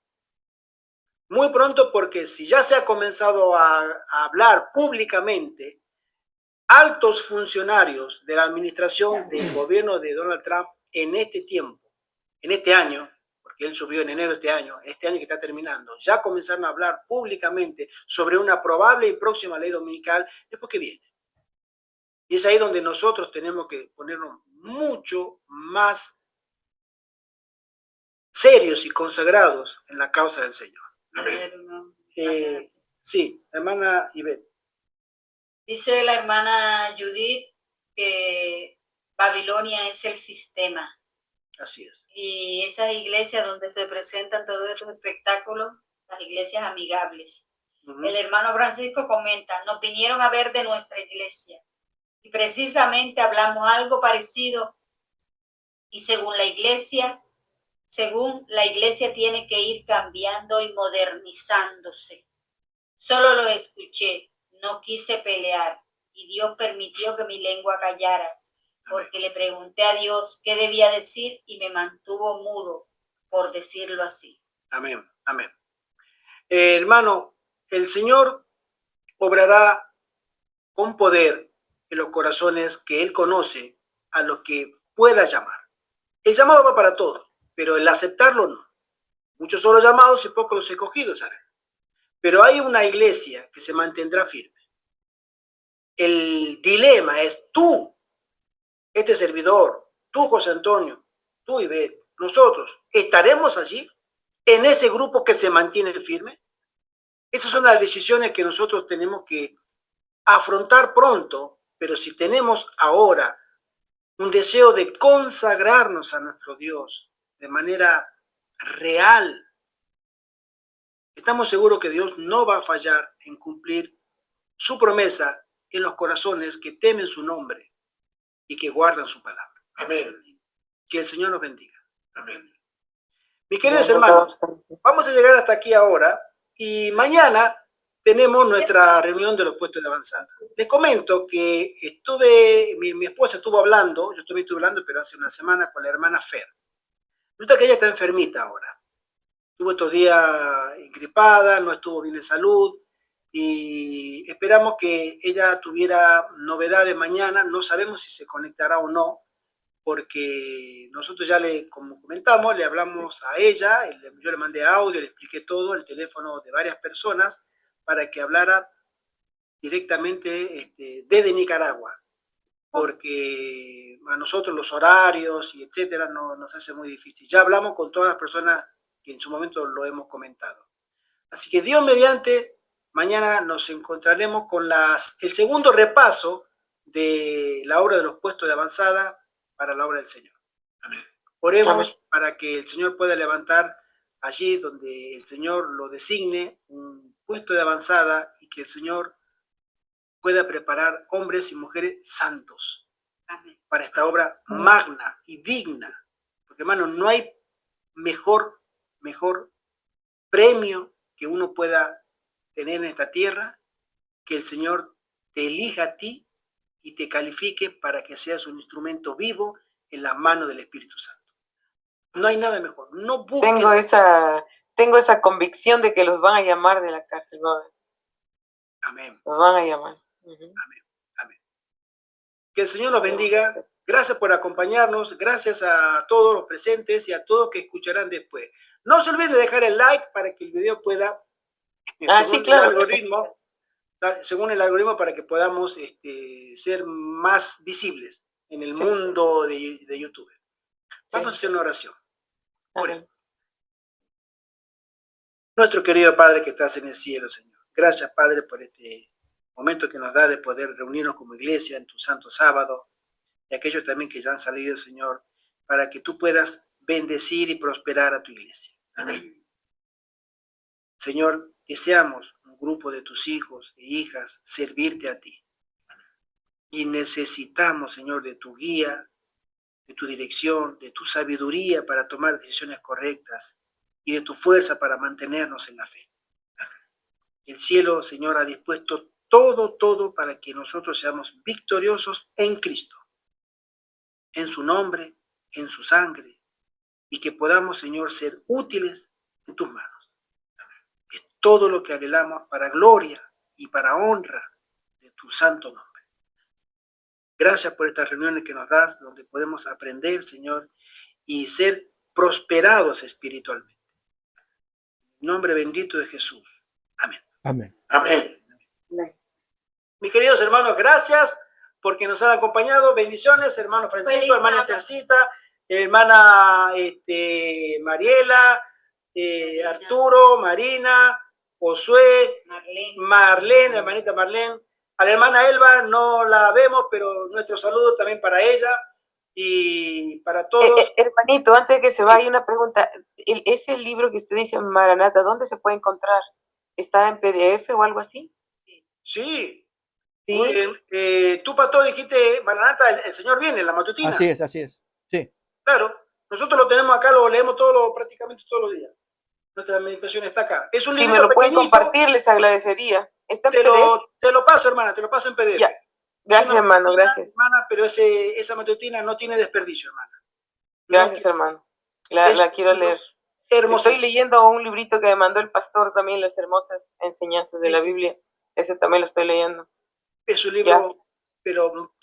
A: Muy pronto, porque si ya se ha comenzado a hablar públicamente, altos funcionarios de la administración del gobierno de Donald Trump en este tiempo, en este año, porque él subió en enero de este año que está terminando, ya comenzaron a hablar públicamente sobre una probable y próxima ley dominical después que viene. Y es ahí donde nosotros tenemos que ponernos mucho más serios y consagrados en la causa del Señor. Sí, hermana Ivette.
B: Dice la hermana Judith que Babilonia es el sistema.
A: Así es.
B: Y esas iglesias donde se presentan todos estos espectáculos, las iglesias amigables. El hermano Francisco comenta: nos vinieron a ver de nuestra iglesia y precisamente hablamos algo parecido, y según la iglesia tiene que ir cambiando y modernizándose. Solo lo escuché, no quise pelear, y Dios permitió que mi lengua callara, porque le pregunté a Dios qué debía decir y me mantuvo mudo, por decirlo así.
A: Amén, amén. Hermano, el Señor obrará con poder en los corazones que Él conoce, a los que pueda llamar. El llamado va para todos, pero el aceptarlo no. Muchos son los llamados y pocos los escogidos, ¿sabes? Pero hay una iglesia que se mantendrá firme. El dilema es tú, este servidor, tú, José Antonio, tú, Ivette, nosotros, ¿estaremos allí en ese grupo que se mantiene firme? Esas son las decisiones que nosotros tenemos que afrontar pronto, pero si tenemos ahora un deseo de consagrarnos a nuestro Dios de manera real, estamos seguros que Dios no va a fallar en cumplir su promesa en los corazones que temen su nombre y que guardan su palabra.
G: Amén.
A: Que el Señor nos bendiga.
G: Amén.
A: Mis queridos hermanos, vamos a llegar hasta aquí ahora y mañana tenemos nuestra reunión de los puestos de avanzada. Les comento que mi esposa estuvo hablando, yo estuve hablando, pero hace una semana con la hermana Fer. Resulta que ella está enfermita ahora. Estuvo estos días gripada, no estuvo bien de salud y esperamos que ella tuviera novedades mañana. No sabemos si se conectará o no, porque nosotros ya como comentamos, le hablamos a ella, yo le mandé audio, le expliqué todo, el teléfono de varias personas, para que hablara directamente desde Nicaragua, porque a nosotros los horarios y etcétera nos hace muy difícil. Ya hablamos con todas las personas que en su momento lo hemos comentado. Así que Dios mediante, mañana nos encontraremos con el segundo repaso de la obra de los puestos de avanzada para la obra del Señor. Amén. Oremos para que el Señor pueda levantar allí donde el Señor lo designe, un puesto de avanzada, y que el Señor pueda preparar hombres y mujeres santos
B: Amén.
A: para esta obra magna y digna. Porque, hermano, no hay mejor premio que uno pueda tener en esta tierra que el Señor te elija a ti y te califique para que seas un instrumento vivo en las manos del Espíritu Santo. No hay nada mejor. No busquen.
C: Tengo esa convicción de que los van a llamar de la cárcel, ¿no?
A: Amén.
C: Los van a llamar. Ujú.
A: Amén. Que el Señor los bendiga. Gracias por acompañarnos. Gracias a todos los presentes y a todos que escucharán después. No se olviden de dejar el like para que el video pueda,
C: Sí, claro.
A: según el algoritmo, para que podamos ser más visibles en el mundo de YouTube. Vamos a hacer una oración. Oremos. Nuestro querido Padre que estás en el cielo, Señor. Gracias, Padre, por este momento que nos da de poder reunirnos como iglesia en tu santo sábado, y aquellos también que ya han salido, Señor, para que tú puedas bendecir y prosperar a tu iglesia. Amén. Señor, que seamos un grupo de tus hijos e hijas, servirte a ti. Y necesitamos, Señor, de tu guía, de tu dirección, de tu sabiduría para tomar decisiones correctas y de tu fuerza para mantenernos en la fe. El cielo, Señor, ha dispuesto todo para que nosotros seamos victoriosos en Cristo, en su nombre, en su sangre, y que podamos, Señor, ser útiles en tus manos. Es todo lo que anhelamos para gloria y para honra de tu santo nombre. Gracias por estas reuniones que nos das, donde podemos aprender, Señor, y ser prosperados espiritualmente. En nombre bendito de Jesús. Amén.
E: Amén.
G: Amén.
A: Mis queridos hermanos, gracias porque nos han acompañado. Bendiciones, hermano Francisco,
B: Feliz
A: hermana
B: Navidad.
A: Tercita, hermana Mariela, Arturo, Marina, Josué, Marlene, hermanita Marlene. A la hermana Elba no la vemos, pero nuestro saludo también para ella y para todos.
C: Hermanito, antes de que se vaya, hay una pregunta. Ese libro que usted dice, Maranata, ¿dónde se puede encontrar? ¿Está en PDF o algo así?
A: Sí.
C: Sí.
A: Muy bien. Tú, Pato, dijiste, Maranata, el Señor viene, la matutina.
E: Así es. Sí.
A: Claro.Nosotros lo tenemos acá, lo leemos prácticamente todos los días. Nuestra meditación está acá. Es un
C: Si
A: libro
C: me lo pueden
A: pequeñito.
C: compartir, les agradecería. ¿Está en
A: Te
C: PDF?
A: lo paso, hermana, te lo paso en PDF.
C: Ya. Gracias,
A: Una
C: hermano,
A: matutina,
C: gracias.
A: hermana, pero esa matutina no tiene desperdicio, hermana.
C: Gracias, hermano. La quiero leer.
A: Hermoso.
C: Estoy leyendo un librito que me mandó el pastor también, Las hermosas enseñanzas de la Biblia. Ese también lo estoy leyendo.
A: Es un libro, pero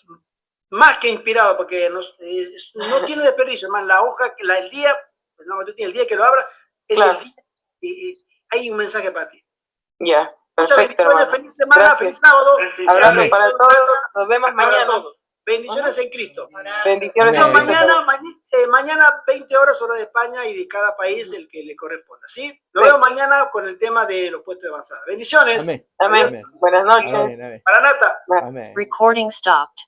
A: más que inspirado, porque no tiene desperdicio, hermano. La hoja, el día que lo abras, es
C: Claro.
A: el día y hay un mensaje para ti.
C: Ya,
A: Muchas
C: perfecto,
A: bendiciones,
C: hermano.
A: feliz semana,
C: Gracias.
A: feliz sábado.
C: Abrazo
G: Amén.
C: para todos. Nos vemos
A: Para
C: mañana.
A: todos. Bendiciones en Cristo.
C: Bendiciones.
E: Amén.
C: en Cristo.
A: Mañana 20 horas hora de España y de cada país el que le corresponda, ¿sí? Nos
C: Sí.
A: vemos mañana con el tema de los puestos de avanzada. Bendiciones.
E: Amén.
C: Amén.
E: Amén.
C: Buenas noches.
E: Amén.
A: Maranata.
E: Amén.
H: Recording stopped.